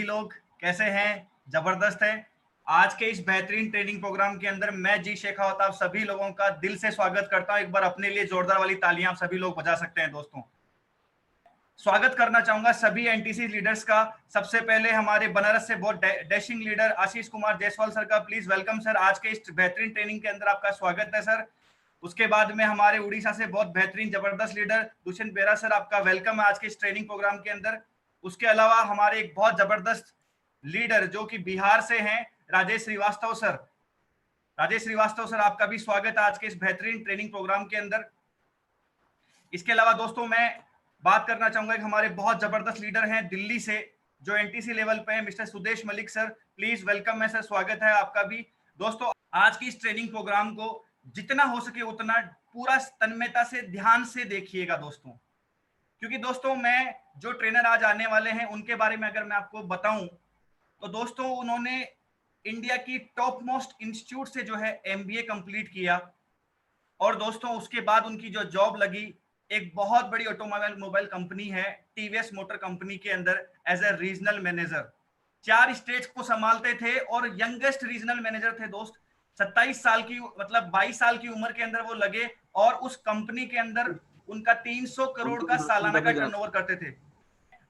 लोग कैसे हैं? जबरदस्त है। आज के इस बेहतरीन ट्रेनिंग प्रोग्राम के अंदर मैं जी शेखावत आप सभी लोगों का दिल से स्वागत करता हूं। एक बार अपने लिए जोरदार वाली तालियां आप सभी लोग बजा सकते हैं। दोस्तों, स्वागत करना चाहूंगा सभी एनटीसी लीडर्स का। सबसे पहले हमारे बनारस से बहुत dashing leader Ashish Kumar Jaiswal sir का प्लीज वेलकम सर। आज के इस बेहतरीन ट्रेनिंग के अंदर आपका स्वागत है सर। उसके बाद में हमारे उड़ीसा से बहुत बेहतरीन जबरदस्त लीडर दुष्यंत बेरा सर, आपका वेलकम है आज के इस ट्रेनिंग प्रोग्राम के अंदर। उसके अलावा हमारे एक बहुत जबरदस्त लीडर जो कि बिहार से हैं, राजेश श्रीवास्तव सर। राजेश श्रीवास्तव सर, आपका भी स्वागत है आज के इस बेहतरीन ट्रेनिंग प्रोग्राम के अंदर। इसके अलावा दोस्तों, मैं बात करना चाहूंगा कि हमारे बहुत जबरदस्त लीडर हैं दिल्ली से जो एनटीसी लेवल पे हैं, mister Sudesh Malik sir. Please welcome है सर, स्वागत है आपका भी। दोस्तों, आज की इस ट्रेनिंग प्रोग्राम को जितना हो सके उतना पूरा तन्मयता से ध्यान से देखिएगा दोस्तों, क्योंकि दोस्तों मैं जो ट्रेनर आज आने वाले हैं उनके बारे में अगर मैं आपको बताऊं तो दोस्तों उन्होंने इंडिया की टॉप मोस्ट इंस्टीट्यूट से जो है एमबीए कंप्लीट किया और दोस्तों उसके बाद उनकी जो जॉब लगी एक बहुत बड़ी ऑटोमोबाइल मोबाइल कंपनी है टीवीएस मोटर कंपनी के अंदर as a regional manager. 4 states को संभालते थे और यंगेस्ट रीजनल मैनेजर थे दोस्त। 27 साल की मतलब 22 साल की उम्र के अंदर वो लगे और उस कंपनी के अंदर उनका 300 करोड़ का सालाना का टर्नओवर करते थे।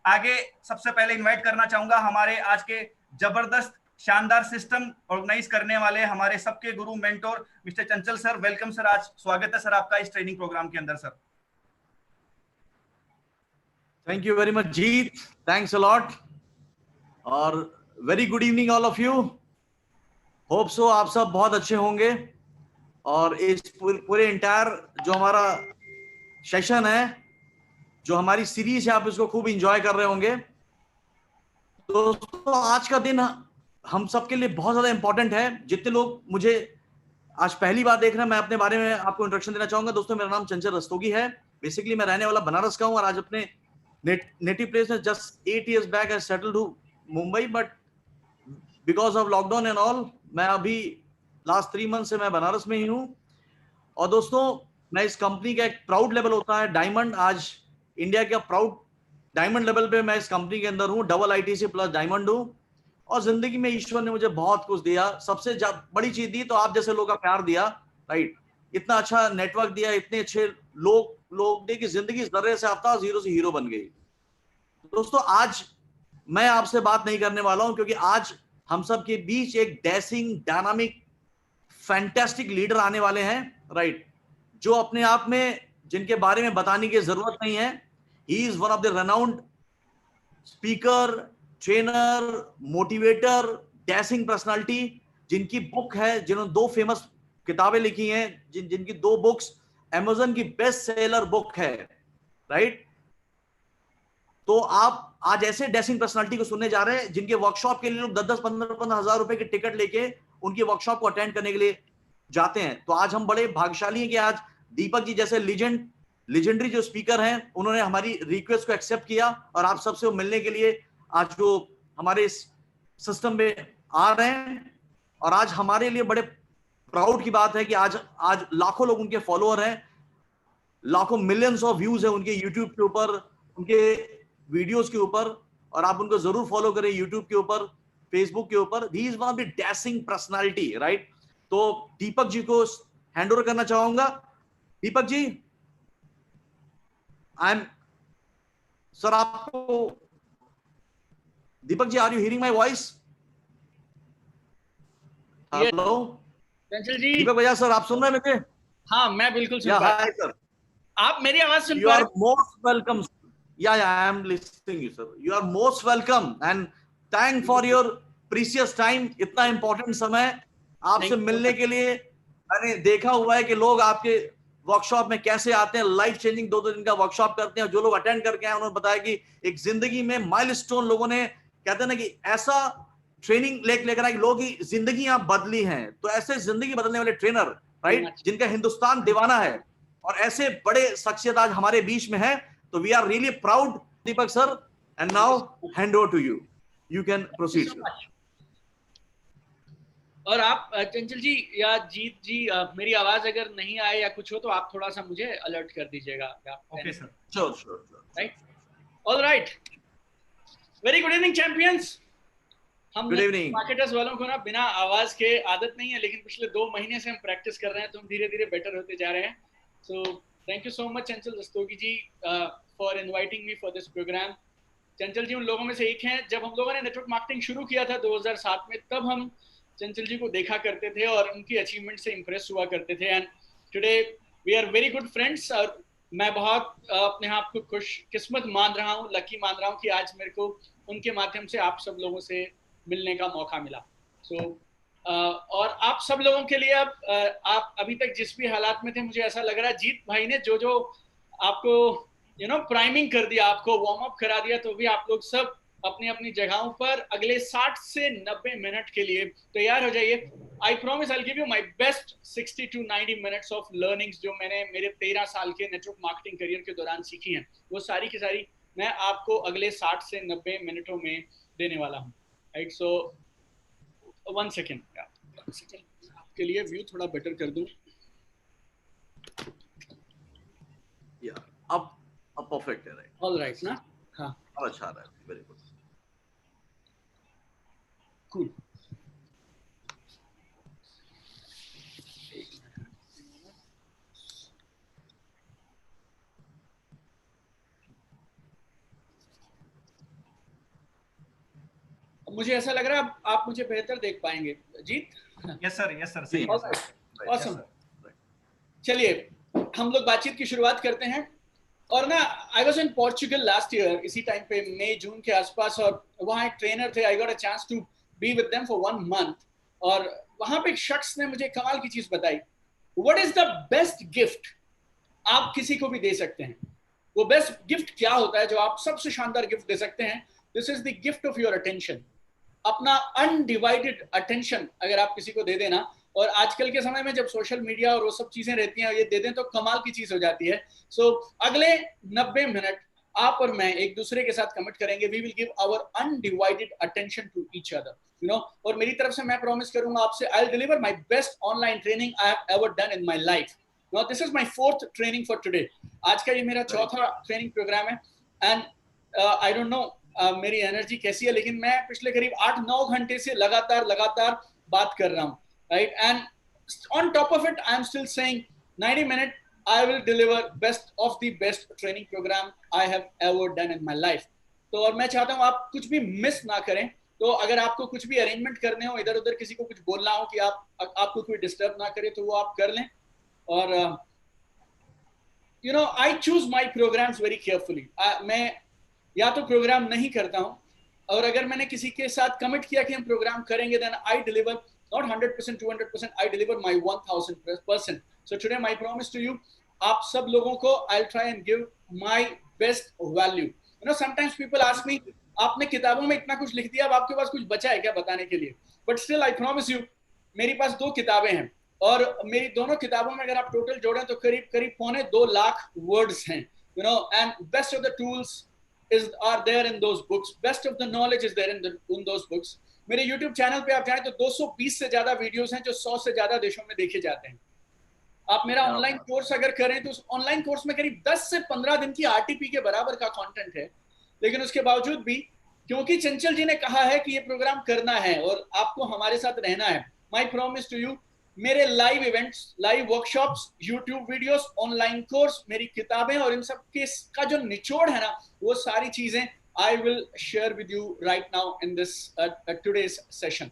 आगे सबसे पहले इनवाइट करना चाहूंगा हमारे आज के जबरदस्त शानदार सिस्टम ऑर्गेनाइज करने वाले हमारे सबके गुरु मेंटोर मिस्टर चंचल सर। वेलकम सर, आज स्वागत है सर आपका इस ट्रेनिंग प्रोग्राम के अंदर sir. Thank you very much Jeet, thanks a lot और very good evening all of you. Hope so आप सब बहुत अच्छे होंगे और इस पूरे इंटायर जो हमारा सेशन है, जो हमारी सीरीज है, आप इसको खूब एंजॉय कर रहे होंगे। दोस्तों, आज का दिन हम सबके लिए बहुत ज्यादा इंपॉर्टेंट है। जितने लोग मुझे आज पहली बार देख रहे हैं, मैं अपने बारे में आपको इंट्रोडक्शन देना चाहूंगा। दोस्तों, मेरा नाम चंचल रस्तोगी है। बेसिकली मैं रहने वाला बनारस का हूं और आज अपने नेटिव प्लेस में just 8 years back I settled हूं Mumbai, but because of lockdown and all मैं अभी लास्ट 3 months से मैं बनारस में ही हूं। और दोस्तों, मैं इस कंपनी का एक प्राउड लेवल होता है डायमंड, आज इंडिया का प्राउड डायमंड लेवल पे मैं इस कंपनी के अंदर हूं, डबल आईटीसी प्लस डायमंड हूं। और जिंदगी में ईश्वर ने मुझे बहुत कुछ दिया। सबसे बड़ी चीज दी तो आप जैसे लोगों का प्यार दिया, राइट। इतना अच्छा नेटवर्क दिया, इतने अच्छे लोग दिए कि जिंदगी जर्रे से आफ्ताब, जीरो से हीरो बन गई। दोस्तों, आज मैं आपसे बात नहीं करने वाला हूं क्योंकि आज हम सब के बीच एक डैशिंग डायनामिक फैंटास्टिक लीडर आने वाले हैं, राइट, जो अपने आप में जिनके बारे में बताने की जरूरत नहीं है। He is one of the renowned speaker, trainer, motivator, dashing personality, जिनकी बुक है, जिन्होंने 2 फेमस किताबें लिखी हैं, जिनकी 2 बुक्स अमेज़न की बेस्ट सेलर बुक है, राइट। तो आप आज ऐसे डैशिंग पर्सनालिटी को सुनने जा रहे हैं जिनके वर्कशॉप के लिए लोग 10-10, 15-15 हजार रुपए की टिकट लेके उनकी वर्कशॉप को अटेंड करने के लिए जाते हैं। तो आज हम बड़े भाग्यशाली हैं कि आज दीपक जी जैसे लेजेंडरी जो स्पीकर हैं, उन्होंने हमारी रिक्वेस्ट को एक्सेप्ट किया और आप सबसे मिलने के लिए आज जो हमारे इस सिस्टम में आ रहे हैं। और आज हमारे लिए बड़े प्राउड की बात है कि आज लाखों लोग उनके फॉलोअर हैं, लाखों मिलियंस ऑफ व्यूज है उनके यूट्यूब के ऊपर, उनके वीडियोस के ऊपर। और आप उनको जरूर फॉलो करें यूट्यूब के ऊपर, फेसबुक के ऊपर। He is one of the dashing personality, right. तो दीपक जी को हैंड ओवर करना चाहूंगा। दीपक जी, आई एम सर, आपको Deepak ji, are you hearing my voice? Hello Chanchal ji. दीपक भैया, सर आप सुन रहे हैं मुझे? हाँ, मैं बिल्कुल सुन पा रहा हूं। हाय सर, आप मेरी आवाज सुन यू पा आर रहे हैं? Most welcome. Yeah, I am listening you, sir. You are most welcome and thank for your precious time. इतना important समय आपसे मिलने के लिए। मैंने देखा हुआ है कि लोग आपके वर्कशॉप में कैसे आते हैं, लाइफ चेंजिंग 2-2 दिन का वर्कशॉप करते हैं। जो लोग अटेंड करके आए उन्होंने बताया कि एक जिंदगी में माइलस्टोन लोगों ने, कहते हैं ना कि ऐसा ट्रेनिंग लेकर आए कि लोगों की जिंदगियां बदली हैं। तो ऐसे जिंदगी बदलने वाले ट्रेनर, राइट, जिनका हिंदुस्तान दीवाना है, और ऐसे बड़े शख्सियत आज हमारे बीच में है। तो we are really proud, Deepak sir. And now hand over to you, you can proceed sir. और आप चंचल जी या जीत जी, मेरी आवाज अगर नहीं आए या कुछ हो तो आप थोड़ा सा मुझे अलर्ट कर दीजिएगा। Okay sir, sure, right, all right. Very good evening champions. हम गुड इवनिंग। मार्केटर्स वालों को ना बिना आवाज के आदत नहीं है, लेकिन पिछले 2 महीने से हम प्रैक्टिस कर रहे हैं, तो हम धीरे धीरे बेटर होते जा रहे हैं. So thank you so much Chanchal Rastogi ji for inviting me for this program. Chanchal ji उन लोगों में से एक हैं, जब हम लोगों ने नेटवर्क मार्केटिंग शुरू किया था 2007 में, तब हम चंचल जी को देखा करते थे और उनकी अचीवमेंट से इम्प्रेस हुआ करते थे. And today we are very good friends. और मैं बहुत अपने आप को खुश किस्मत मान रहा हूँ, लकी मान रहा हूँ कि आज मेरे को उनके माध्यम से आप सब लोगों से मिलने का मौका मिला. सो और आप सब लोगों के लिए अब आप अभी तक जिस भी हालात में थे, मुझे ऐसा लग रहा है जीत भाई ने जो जो आपको प्राइमिंग कर दिया, आपको वार्म अप करा दिया, तो भी आप लोग सब अपनी अपनी जगहों पर अगले 60 से 90 मिनट के लिए तैयार हो जाइए. I promise I will give you my best 60 to 90 minutes of learnings जो मैंने मेरे 13 साल के नेटवर्क मार्केटिंग करियर के दौरान सीखी हैं. वो सारी की सारी मैं आपको अगले 60 से 90 मिनटों में देने वाला हूँ. राइट, सो 1 सेकेंड आपके लिए व्यू थोड़ा बेटर कर दूं. अब परफेक्ट है, राइट? ऑल राइट ना? हाँ, अब अच्छा आ रहा है, वेरी गुड. कूल. मुझे ऐसा लग रहा है आप मुझे बेहतर देख पाएंगे. जीत? यस सर सही है सर. ऑसम. चलिए हम लोग बातचीत की शुरुआत करते हैं. और ना I was in Portugal last year, इसी टाइम पे मई जून के आसपास, और वहाँ एक ट्रेनर थे. I got a chance to be with them for 1 month. और वहाँ पे एक शख्स ने मुझे कमाल की चीज बताई. What is the best gift आप किसी को भी दे सकते हैं? वो बेस्ट गिफ्ट क्या होता है जो आप सबसे शानदार गिफ्ट दे सकते हैं? This is the gift of your attention. अपना अनडिवाइडेड अटेंशन अगर आप किसी को दे देना, और आजकल के समय में जब सोशल मीडिया और वो सब चीजें रहती हैं, ये दे दें तो कमाल की चीज हो जाती है. सो अगले 90 मिनट आप और मैं एक दूसरे के साथ कमिट करेंगे. We will give our undivided attention to each other, और मेरी तरफ से मैं प्रॉमिस करूंगा आपसे, I will deliver my best online training I have ever done in my life. Now this is my 4th training for today. आज का ये मेरा 4था ट्रेनिंग प्रोग्राम है. एंड आई डोंट नो मेरी एनर्जी कैसी है, लेकिन मैं पिछले करीब 8-9 घंटे से लगातार बात कर रहा हूँ. Right, and on top of it I am still saying 90 minute I will deliver best of the best training program I have ever done in my life. तो और मैं चाहता हूँ आप कुछ भी मिस ना करें. तो अगर आपको कुछ भी अरेंजमेंट करने हो, इधर उधर किसी को कुछ बोलना हो कि आपको कोई डिस्टर्ब ना करे, तो वो आप कर लें. और I choose my programs very carefully. मैं या तो प्रोग्राम नहीं करता हूँ, और अगर मैंने किसी के साथ कमिट किया कि हम प्रोग्राम करेंगे, then I deliver not 100%, 200%, I deliver my 1000%. So today my promise to you, आप सब लोगों को I'll try and give my best value. Sometimes people ask me, आपने किताबों में इतना कुछ लिख दिया, अब आपके पास कुछ बचा है क्या बताने के लिए? But still I promise you, मेरे पास 2 किताबें हैं, और मेरी दोनों किताबों में अगर आप टोटल जोड़ें तो करीब 2.25 लाख वर्ड्स हैं. And best of the tools are there in those books. Best of the knowledge is there in those books. मेरे YouTube चैनल पे आप जाएं तो 220 से ज्यादा वीडियोस हैं जो 100 से ज्यादा देशों में देखे जाते हैं. आप मेरा ऑनलाइन कोर्स अगर करें तो उस ऑनलाइन कोर्स में करीब 10 से 15 दिन की आरटीपी के बराबर का कंटेंट है. लेकिन उसके बावजूद भी, क्योंकि चंचल जी ने कहा है कि ये प्रोग्राम करना है और आपको हमारे साथ रहना है, माय प्रॉमिस टू यू, मेरे live events, live workshops, YouTube videos, online course, मेरी किताबें और इन सब के का जो निचोड़ है ना, वो सारी चीजें I will share with you right now in this today's session.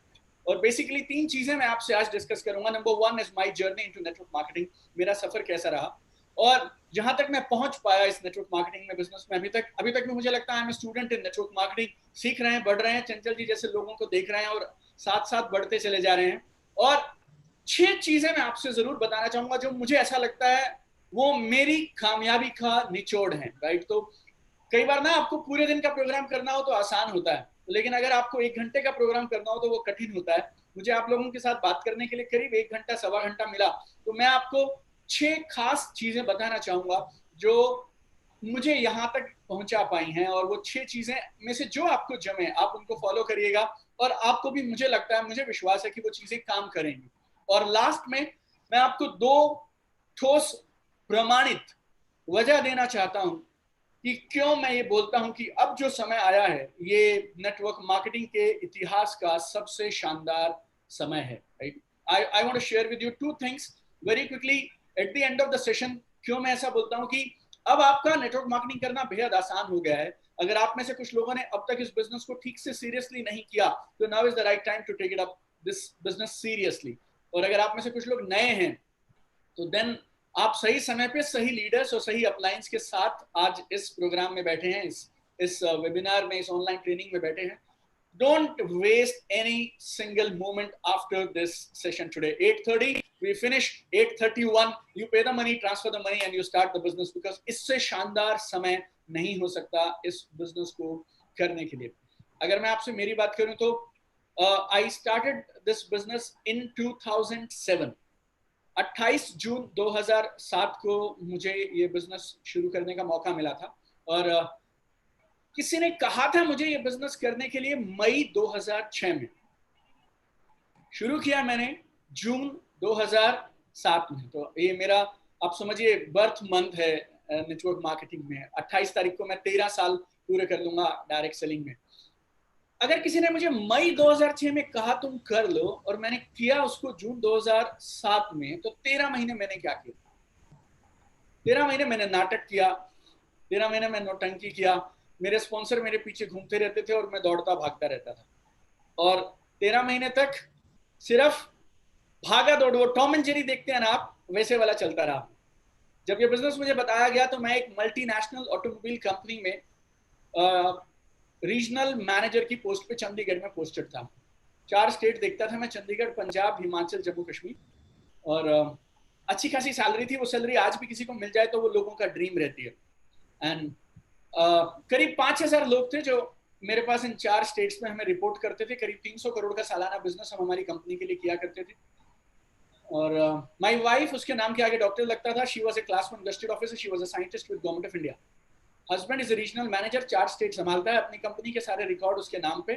और बेसिकली 3 चीजें मैं आपसे आज डिस्कस करूंगा. Number 1 is my journey into network marketing. मेरा सफर कैसा रहा और जहां तक मैं पहुंच पाया इस नेटवर्क मार्केटिंग में, बिजनेस में. अभी तक भी मुझे लगता है I M student in network marketing. सीख रहे हैं, बढ़ रहे हैं, चंचल जी जैसे लोगों को देख रहे हैं और साथ साथ बढ़ते चले जा रहे हैं. और 6 चीजें मैं आपसे जरूर बताना चाहूंगा जो मुझे ऐसा लगता है वो मेरी कामयाबी का निचोड़ है. राइट, तो कई बार ना आपको पूरे दिन का प्रोग्राम करना हो तो आसान होता है, लेकिन अगर आपको 1 घंटे का प्रोग्राम करना हो तो वो कठिन होता है. मुझे आप लोगों के साथ बात करने के लिए करीब 1 घंटा, सवा घंटा मिला, तो मैं आपको 6 खास चीजें बताना चाहूंगा जो मुझे यहाँ तक पहुंचा पाई हैं. और वो 6 चीजें में से जो आपको जमे आप उनको फॉलो करिएगा, और आपको भी, मुझे लगता है, मुझे विश्वास है कि वो चीजें काम करेंगी. और लास्ट में मैं आपको 2 ठोस प्रमाणित वजह देना चाहता हूं कि क्यों मैं ये बोलता हूं कि अब जो समय आया है ये नेटवर्क मार्केटिंग के इतिहास का सबसे शानदार समय है, right? I want to share with you two things very quickly at the end of the session. क्यों मैं ऐसा बोलता हूं कि अब आपका नेटवर्क मार्केटिंग करना बेहद आसान हो गया है। अगर आप में से कुछ लोगों ने अब तक इस बिजनेस को ठीक से सीरियसली नहीं किया तो now is the right time to take it up this business seriously. और अगर आप में से कुछ लोग नए हैं तो देन आप सही समय पे सही लीडर्स और सही अपलाइंस के साथ आज इस प्रोग्राम में बैठे हैं, इस वेबिनार में, इस ऑनलाइन ट्रेनिंग में बैठे हैं। Don't waste any single moment after this session today. 8:30 we finish, 8:31 you pay the money, transfer the money and you start the business, because इससे शानदार समय नहीं हो सकता इस बिजनेस को करने के लिए। अगर मैं आपसे मेरी बात करूं तो I started this business in 2007. 28 जून 2007 को मुझे ये बिजनेस शुरू करने का मौका मिला था और किसी ने कहा था मुझे ये बिजनेस करने के लिए मई 2006 में। शुरू किया मैंने जून 2007 में। तो ये मेरा आप समझिए बर्थ मंथ है नेटवर्क मार्केटिंग में। 28 तारीख को मैं 13 साल पूरे कर लूंगा डायरेक्ट सेलिंग में। अगर किसी ने मुझे मई 2006 में कहा तुम कर लो और मैंने किया उसको जून 2007 में, तो 13 महीने मैंने क्या किया? 13 महीने मैंने नाटक किया, 13 महीने में नौटंकी किया, मेरे स्पॉन्सर मेरे पीछे घूमते रहते थे और मैं दौड़ता भागता रहता था। और 13 महीने तक सिर्फ भागा दौड़, वो टॉम एंड जेरी देखते हैं ना आप, वैसे वाला चलता रहा। जब ये बिजनेस मुझे बताया गया तो मैं एक मल्टीनेशनल ऑटोमोबाइल कंपनी में रीजनल मैनेजर की पोस्ट पे चंडीगढ़ में पोस्टेड था। 4 स्टेट देखता था मैं, चंडीगढ़, पंजाब, हिमाचल, जम्मू कश्मीर। और अच्छी खासी सैलरी थी। वो सैलरी आज भी किसी को मिल जाए तो वो लोगों का ड्रीम रहती है। एंड करीब 5000 लोग थे जो मेरे पास इन 4 स्टेट्स में हमें रिपोर्ट करते थे। करीब 300 करोड़ का सालाना बिजनेस हम हमारी कंपनी के लिए किया करते थे। और माय वाइफ, उसके नाम के आगे डॉक्टर लगता था। She was a class 1 gazetted officer, she was a scientist with government of India. Husband is regional manager, 4 state संभालता है, अपनी कंपनी के सारे रिकॉर्ड उसके नाम पे।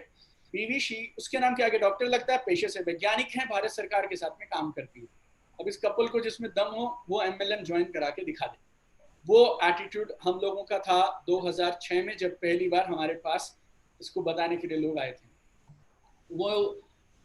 बीवी, शी, उसके नाम के आगे डॉक्टर लगता है, पेशे से वैज्ञानिक है, भारत सरकार के साथ में काम करती है। अब इस कपल को जिसमें दम हो वो एमएलएम ज्वाइन करा के दिखा दे। वो एटीट्यूड हम लोगों का था 2006 में, जब पहली बार हमारे पास इसको बताने के लिए लोग आए थे। वो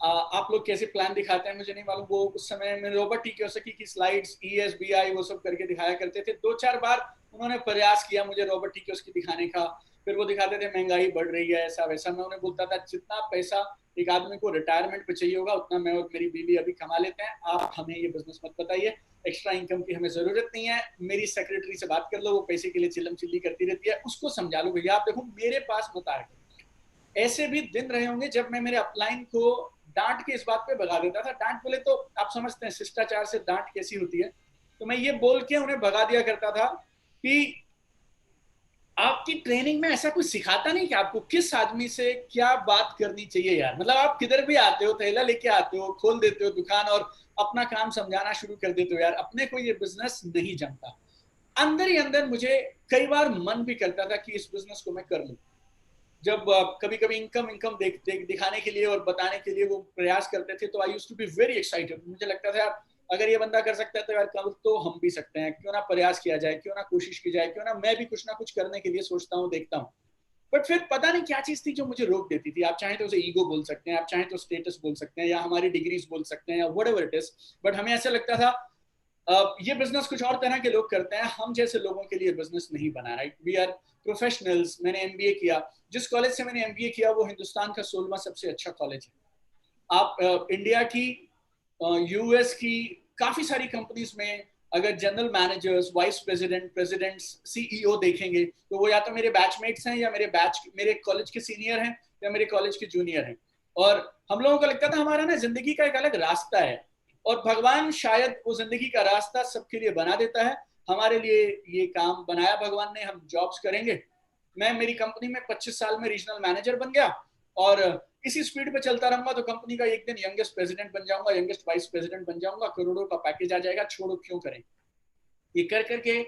आप लोग कैसे प्लान दिखाते हैं मुझे नहीं मालूम। वो उस समय में रॉबर्ट टी कियोसाकी की स्लाइड्स, ESBI, वो सब करके दिखाया करते थे। 2-4 बार उन्होंने प्रयास किया मुझे रॉबर्ट टी कियोसाकी दिखाने का। फिर वो दिखाते थे महंगाई बढ़ रही है, ऐसा वैसा। मैं उन्हें बोलता था जितना पैसा एक आदमी को रिटायरमेंट पे चाहिए होगा उतना मैं और मेरी बीवी अभी कमा लेते हैं, आप हमें ये बिजनेस मत बताइए, एक्स्ट्रा इनकम की हमें जरूरत नहीं है। मेरी सेक्रेटरी से बात कर लो, वो पैसे के लिए चिल्लम चिल्ली करती रहती है, उसको समझा लो भैया, आप देखो मेरे पास मत आए। ऐसे भी दिन रहे होंगे जब मैं मेरे अपलाइन को डांट के इस बात पे भगा देता था। डांट बोले तो आप समझते हैं शिष्टाचार से डांट कैसी होती है। तो मैं ये बोल के उन्हें भगा दिया करता था कि आपकी ट्रेनिंग में ऐसा कुछ सिखाता नहीं कि आपको किस आदमी से क्या बात करनी चाहिए यार। मतलब आप किधर भी आते हो, थैला लेके आते हो, खोल देते हो दुकान और अपना काम समझाना शुरू कर देते हो यार। अपने को ये बिजनेस नहीं जमता। अंदर ही अंदर मुझे कई बार मन भी करता था कि इस बिजनेस को मैं कर लूं। जब कभी कभी इनकम दिखाने के लिए और बताने के लिए वो प्रयास करते थे तो I used to be very excited. मुझे लगता था यार अगर ये बंदा कर सकता है तो यार कल तो हम भी सकते हैं, क्यों ना प्रयास किया जाए, क्यों ना कोशिश की जाए, क्यों ना मैं भी कुछ ना कुछ करने के लिए सोचता हूँ, देखता हूँ। बट फिर पता नहीं क्या चीज थी जो मुझे रोक देती थी। आप चाहें तो उसे ईगो बोल सकते हैं, आप चाहें तो स्टेटस बोल सकते हैं, या हमारी डिग्रीज बोल सकते हैं, या व्हाटएवर इट इज। बट हमें ऐसा लगता था ये बिजनेस कुछ और तरह के लोग करते हैं, हम जैसे लोगों के लिए बिजनेस नहीं बना। Right, we are professionals. मैंने MBA किया, जिस कॉलेज से मैंने MBA किया वो हिंदुस्तान का 16वां सबसे अच्छा कॉलेज है। आप इंडिया की, US की काफी सारी कंपनीज में अगर general managers, vice president, presidents, CEO देखेंगे तो वो या तो मेरे बैचमेट्स हैं, या मेरे कॉलेज के सीनियर हैं, या मेरे कॉलेज के जूनियर हैं। और हम लोगों को लगता था हमारा ना जिंदगी का एक अलग रास्ता है, और भगवान शायद वो जिंदगी का रास्ता सबके लिए बना देता है। हमारे लिए ये काम बनाया भगवान ने, हम जॉब्स करेंगे। मैं मेरी कंपनी में 25 साल में रीजनल मैनेजर बन गया, और इसी स्पीड पे चलता रहूंगा तो कंपनी का एक दिन यंगेस्ट प्रेसिडेंट बन जाऊंगा, यंगेस्ट वाइस प्रेसिडेंट बन जाऊंगा, करोड़ों का पैकेज आ जाएगा, छोड़ो क्यों करें। ये कर करके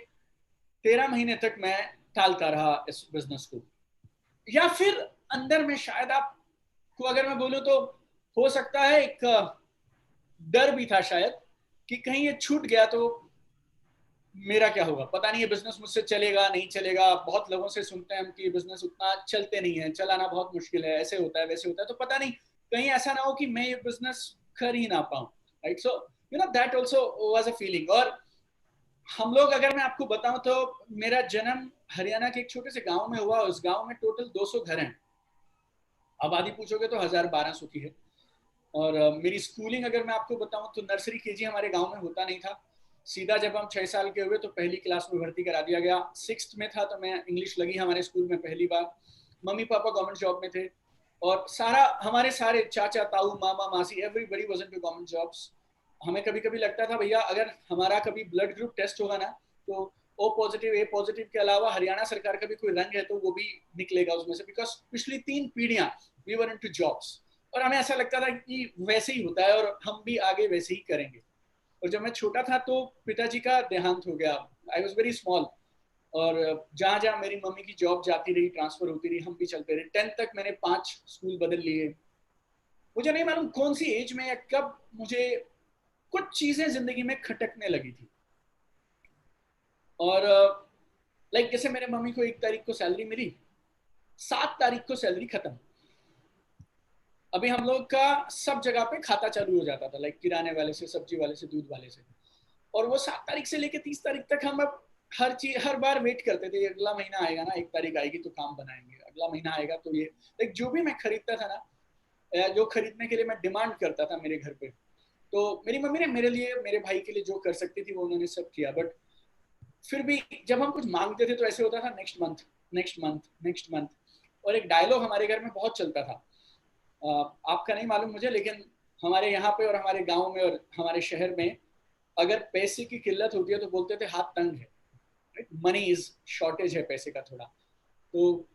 13 महीने तक मैं टालता रहा इस बिजनेस को। या फिर अंदर में शायद आपको अगर मैं बोलूं तो हो सकता है एक डर भी था शायद कि कहीं ये छूट गया तो मेरा क्या होगा, पता नहीं ये बिजनेस मुझसे चलेगा नहीं चलेगा। बहुत लोगों से सुनते हैं हम कि बिजनेस उतना चलते नहीं है, चलाना बहुत मुश्किल है, ऐसे होता है वैसे होता है, तो पता नहीं कहीं ऐसा ना हो कि मैं ये बिजनेस कर ही ना पाऊं, right. So you know that also was a feeling. और हम लोग, अगर मैं आपको बताऊं तो मेरा जन्म हरियाणा के एक छोटे से गांव में हुआ। उस गांव में टोटल 200 घर हैं। आबादी पूछोगे तो 1000-1200 की है। और मेरी स्कूलिंग अगर मैं आपको बताऊं तो नर्सरी केजी हमारे गांव में होता नहीं था। सीधा जब हम 6 साल के हुए तो पहली क्लास में भर्ती करा दिया गया। 6th में था तो मैं इंग्लिश लगी हमारे स्कूल में पहली बार। मम्मी पापा गवर्नमेंट जॉब में थे और हमारे सारे चाचा ताऊ मामा मासी everybody was into government jobs. हमें कभी कभी लगता था भैया अगर हमारा कभी ब्लड ग्रुप टेस्ट होगा ना तो ओ पॉजिटिव ए पॉजिटिव के अलावा हरियाणा सरकार का भी कोई रंग है तो वो भी निकलेगा उसमें से, बिकॉज पिछली 3 पीढ़ियां वी वर इनटू जॉब्स। और हमें ऐसा लगता था कि वैसे ही होता है और हम भी आगे वैसे ही करेंगे। और जब मैं छोटा था तो पिताजी का देहांत हो गया। I was very small. और जहां जहां मेरी मम्मी की जॉब जाती रही, ट्रांसफर होती रही, हम भी चलते रहे। 10th तक मैंने 5 स्कूल बदल लिए। मुझे नहीं मालूम कौन सी एज में या कब मुझे कुछ चीजें जिंदगी में खटकने लगी थी। और लाइक जैसे मेरे मम्मी को 1 तारीख को सैलरी मिली, 7 तारीख को सैलरी खत्म। अभी हम लोग का सब जगह पे खाता चालू हो जाता था, लाइक किराने वाले से, सब्जी वाले से, दूध वाले से। और वो 7 तारीख से लेके 30 तारीख तक हम अब हर बार वेट करते थे, अगला महीना आएगा ना, 1 तारीख आएगी तो काम बनाएंगे, अगला महीना आएगा तो ये। लाइक जो भी मैं खरीदता था ना, जो खरीदने के लिए मैं डिमांड करता था मेरे घर पे, तो मेरी मम्मी ने मेरे लिए, मेरे भाई के लिए जो कर सकती थी वो उन्होंने सब किया। बट फिर भी जब हम कुछ मांगते थे तो ऐसे होता था next month next month next month. और एक डायलॉग हमारे घर में बहुत चलता था, आपका नहीं मालूम मुझे, लेकिन हमारे यहाँ पे और हमारे गांव में और हमारे शहर में अगर पैसे की किल्लत होती है तो बोलते थे हाथ तंग है, मनी इज शॉर्टेज है पैसे का थोड़ा। तो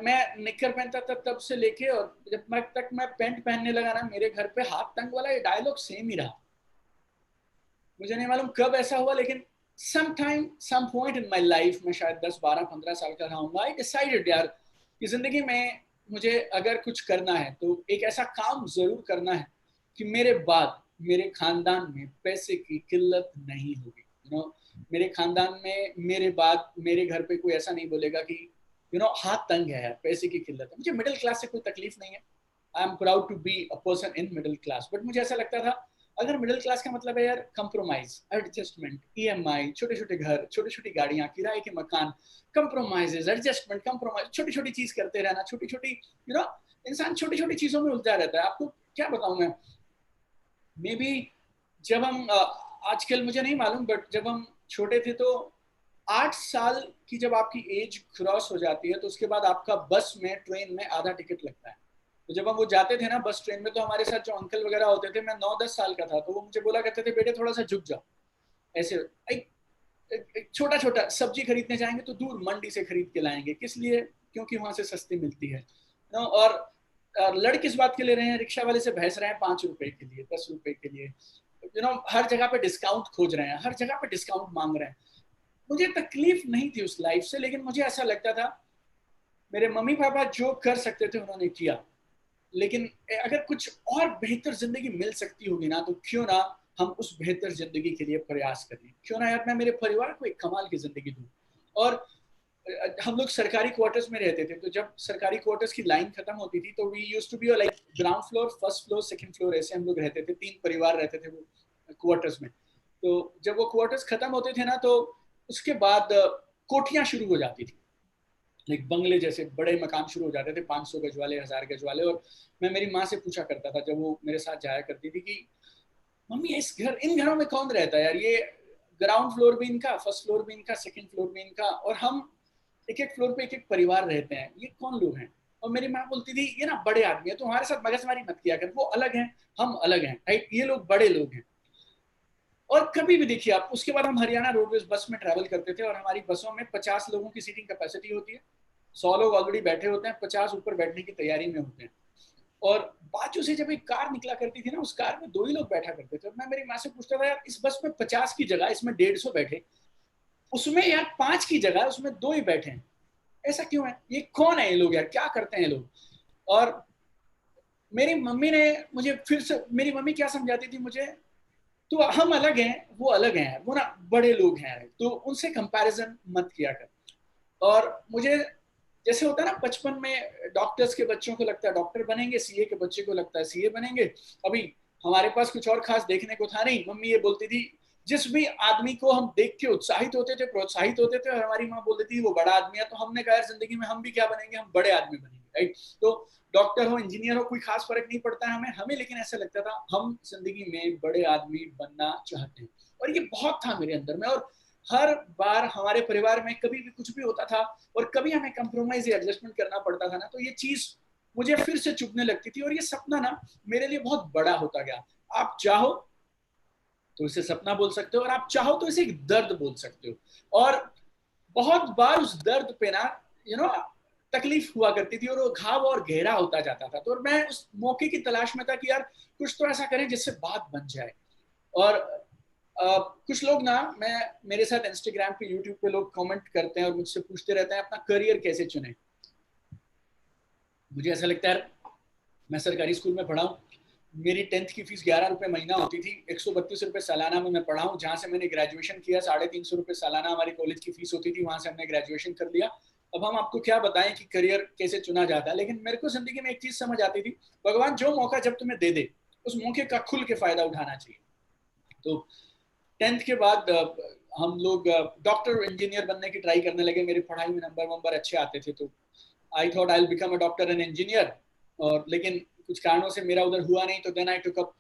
मैं निक्कर पहनता था तब से लेके, और जब मैं पैंट पहनने लगा ना, मेरे घर पे हाथ तंग वाला ये डायलॉग सेम ही रहा। मुझे नहीं मालूम कब ऐसा हुआ, लेकिन some point in my life में, शायद 10, 12, 15 साल का रहा हूँ, आई डिसाइडेड यार कि जिंदगी में मुझे अगर कुछ करना है तो एक ऐसा काम जरूर करना है कि मेरे बाद मेरे खानदान में पैसे की किल्लत नहीं होगी। मेरे खानदान में मेरे बाद मेरे घर पे कोई ऐसा नहीं बोलेगा कि हाथ तंग है यार, पैसे की किल्लत है। मुझे मिडिल क्लास से कोई तकलीफ नहीं है। I am proud to be a person in middle class. But मुझे ऐसा लगता था अगर मिडिल क्लास का मतलब है यार कंप्रोमाइज, एडजस्टमेंट, ईएमआई, छोटे छोटे घर, छोटी छोटी गाड़ियां, किराए के मकान, कंप्रोमाइजेज, एडजस्टमेंट, कंप्रोमाइज, छोटी छोटी चीज करते रहना, छोटी छोटी इंसान छोटी छोटी चीजों में उलझा रहता है। आपको क्या बताऊं मैं, मे बी जब हम आजकल मुझे नहीं मालूम, बट जब हम छोटे थे तो 8 साल की जब आपकी एज क्रॉस हो जाती है तो उसके बाद आपका बस में, ट्रेन में आधा टिकट लगता है। तो जब हम वो जाते थे ना बस ट्रेन में, तो हमारे साथ जो अंकल वगैरह होते थे, मैं 9-10 साल का था, तो वो मुझे बोला करते थे बेटे थोड़ा सा झुक जाओ। ऐसे एक छोटा छोटा सब्जी खरीदने जाएंगे तो दूर मंडी से खरीद के लाएंगे, किस लिए? क्योंकि वहां से सस्ती मिलती है। और लड़ किस बात के ले रहे हैं, रिक्शा वाले से बहस रहे हैं 5 रुपए के लिए, 10 रुपए के लिए। हर जगह पे डिस्काउंट खोज रहे हैं, हर जगह पे डिस्काउंट मांग रहे हैं। मुझे तकलीफ नहीं थी उस लाइफ से, लेकिन मुझे ऐसा लगता था मेरे मम्मी पापा जो कर सकते थे उन्होंने किया, लेकिन अगर कुछ और बेहतर जिंदगी मिल सकती होगी ना, तो क्यों ना हम उस बेहतर जिंदगी के लिए प्रयास करें। क्यों ना यार मैं मेरे परिवार को एक कमाल की जिंदगी दूं। और हम लोग सरकारी क्वार्टर्स में रहते थे, तो जब सरकारी क्वार्टर्स की लाइन खत्म होती थी तो we used to be like ground floor, first floor, second floor, ऐसे हम लोग रहते थे। 3 परिवार रहते थे वो क्वार्टर्स में। तो जब वो क्वार्टर्स खत्म होते थे ना, तो उसके बाद कोठियां शुरू हो जाती थी, लाइक बंगले जैसे बड़े मकान शुरू हो जाते थे, 500 गज वाले, 1000 गज वाले। और मैं मेरी माँ से पूछा करता था जब वो मेरे साथ जाया करती थी कि मम्मी इन घरों में कौन रहता है यार, ये ग्राउंड फ्लोर भी इनका, फर्स्ट फ्लोर भी इनका, सेकंड फ्लोर भी इनका, और हम एक एक फ्लोर पे एक एक परिवार रहते हैं, ये कौन लोग हैं? और मेरी माँ बोलती थी ये ना बड़े आदमी है, तो हमारे साथ मगजमारी मत किया कर, वो अलग हैं, हम अलग हैं, राइट, ये लोग बड़े लोग हैं। और कभी भी देखिए आप, उसके बाद हम हरियाणा रोडवेज बस में ट्रैवल करते थे, और हमारी बसों में 50 लोगों की सीटिंग कैपेसिटी होती है। 100 लोग ऑलरेडी बैठे होते हैं, 50 ऊपर बैठने की तैयारी में होते हैं। और बाजू से जब एक कार निकला करती थी ना, उस कार में 2 ही लोग बैठा करते थे। मैं मेरी माँ से पूछता था यार इस बस में 50 की जगह इसमें 150 बैठे, उसमें यार 5 की जगह उसमें 2 ही बैठे हैं, ऐसा क्यों है? ये कौन है ये लोग यार, क्या करते हैं ये लोग? और मेरी मम्मी ने मुझे फिर से, मेरी मम्मी क्या समझाती थी मुझे तो हम अलग हैं, वो अलग हैं, वो ना बड़े लोग हैं, तो उनसे कंपैरिजन मत किया कर। और मुझे जैसे होता है ना, बचपन में डॉक्टर्स के बच्चों को लगता है डॉक्टर बनेंगे, सीए के बच्चे को लगता है सीए बनेंगे। अभी हमारे पास कुछ और खास देखने को था नहीं। मम्मी ये बोलती थी, जिस भी आदमी को हम देख के उत्साहित होते थे, प्रोत्साहित होते थे, और हमारी माँ बोलती थी वो बड़ा आदमी है, तो हमने कहा यार जिंदगी में हम भी क्या बनेंगे, हम बड़े आदमी बनेंगे, राइट। तो डॉक्टर हो, इंजीनियर हो, कोई खास फर्क नहीं पड़ता है हमें लेकिन ऐसा लगता था हम जिंदगी में बड़े आदमी बनना चाहते हैं। और ये बहुत था मेरे अंदर में। और हर बार हमारे परिवार में कभी भी कुछ भी होता था और कभी हमें कंप्रोमाइज या एडजस्टमेंट करना पड़ता था ना, तो ये चीज मुझे फिर से चुभने लगती थी। और ये सपना ना मेरे लिए बहुत बड़ा होता गया। आप चाहो तो इसे सपना बोल सकते हो, और आप चाहो तो इसे एक दर्द बोल सकते हो। और बहुत बार उस दर्द पे ना तकलीफ हुआ करती थी, और वो घाव और गहरा होता जाता था। तो मैं उस मौके की तलाश में था कि यार कुछ तो ऐसा करें जिससे बात बन जाए। और कुछ लोग ना, मेरे साथ इंस्टाग्राम पे, यूट्यूब पे लोग कमेंट करते हैं और मुझसे पूछते रहते हैं अपना करियर कैसे चुने। मुझे ऐसा लगता है, मैं सरकारी स्कूल में पढ़ा हूँ, मेरी 10th की फीस 11 रुपए महीना होती थी, 132 रुपए सालाना में मैं पढ़ा हूँ। जहाँ से मैंने ग्रेजुएशन किया 350 रुपए सालाना हमारी कॉलेज की फीस होती थी, वहां से हमने ग्रेजुएशन कर लिया। अब हम आपको क्या बताएं कि करियर कैसे चुना जाता है, लेकिन मेरे को जिंदगी में एक चीज समझ आती थी, भगवान जो मौका जब तुम्हें दे दे उस मौके का खुल के फायदा उठाना चाहिए। तो 10th के बाद हम लोग डॉक्टर इंजीनियर बनने की ट्राई करने लगे। मेरी पढ़ाई में नंबर अच्छे आते थे, तो I thought I will become a doctor and engineer. और लेकिन कुछ कारणों से मेरा उधर हुआ नहीं, तो then I took up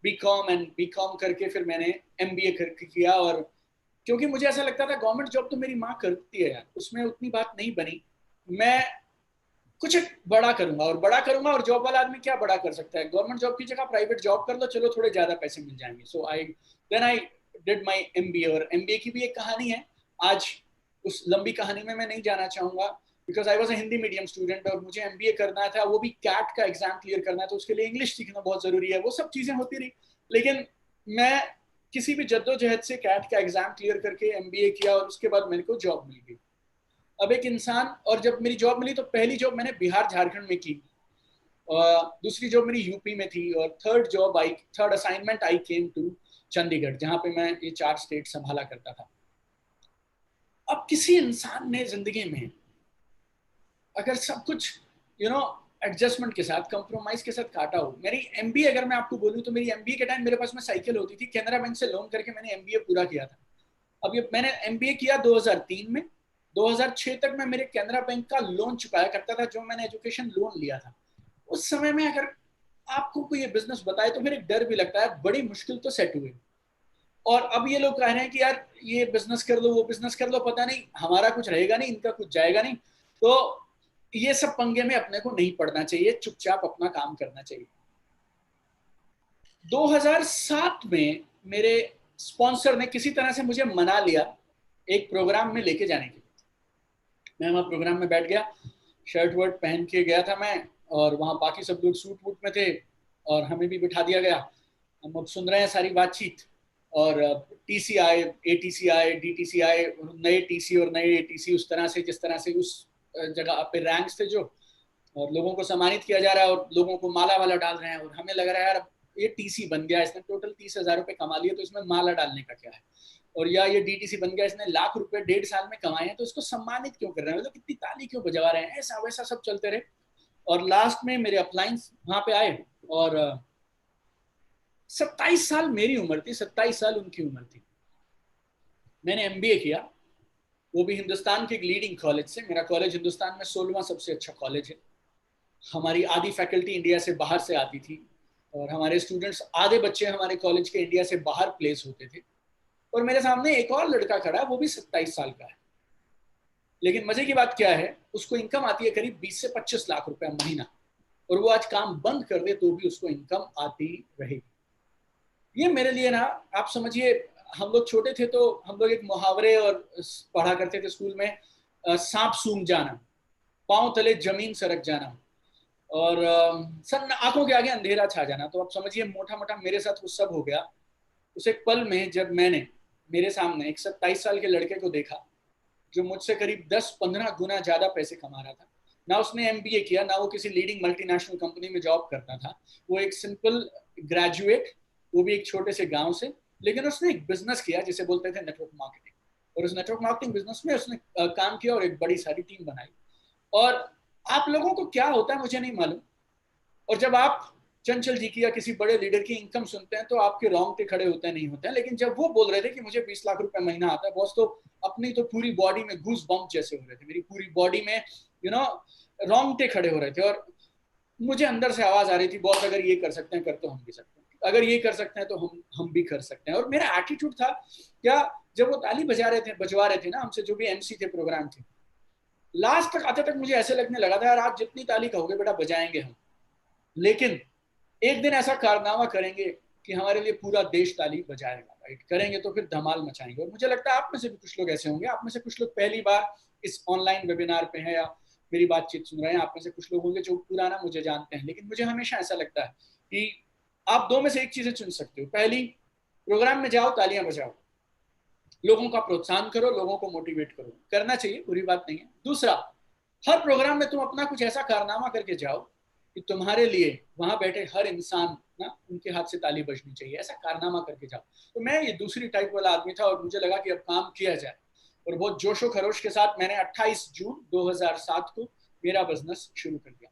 BCom, and BCom करके फिर मैंने एमबीए किया। और क्योंकि मुझे ऐसा लगता था गवर्नमेंट जॉब तो मेरी माँ करती है यार, उसमें उतनी बात नहीं बनी, मैं कुछ बड़ा करूंगा। और बड़ा करूंगा, और जॉब वाला आदमी क्या बड़ा कर सकता है, गवर्नमेंट जॉब की जगह प्राइवेट जॉब कर लो, चलो थोड़े ज्यादा पैसे मिल जाएंगे। सो आई डिड माई एमबीए। और एमबीए की भी एक कहानी है, आज उस लंबी कहानी में मैं नहीं जाना चाहूंगा, because I was a Hindi medium student और मुझे एमबीए करना था, वो भी कैट का एग्जाम क्लियर करना था, तो उसके लिए इंग्लिश सीखना बहुत जरूरी है। वो सब चीजें होती रही, लेकिन मैं किसी भी जद्दोजहद से कैट का एग्जाम क्लियर करके एमबीए किया, और उसके बाद मेरे को जॉब मिल गई। अब एक इंसान, और जब मेरी जॉब मिली तो पहली जॉब मैंने बिहार झारखंड में की, और दूसरी जॉब मेरी यूपी में थी, और third assignment I came to Chandigarh, जहां पे मैं ये 4 स्टेट संभाला करता था। अब किसी इंसान ने जिंदगी में अगर सब कुछ एडजस्टमेंट के साथ, कंप्रोमाइज के साथ काटा हो, मेरी एमबीए अगर मैं आपको बोलूं तो मेरी एमबीए के टाइम मेरे पास में साइकिल होती थी, केनरा बैंक से लोन करके मैंने एमबीए पूरा किया था। अब ये मैंने एमबीए किया 2003 में, 2006 तक मैं मेरे केनरा बैंक का लोन चुकाया करता था, जो मैंने एजुकेशन लोन लिया था। उस समय में अगर आपको कोई ये बिजनेस बताए तो फिर एक डर भी लगता है, बड़ी मुश्किल तो सेट हुई। और अब ये लोग कह रहे हैं कि यार ये बिजनेस कर लो, वो बिजनेस कर लो, पता नहीं हमारा कुछ रहेगा नहीं, इनका कुछ जाएगा नहीं। तो ये सब पंगे में अपने को नहीं पड़ना चाहिए, चुपचाप अपना काम करना चाहिए। 2007 में मेरे स्पॉन्सर ने किसी तरह से मुझे मना लिया एक प्रोग्राम में लेके जाने के लिए। मैं वहाँ प्रोग्राम में बैठ गया, शर्ट वर्ट पहन के गया था मैं, और वहाँ बाकी सब लोग सूट वूट में थे, और हमें भी बिठा दिया गया। हम अब सुन रहे हैं सारी बातचीत, और टीसी आए, एटीसी आए, डीटीसी आए, नए टीसी और नए एटीसी, उस तरह से जिस तरह से उस जगह पे रैंक्स थे जो, और लोगों को सम्मानित किया जा रहा है, और लोगों को माला वाला डाल रहे हैं। और हमें लग रहा है यार ये टीसी बन गया, इसने टोटल 30,000 रुपए कमा लिए, तो इसमें माला डालने का क्या है। और या ये डीटीसी बन गया, इसने लाख रुपए 1.5 साल में कमाए हैं, तो इसको सम्मानित क्यों कर रहे हैं, मतलब कितनी ताली क्यों बजवा रहे हैं, ऐसा वैसा सब चलते रहे। और लास्ट में मेरे अपलाइंस वहां पे आए, और 27 साल मेरी उम्र थी, 27 साल उनकी उम्र थी। मैंने एमबीए किया, वो भी हिंदुस्तान के एक लीडिंग कॉलेज से। मेरा कॉलेज हिंदुस्तान में 16वां सबसे अच्छा कॉलेज है। हमारी आधी फैकल्टी इंडिया से बाहर से आती थी, और हमारे स्टूडेंट्स, आधे बच्चे हमारे कॉलेज के इंडिया से बाहर प्लेस होते थे। और मेरे सामने एक और लड़का खड़ा है, वो भी 27 साल का है, लेकिन मजे की बात क्या है, उसको इनकम आती है करीब 20 से 25 लाख रुपए महीना, और वो आज काम बंद कर दे तो भी उसको इनकम आती रहेगी। ये मेरे लिए ना, आप समझिए, हम लोग छोटे थे तो हम लोग एक मुहावरे और पढ़ा करते थे स्कूल में, सांप सूंघ जाना, पांव तले जमीन सरक जाना, और सब आंखों के आगे अंधेरा छा जाना। तो आप समझिए मोटा मोटा मेरे साथ वो सब हो गया। उस एक पल में जब मैंने मेरे सामने एक 27 साल के लड़के को देखा, जो मुझसे करीब 10-15 गुना ज्यादा पैसे कमा रहा था। ना उसने एमबीए किया, ना वो किसी लीडिंग मल्टीनेशनल कंपनी में जॉब करता था, वो एक सिंपल ग्रेजुएट, वो भी एक छोटे से गांव से, लेकिन उसने एक बिजनेस किया जिसे बोलते थे नेटवर्क मार्केटिंग, और उस नेटवर्क मार्केटिंग बिजनेस में उसने काम किया और एक बड़ी सारी टीम बनाई। और आप लोगों को क्या होता है मुझे नहीं मालूम, और जब आप चंचल जी की या किसी बड़े लीडर की इनकम सुनते हैं तो आपके रोंगटे खड़े होते हैं, नहीं होते हैं। लेकिन जब वो बोल रहे थे कि मुझे 20 लाख रुपए महीना आता है बॉस, तो अपनी तो पूरी बॉडी में गूज बम्प जैसे हो रहे थे, मेरी पूरी बॉडी में रोंगटे खड़े हो रहे थे। और मुझे अंदर से आवाज आ रही थी, बॉस अगर ये कर सकते हैं कर तो हम भी सकते हैं, अगर ये कर सकते हैं तो हम भी कर सकते हैं। और मेरा एटीट्यूड था क्या, जब वो ताली बजवा रहे थे ना हमसे, जो भी एमसी थे प्रोग्राम थे, लास्ट तक आते तक मुझे ऐसे लगने लगा था यार आप जितनी ताली कहोगे बेटा बजाएंगे हम, लेकिन एक दिन ऐसा कारनामा करेंगे कि हमारे लिए पूरा देश ताली बजाएगा, राइट? करेंगे तो फिर धमाल मचाएंगे। और मुझे लगता है आप में से भी कुछ लोग ऐसे होंगे, आप में से कुछ लोग पहली बार इस ऑनलाइन वेबिनार पे हैं या मेरी बातचीत सुन रहे हैं, आप में से कुछ लोग होंगे जो पुराना मुझे जानते हैं। लेकिन मुझे हमेशा ऐसा लगता है कि आप दो में से एक चीजें चुन सकते हो। पहली, प्रोग्राम में जाओ, तालियां बजाओ, लोगों का प्रोत्साहन करो, लोगों को मोटिवेट करो, करना चाहिए, बुरी बात नहीं है। दूसरा, हर प्रोग्राम में तुम अपना कुछ ऐसा कारनामा करके जाओ कि तुम्हारे लिए वहां बैठे हर इंसान ना उनके हाथ से ताली बजनी चाहिए, ऐसा कारनामा करके जाओ। तो मैं ये दूसरी टाइप वाला आदमी था और मुझे लगा कि अब काम किया जाए, और बहुत जोशो खरोश के साथ मैंने 28 जून 2007 को मेरा बिजनेस शुरू कर दिया।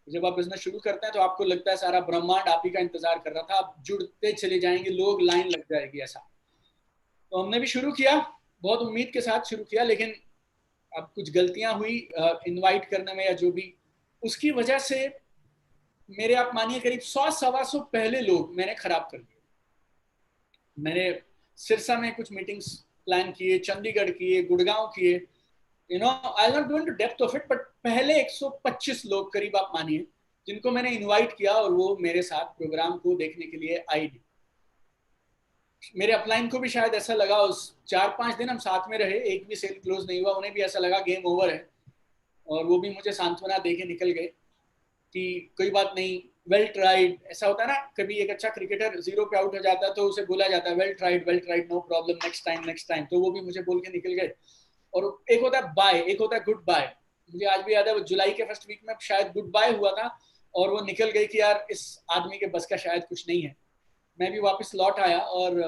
जब आप बिजनेस शुरू करते हैं तो आपको लगता है सारा ब्रह्मांड आप ही का इंतजार कर रहा था, आप जुड़ते चले जाएंगे, लोग, लाइन लग जाएगी, ऐसा। तो हमने भी शुरू किया, बहुत उम्मीद के साथ शुरू किया, लेकिन अब कुछ गलतियां हुई इनवाइट करने में या जो भी, उसकी वजह से मेरे, आप मानिए, करीब 100-125 पहले लोग मैंने खराब कर दिए। मैंने सिरसा में कुछ मीटिंग्स प्लान किए, चंडीगढ़ किए, गुड़गांव किए, I not go into depth of it, but पहले 125 लोग करीब आप मानिए जिनको मैंने इनवाइट किया और वो मेरे साथ प्रोग्राम को देखने के लिए आई नहीं। मेरे अपलाइन को भी शायद ऐसा लगा, उस 4-5 दिन हम साथ में रहे, एक भी सेल क्लोज नहीं हुआ, उन्हें भी ऐसा लगा गेम ओवर है, और वो भी मुझे सांत्वना दे के निकल गए कि कोई बात नहीं, वेल ट्राइड। ऐसा होता है ना, कभी एक अच्छा क्रिकेटर 0 पे आउट हो जाता है तो उसे बोला जाता है well tried, no problem, next time. तो वो भी मुझे बोल के निकल गए। और एक होता है बाय, एक होता है गुड बाय। मुझे आज भी याद है, वो जुलाई के फर्स्ट वीक में शायद गुड बाय हुआ था और वो निकल गई कि यार इस आदमी के बस का शायद कुछ नहीं है। मैं भी वापस लौट आया और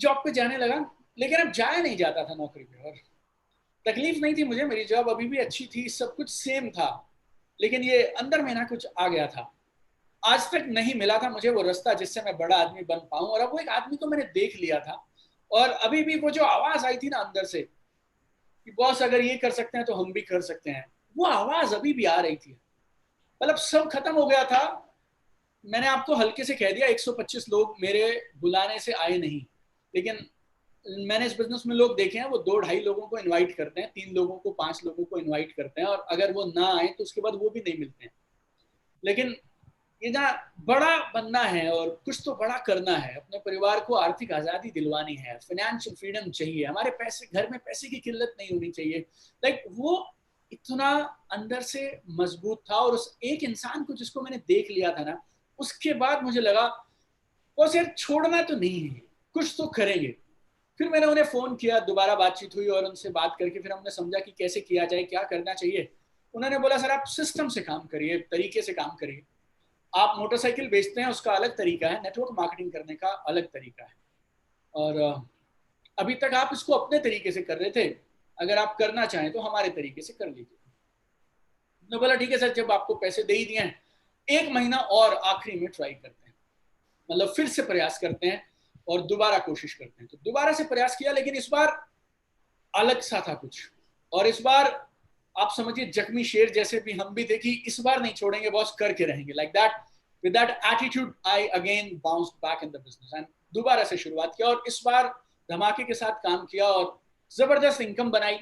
जॉब पे जाने लगा, लेकिन अब जाया नहीं जाता था नौकरी पे। और तकलीफ नहीं थी मुझे, मेरी जॉब अभी भी अच्छी थी, सब कुछ सेम था, लेकिन ये अंदर में ना कुछ आ गया था। आज तक नहीं मिला था मुझे वो रास्ता जिससे मैं बड़ा आदमी बन पाऊं। और अब वो एक आदमी को मैंने देख लिया था, और अभी भी वो जो आवाज आई थी ना अंदर से कि बॉस अगर ये कर सकते हैं तो हम भी कर सकते हैं, वो आवाज अभी भी आ रही थी। मतलब सब खत्म हो गया था। मैंने आपको हल्के से कह दिया 125 लोग मेरे बुलाने से आए नहीं, लेकिन मैंने इस बिजनेस में लोग देखे हैं, वो 2-2.5 लोगों को इनवाइट करते हैं, 3 लोगों को, 5 लोगों को इनवाइट करते हैं, और अगर वो ना आए तो उसके बाद वो भी नहीं मिलते हैं। लेकिन ये ना बड़ा बनना है और कुछ तो बड़ा करना है, अपने परिवार को आर्थिक आजादी दिलवानी है, फाइनेंशियल फ्रीडम चाहिए, हमारे पैसे, घर में पैसे की किल्लत नहीं होनी चाहिए। लाइक वो इतना अंदर से मजबूत था। और उस एक इंसान को जिसको मैंने देख लिया था ना, उसके बाद मुझे लगा बस यार छोड़ना तो नहीं है, कुछ तो करेंगे। फिर मैंने उन्हें फोन किया, दोबारा बातचीत हुई और उनसे बात करके फिर हमने समझा कि कैसे किया जाए, क्या करना चाहिए। उन्होंने बोला सर आप सिस्टम से काम करिए, तरीके से काम करिए। आप मोटरसाइकिल बेचते हैं उसका अलग तरीका है, नेटवर्क मार्केटिंग करने का अलग तरीका है, और अभी तक आप इसको अपने तरीके से कर रहे थे, अगर आप करना चाहें तो हमारे तरीके से कर लीजिए। मैं बोला ठीक है सर, जब आपको पैसे दे ही दिए हैं, 1 महीना और आखिरी में ट्राई करते हैं, मतलब फिर से प्रयास करते हैं और दोबारा कोशिश करते हैं। तो दोबारा से प्रयास किया, लेकिन इस बार अलग सा था कुछ, और इस बार आप समझिए जख्मी शेर जैसे भी हम भी थे कि इस बार नहीं छोड़ेंगे बॉस, करके रहेंगे। Like that, with that attitude I again bounced back in the business and दोबारा से शुरुआत किया, और इस बार धमाके के साथ काम किया और जबरदस्त इनकम बनाई।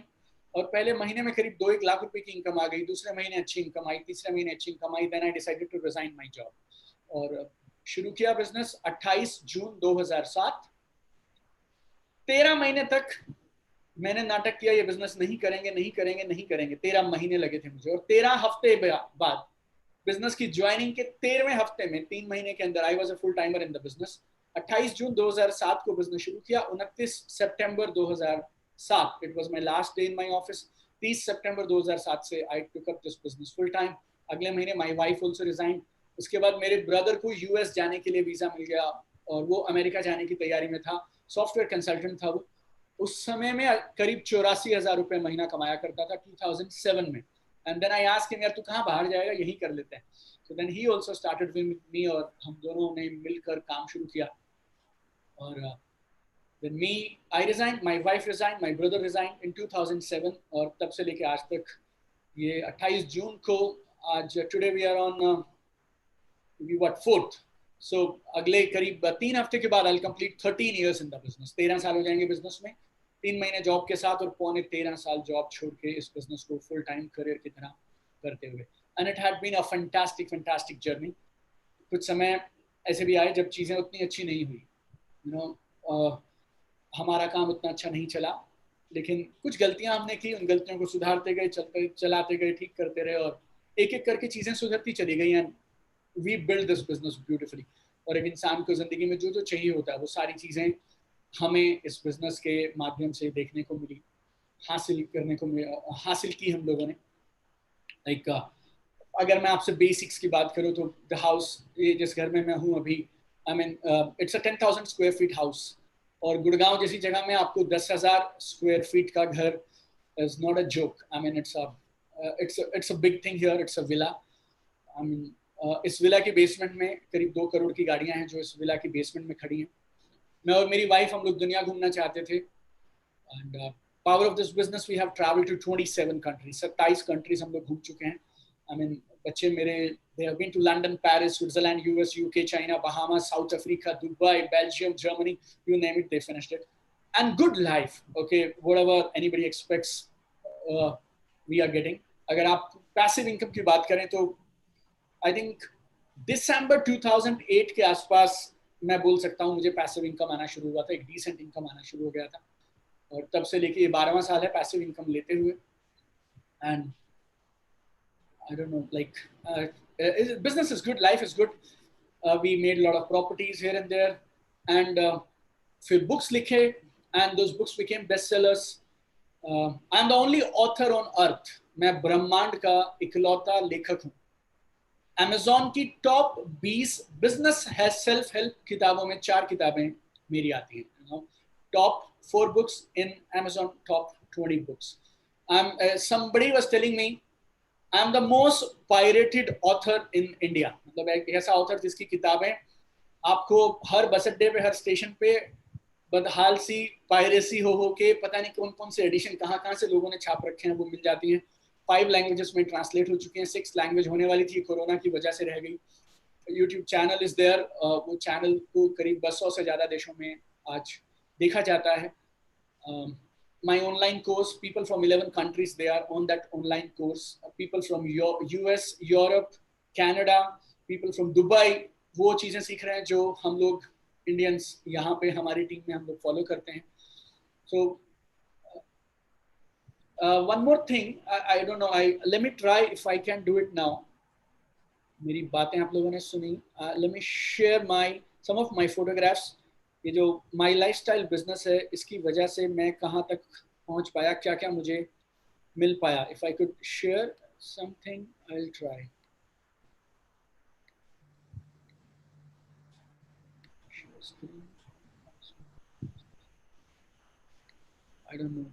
और पहले महीने में करीब 2-1 लाख रुपए की इनकम आ गई, दूसरे महीने अच्छी इनकम आई, तीसरे महीने अच्छी इनकम आई। Then I decided to resign my job और शुरू किया बिजनेस 28 जून 2007। 13 महीने तक मैंने नाटक किया, ये बिजनेस नहीं करेंगे, नहीं करेंगे, नहीं करेंगे। 13 महीने लगे थे मुझे, और 13 हफ्ते बाद बिजनेस की ज्वाइनिंग के 13वें हफ्ते में, 3 महीने के अंदर, I was a full timer in the business. 28 जून 2007 को बिजनेस शुरू किया। 29 सितंबर 2007 it was my last day in my office. 30 सितंबर 2007 से I took up this business full time. अगले महीने माय वाइफ आल्सो रिजाइन। उसके बाद मेरे ब्रदर को यूएस जाने के लिए वीजा मिल गया, और वो अमेरिका जाने की तैयारी में था, सॉफ्टवेयर कंसल्टेंट था वो। उस समय में करीब 84,000 रुपये महीना कमाया करता था 2007 में। And then I asked him, यार तू कहाँ बाहर जाएगा, यही कर लेते हैं। So then he also started with me, और हम दोनों ने मिलकर काम शुरू किया। और then me, I resigned, my wife resigned, my brother resigned in 2007, और तब से लेके आज तक, ये 28 जून को, आज today we are on we what 4th, so अगले करीब 3 हफ्ते के बाद I'll complete 13 years in the business। 13 साल हो जाएंगे बिजनेस में, 3 महीने जॉब के साथ और पौने 13 साल जॉब छोड़ के इस बिजनेस को फुल टाइम करियर की तरह करते हुए। And it had been a fantastic journey. कुछ समय ऐसे भी आए जब चीज़ें उतनी अच्छी नहीं हुई, यू नो, हमारा काम उतना अच्छा नहीं चला, लेकिन कुछ गलतियां हमने की, उन गलतियों को सुधारते गए, चलाते गए, ठीक करते रहे, और एक एक करके चीज़ें सुधरती चली गई। And we build this business beautifully. और एक इंसान को ज़िंदगी में जो जो चाहिए होता है वो सारी चीज़ें हमें इस बिजनेस के माध्यम से देखने को मिली, हासिल की हम लोगों ने। लाइक अगर मैं आपसे बेसिक्स की बात करूँ तो द हाउस, ये जिस घर में मैं हूँ अभी, I mean it's a 10,000 square feet house. और गुड़गांव जैसी जगह में आपको 10,000 स्क्वायर फीट का घर is not a joke. I mean it's a big thing here, it's a villa. I mean इस विला के बेसमेंट में करीब 2 करोड़ की गाड़ियां हैं जो इस विला के बेसमेंट में खड़ी हैं। मैं और मेरी वाइफ, हम लोग दुनिया घूमना चाहते थे। And power of this business, we have travelled to 27 countries, 27 countries हम लोग घूम चुके हैं। आई मीन बच्चे मेरे, they have been to London, Paris, Switzerland, US, UK, China, Bahamas, South Africa, Dubai, Belgium, Germany, you name it, they finished it. And good life, okay, whatever anybody expects, we are getting. अगर आप passive income की बात करें तो I think दिसंबर 2008 के आसपास मैं बोल सकता हूँ मुझे पैसिव इनकम आना शुरू हुआ था, एक डिसेंट इनकम आना शुरू हो गया था। और तब से लेके ये 12वां साल है पैसिव इनकम लेते हुए। And I don't know, like business is good, life is good. We made a lot of properties here and there, and फिर books लिखे, and those books became bestsellers. I'm the only author on earth. मैं ब्रह्मांड का इकलौता लेखक हूँ। Amazon की top 20 business है सेल्फ हेल्प किताबों में 4 किताबें मेरी आती हैं। Top 4 books in Amazon top 20 books. Somebody was telling me I am the most pirated author in India। मतलब एक ऐसा ऑथर जिसकी किताबें आपको हर बस अड्डे पे, हर स्टेशन पे बदहाल सी पायरेसी हो के, पता नहीं कौन कौन से एडिशन कहाँ से लोगों ने छाप रखे हैं, वो मिल जाती हैं। 5 लैंग्वेजेस में ट्रांसलेट हो चुके हैं, 6 लैंग्वेज होने वाली थी, कोरोना की वजह से रह गई। यूट्यूब चैनल इज देयर, वो चैनल को करीब 200 से ज़्यादा देशों में आज देखा जाता है। My online course, people from 11 countries, they are on that online course. People from US, Europe, Canada, people from Dubai, वो चीज़ें सीख रहे हैं जो हम लोग इंडियंस यहाँ पे हमारी टीम में हम लोग फॉलो करते हैं। So one more thing, I don't know, let me try if I can do it now. मेरी बातें आप लोगों ने सुनी। Let me share some of my photographs. ये जो माई लाइफस्टाइल बिजनेस है, इसकी वजह से मैं कहाँ तक पहुँच पाया, क्या क्या मुझे मिल पाया। If I could share something, I will try. I don't no,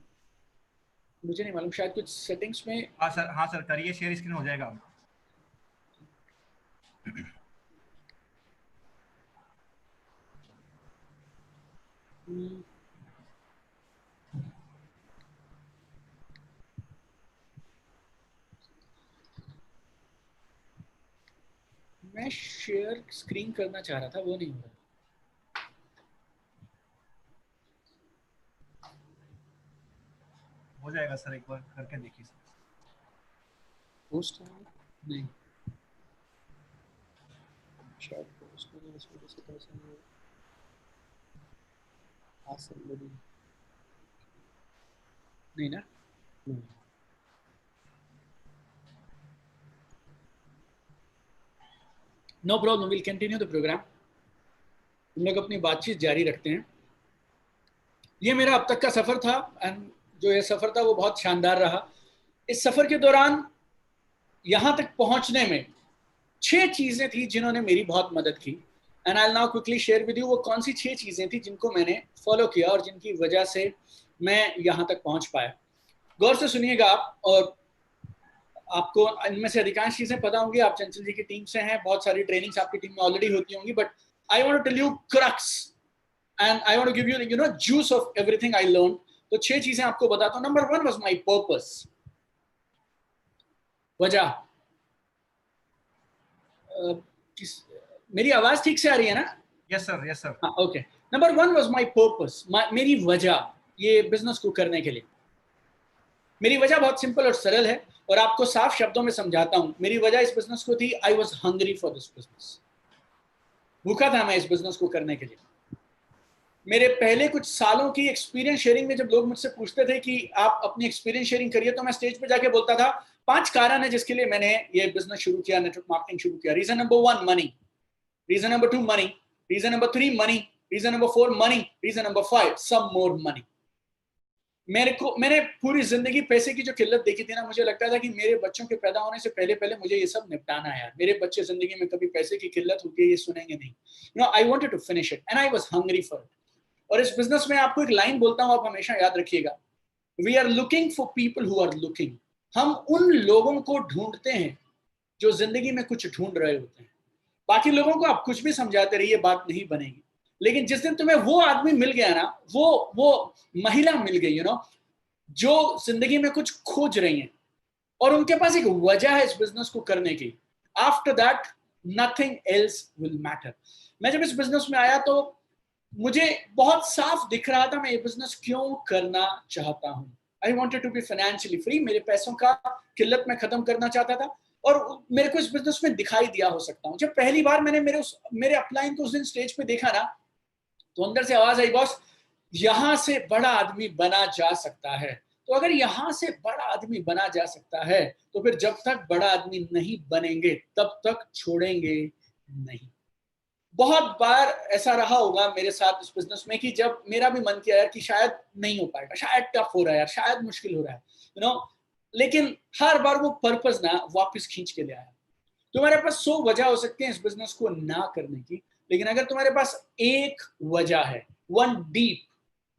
मुझे नहीं मालूम, शायद कुछ सेटिंग्स में। हाँ सर करिए, शेयर स्क्रीन हो जाएगा। मैं शेयर स्क्रीन करना चाह रहा था, वो नहीं हो रहा। हो जाएगा सर, एक बार करके देखिए सर। पोस्ट नहीं, शायद पोस्ट में इस वजह से कैसा नहीं हो नहीं ना। No problem, will continue the program. हम लोग अपनी बातचीत जारी रखते हैं। ये मेरा अब तक का सफर था, एंड जो ये सफर था वो बहुत शानदार रहा। इस सफर के दौरान यहाँ तक पहुंचने में 6 चीजें थी जिन्होंने मेरी बहुत मदद की। And I now quickly share with you वो कौन सी 6 चीजें थी जिनको मैंने फॉलो किया और जिनकी वजह से मैं यहाँ तक पहुंच पाया। गौर से सुनिएगा आप, और आपको इनमें से अधिकांश चीजें पता होंगी, आप चंचल जी की टीम से हैं, बहुत सारी ट्रेनिंग्स आपकी टीम में ऑलरेडी होती होंगी, but I want to tell you crux and I want to give you juice of everything I learn. तो 6 चीजें आपको बताता हूँ। नंबर 1 वाज माय पर्पस, वजह। मेरी आवाज ठीक से आ रही है ना? Yes sir, yes sir. हाँ, okay. Number 1 was my purpose, मेरी वजह ये बिजनेस को करने के लिए। मेरी वजह बहुत सिंपल और सरल है और आपको साफ शब्दों में समझाता हूं। मेरी वजह इस बिजनेस को थी, I was hungry for this business. भूखा था मैं इस बिजनेस को करने के लिए। मेरे पहले कुछ सालों की एक्सपीरियंस शेयरिंग में जब लोग मुझसे पूछते थे कि आप अपनी एक्सपीरियंस शेयरिंग करिए, तो मैं स्टेज पे जाके बोलता था 5 कारण है जिसके लिए मैंने ये बिजनेस शुरू किया, नेटवर्क मार्केटिंग शुरू किया। Reason number 1 money, reason number 2 money, reason number 3 money, reason number 4 money, reason number 5 some more money. मैंने पूरी जिंदगी पैसे की जो किल्लत देखी थी ना, मुझे लगता था कि मेरे बच्चों के पैदा होने से पहले पहले मुझे ये सब निपटाना है यार। मेरे बच्चे जिंदगी में कभी पैसे की किल्लत होती है ये सुनेंगे नहीं। I wanted to finish it and I was hungry for it. और इस बिजनेस में आपको एक लाइन बोलता हूं, आप हमेशा याद रखिएगा, we are looking for people who are looking. हम उन लोगों को ढूंढते हैं जो जिंदगी में कुछ ढूंढ रहे होते हैं। बाकी लोगों को आप कुछ भी समझाते रहिए, बात नहीं बनेगी। लेकिन जिस दिन तुम्हें वो आदमी मिल गया ना, वो महिला मिल गई, जो जिंदगी में कुछ खोज रही हैं और उनके पास एक वजह है इस बिजनेस को करने की, after that nothing else will matter. मैं जब इस बिजनेस में आया तो मुझे बहुत साफ दिख रहा था मैं ये बिजनेस क्यों करना चाहता हूं। I wanted to be financially free. मेरे पैसों का किल्लत में खत्म करना चाहता था और मेरे को इस बिजनेस में दिखाई दिया हो सकता हूं। जब पहली बार मैंने मेरे अपलाइन को उस दिन स्टेज पे देखा ना, तो अंदर से आवाज आई, बॉस यहां से बड़ा आदमी बना जा सकता है। तो अगर यहां से बड़ा आदमी बना जा सकता है तो फिर जब तक बड़ा आदमी नहीं बनेंगे तब तक छोड़ेंगे नहीं। बहुत बार ऐसा रहा होगा मेरे साथ इस बिजनेस में कि जब मेरा भी मन किया यार कि शायद नहीं हो पाएगा, शायद टफ हो रहा है यार, शायद मुश्किल हो रहा है, लेकिन हर बार वो पर्पस ना वापस खींच के ले आया। तुम्हारे पास 100 वजह हो सकती है इस बिजनेस को ना करने की, लेकिन अगर तुम्हारे पास एक वजह है, one deep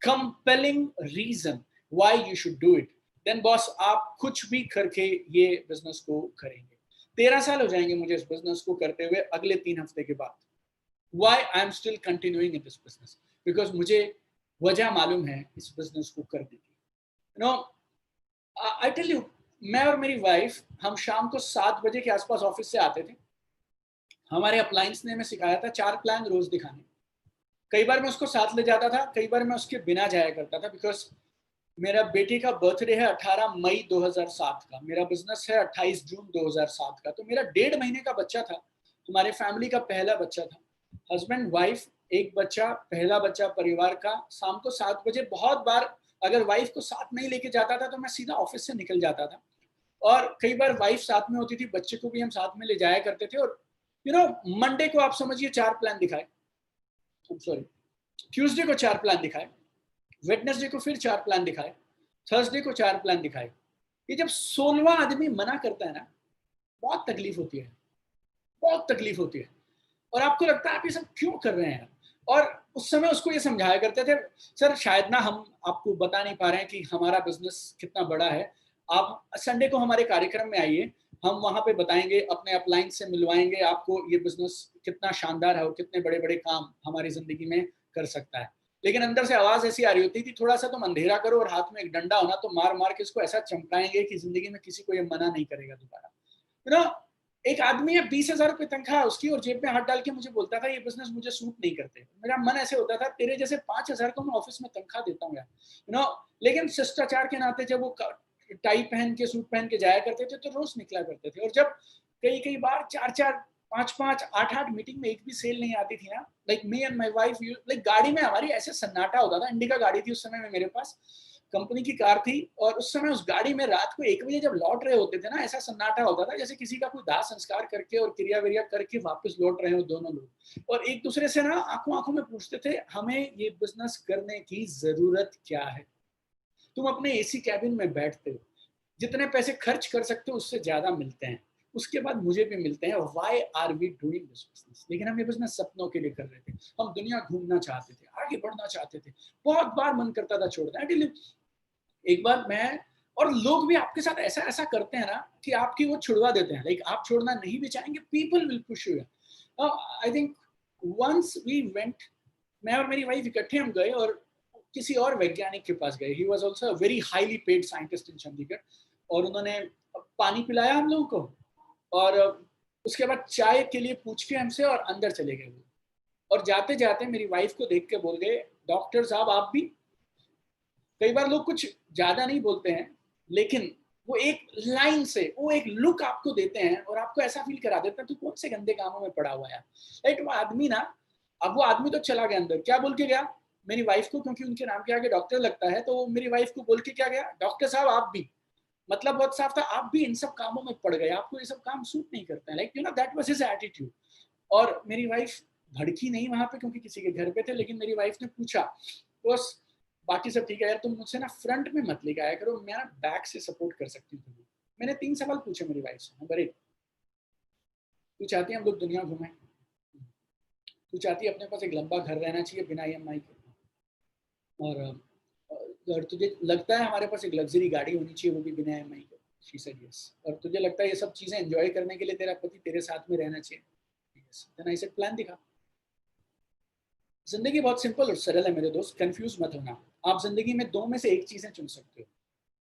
compelling reason why you should do it, then boss आप कुछ भी करके ये बिजनेस को करेंगे। 13 साल हो जाएंगे मुझे इस बिजनेस को करते हुए अगले 3 हफ्ते के बाद। Why I am still continuing in this business? Because मुझे वजह मालूम है इस बिजनेस को करने की। I tell you, मैं और मेरी वाइफ हम शाम को 7 बजे के आसपास ऑफिस से आते थे। हमारे अपलायंस ने हमें सिखाया था 4 प्लान रोज दिखाने। कई बार मैं उसको साथ ले जाता था, कई बार मैं उसके बिना जाया करता था, बिकॉज मेरा बेटे का बर्थडे है 18 मई 2007 का, मेरा बिजनेस है 28 जून 2007 का, तो मेरा 1.5 महीने का बच्चा था, हमारे फैमिली का पहला बच्चा था। हस्बैंड वाइफ, एक बच्चा, पहला बच्चा परिवार का। शाम को 7 बजे बहुत बार अगर वाइफ को साथ नहीं लेके जाता था तो मैं सीधा ऑफिस से निकल जाता था, और कई बार वाइफ साथ में होती थी, बच्चे को भी हम साथ में ले जाया करते थे। और मंडे को आप समझिए 4 प्लान दिखाए, सॉरी ट्यूसडे को 4 प्लान दिखाए, वेडनेसडे को फिर 4 प्लान दिखाए, थर्सडे को 4 प्लान दिखाए। ये जब 16वां आदमी मना करता है ना, बहुत तकलीफ होती है, बहुत तकलीफ होती है, और आपको लगता है आप ये सब क्यों कर रहे हैं। और उस समय उसको ये समझाया करते थे, सर शायद ना हम आपको बता नहीं पा रहे हैं कि हमारा बिजनेस कितना बड़ा है, आप संडे को हमारे कार्यक्रम में आइए, हम वहां पे बताएंगे, अपने अपलाइन से मिलवाएंगे आपको ये बिजनेस कितना शानदार है और कितने बड़े बड़े काम हमारी जिंदगी में कर सकता है। लेकिन अंदर से आवाज ऐसी आ रही होती थी, थोड़ा सा तुम अंधेरा करो और हाथ में एक डंडा होना तो मार मार के इसको ऐसा चमकाएंगे कि जिंदगी में किसी को ये मना नहीं करेगा दोबारा। एक आदमी है 20,000 रुपये तनख्वाह उसकी, और जेब में हाथ डाल के मुझे बोलता था ये बिजनेस मुझे सूट नहीं करते। मेरा मन ऐसे होता था, तेरे जैसे 5,000 को मैं ऑफिस में तनख्वाह देता हूँ यार, लेकिन शिष्टाचार के नाते जब वो टाई पहन के सूट पहन के जाया करते थे तो रोज निकला करते थे। और जब कई बार 4-4, 5-5, 8-8 मीटिंग में एक भी सेल नहीं आती थी ना, like me and my wife, like गाड़ी में हमारी ऐसे सन्नाटा होता था। इंडिका गाड़ी थी उस समय में मेरे पास, कंपनी की कार थी, और उस समय उस गाड़ी में रात को 1 बजे जब लौट रहे होते थे ना, ऐसा सन्नाटा होता था जैसे किसी का कोई दाह संस्कार करके और क्रिया विरिया करके वापस लौट रहे हो दोनों लोग, और एक दूसरे से ना आंखों आंखों में पूछते थे हमें ये बिजनेस करने की जरूरत क्या है। तुम अपने एसी कैबिन में बैठते हो, जितने पैसे खर्च कर सकते हो उससे ज्यादा मिलते हैं, उसके बाद मुझे भी मिलते हैं, why are we doing this business. लेकिन हम ये बिजनेस सपनों के लिए कर रहे थे, हम दुनिया घूमना चाहते थे, आगे बढ़ना चाहते थे, बहुत बार मन करता था छोड़ दें। एक बार मैं, और लोग भी आपके साथ ऐसा ऐसा करते हैं ना कि आपकी वो छुड़वा देते हैं, लाइक आप छोड़ना नहीं भी चाहेंगे, people will push you. I think once we went, मैं और मेरी वाइफ इकट्ठे हम गए और किसी और वैज्ञानिक के पास गए। He was also a very highly paid scientist in Chandigarh, और उन्होंने पानी पिलाया हम लोगों को, और उसके बाद चाय के लिए पूछ के हमसे और अंदर चले गए वो। और जाते जाते मेरी वाइफ को देख के बोल गए, डॉक्टर साहब आप भी। कई बार लोग कुछ ज्यादा नहीं बोलते हैं, लेकिन वो एक लाइन से, वो एक लुक आपको देते हैं और आपको ऐसा फील करा देते हैं तू कौन से गंदे कामों में पड़ा हुआ है। राइट, वो आदमी ना, अब वो आदमी तो चला गया अंदर, क्या बोल के गया मेरी वाइफ को, क्योंकि उनके नाम के आगे डॉक्टर लगता है, तो वो मेरी वाइफ को बोल के क्या गया, डॉक्टर साहब आप भी। मतलब बहुत साफ था, आप भी इन सब कामों में पड़ गए, आपको ये सब काम सूट नहीं करते हैं, like you know that was his attitude. और मेरी वाइफ भड़की नहीं वहां पे, क्योंकि किसी के घर पे थे, लेकिन मेरी वाइफ ने पूछा, बस बाकी सब ठीक है यार, तुम मुझसे ना फ्रंट में मत लेके आया करो, मैं ना बैक से सपोर्ट कर सकती हूँ तुम्हें। मैंने 3 सवाल पूछे मेरी वाइफ से। नंबर 1, तू चाहती है हम लोग दुनिया घूमें? तू चाहती है अपने पास एक लंबा घर रहना चाहिए बिना EMI के? और तुझे लगता है हमारे पास एक लग्जरी गाड़ी होनी चाहिए, वो भी बिना EMI के? She said yes. और तुझे लगता है ये सब चीजें एंजॉय करने के लिए तेरा पति तेरे साथ में रहना चाहिए? Yes. Then I said plan दिखा। जिंदगी बहुत सिंपल और सरल है मेरे दोस्त, कंफ्यूज मत होना। आप जिंदगी में 2 में से एक चीजें चुन सकते हो।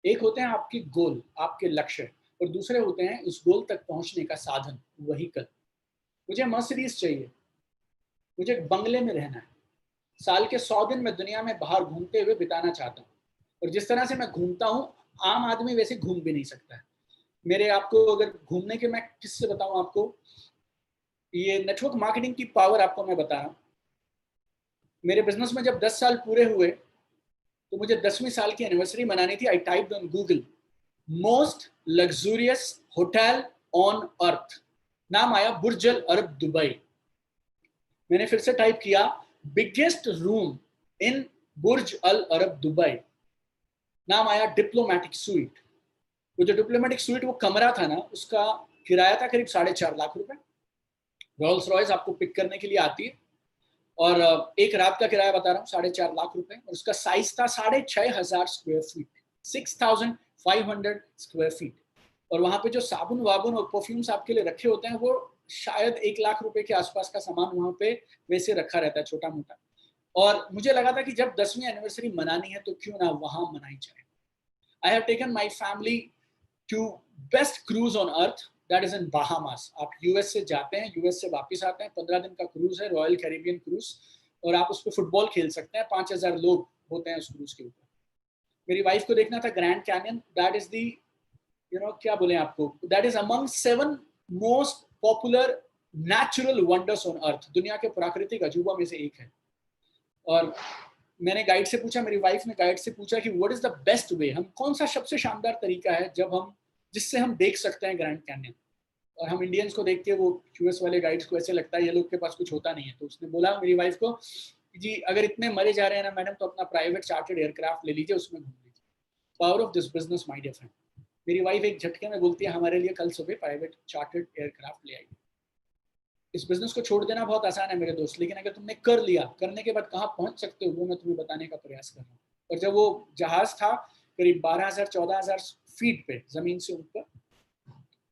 एक होते हैं आपकी गोल, आपके लक्ष्य, और दूसरे होते हैं उस गोल तक पहुंचने का साधन, व्हीकल। मुझे मर्सिडीज चाहिए, मुझे एक बंगले में रहना है, साल के 100 दिन मैं दुनिया में बाहर घूमते हुए बिताना चाहता हूँ, और जिस तरह से मैं घूमता हूँ आम आदमी वैसे घूम भी नहीं सकता है। मेरे आपको अगर घूमने के, मैं किससे बताऊं आपको, ये नेटवर्क मार्केटिंग की पावर आपको मैं बता रहा हूँ। मेरे बिजनेस में जब 10 साल पूरे हुए तो मुझे 10वीं साल की एनिवर्सरी मनानी थी। I typed on Google most luxurious hotel on earth, नाम आया बुर्ज अल अरब दुबई। मैंने फिर से टाइप किया biggest room in Burj Al Arab Dubai, नाम आया डिप्लोमेटिक स्वीट। वो जो डिप्लोमेटिक स्वीट, वो कमरा था ना, उसका किराया था करीब 4.5 लाख रुपए। रोल्स रॉयस आपको पिक करने के लिए आती है, और एक रात का किराया बता रहा हूँ 4.5 लाख रुपए, और उसका साइज था 6,500 स्क्वायर फीट, 6,500 स्क्वायर फीट। और वहां पे जो साबुन वाबुन और परफ्यूम्स आपके लिए रखे होते हैं, वो शायद 1 लाख रुपए के आसपास का सामान वहां पे वैसे रखा रहता है, छोटा मोटा। और मुझे लगा था कि जब 10वीं एनिवर्सरी मनानी है तो क्यों ना वहां मनाई जाए। I have taken my family to best cruise on earth, that is in Bahamas. आप यूएस से जाते हैं, यूएस से वापस आते हैं, 15 दिन का क्रूज है, रॉयल कैरिबियन क्रूज, और आप उस पर फुटबॉल खेल सकते हैं। 5,000 लोग होते हैं उस क्रूज के ऊपर। मेरी वाइफ को देखना था grand canyon, that is the, you know क्या बोले आपको, that is among 7 most popular natural wonders on earth, दुनिया के प्राकृतिक अजूबा में से एक है। और मैंने गाइड से पूछा, मेरी वाइफ ने गाइड से पूछा कि what is the best way, हम कौन सा सबसे शानदार तरीका है जब हम, जिससे हम देख सकते हैं ग्रैंड कैनियन। और हम इंडियंस को देख के, वो यूएस वाले गाइड्स को ऐसे लगता है ये लोग के पास कुछ होता नहीं है। तो उसने बोला मेरी वाइफ को, जी अगर इतने मरे जा रहे हैं ना मैडम, तो अपना प्राइवेट चार्टर्ड एयरक्राफ्ट ले लीजिए, उसमें घूम लीजिए। Power of this business my dear friend. मेरी वाइफ एक झटके में बोलती है हमारे लिए कल सुबह प्राइवेट चार्टर्ड एयरक्राफ्ट ले आइए। इस बिजनेस को छोड़ देना बहुत आसान है मेरे दोस्त, लेकिन अगर तुमने कर लिया, करने के बाद कहाँ पहुंच सकते हो वो मैं तुम्हें बताने का प्रयास कर रहा हूँ। और जब वो जहाज था करीब 12,000-14,000 फीट पे जमीन से ऊपर,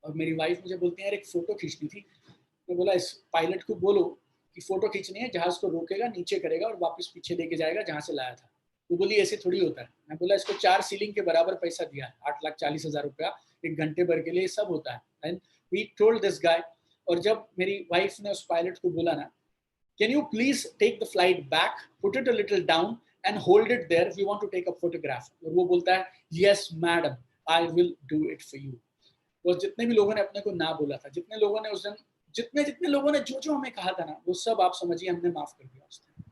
और मेरी वाइफ मुझे बोलती है यार एक फोटो खींचनी थी। मैं बोला इस पायलट को बोलो कि फोटो खींचनी है, जहाज को रोकेगा, नीचे करेगा और वापस पीछे लेके जाएगा जहां से लाया था। वो बोली ऐसे थोड़ी होता है। मैं बोला इसको 4 सीलिंग के बराबर पैसा दिया है, 8,40,000 रुपया 1 घंटे भर के लिए, सब होता है। And we told this guy. और जब मेरी वाइफ ने उस पायलट को बोला ना, can you please take the flight back, put it a little down and hold it there, we want to take a photograph. और वो बोलता है yes madam, I will do it for you. और जितने भी लोगों ने अपने को ना बोला था, जितने लोगों ने उस दिन, जितने लोगों ने जो जो हमें कहा था ना, वो सब आप समझिए हमने माफ कर दिया उस दिन।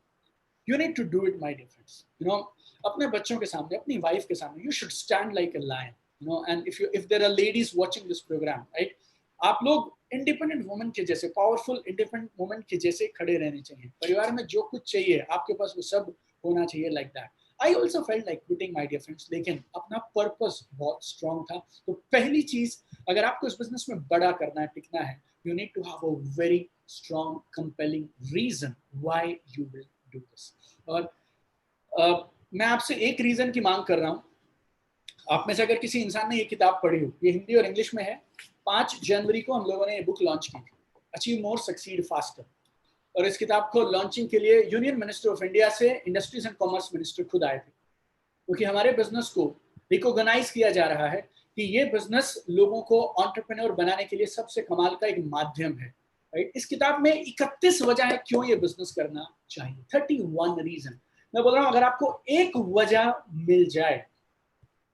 You need to do it my dear friends, you know, अपने बच्चों के सामने, अपनी वाइफ के सामने, you should stand like a lion, you know. And if there are ladies watching this programme, right, आप लोग इंडिपेंडेंट वुमेन के जैसे, पावरफुल इंडिपेंडेंट वुमेन के जैसे खड़े रहने चाहिए। परिवार में जो कुछ चाहिए आपके पास वो सब होना चाहिए, like that. I also felt like quitting my dear friends, लेकिन अपना पर्पस बहुत स्ट्रांग था। तो पहली चीज, अगर आपको इस बिजनेस में बड़ा करना है, टिकना है, you need to have a very strong compelling reason why you will do this. और मैं आपसे एक रीजन की मांग कर रहा हूं। आप में से अगर किसी इंसान ने ये किताब पढ़ी हो, ये हिंदी और इंग्लिश में है, 5 जनवरी को हम लोगों ने ये बुक लॉन्च की, अचीव मोर सक्सीड फास्टर। और इस किताब को लॉन्चिंग के लिए यूनियन मिनिस्टर ऑफ इंडिया से इंडस्ट्रीज एंड कॉमर्स मिनिस्टर खुद आए थे, क्योंकि हमारे बिजनेस को रिकॉग्नाइज किया जा रहा है कि ये बिजनेस लोगों को एंटरप्रेन्योर बनाने के लिए सबसे कमाल का एक माध्यम है, राइट। इस किताब में 31 वजह है क्यों ये बिजनेस करना चाहिए, 31 रीजन। मैं बोल रहा हूं अगर आपको एक वजह मिल जाए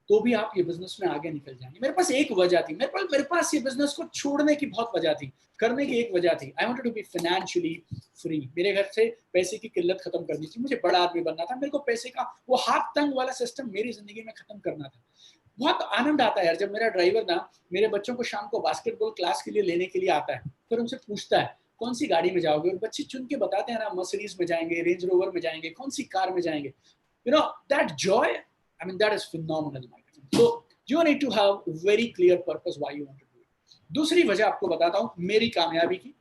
तो भी आप ये बिजनेस में आगे निकल जाएंगे। मेरे पास एक वजह थी, मेरे पास ये बिजनेस को छोड़ने की बहुत वजह थी, करने की एक वजह थी। I wanted to be financially free. मेरे घर से पैसे की किल्लत खत्म करनी थी, मुझे बड़ा आदमी बनना था। मेरे को पैसे का वो हाथ तंग वाला सिस्टम मेरी जिंदगी में खत्म करना था। बहुत आनंद आता है यार जब मेरा ड्राइवर ना मेरे बच्चों को शाम को बास्केटबॉल क्लास के लिए लेने के लिए आता है, फिर उनसे पूछता है कौन सी गाड़ी में जाओगे, और बच्चे चुन के बताते हैं ना, मर्सिडीज में जाएंगे, रेंज रोवर में जाएंगे, कौन सी कार में जाएंगे। You know that Joy, I mean that is phenomenal, my friend. So you need to have a very clear purpose why you want to do it. दूसरी वजह आपको बताता हूं मेरी कामयाबी की,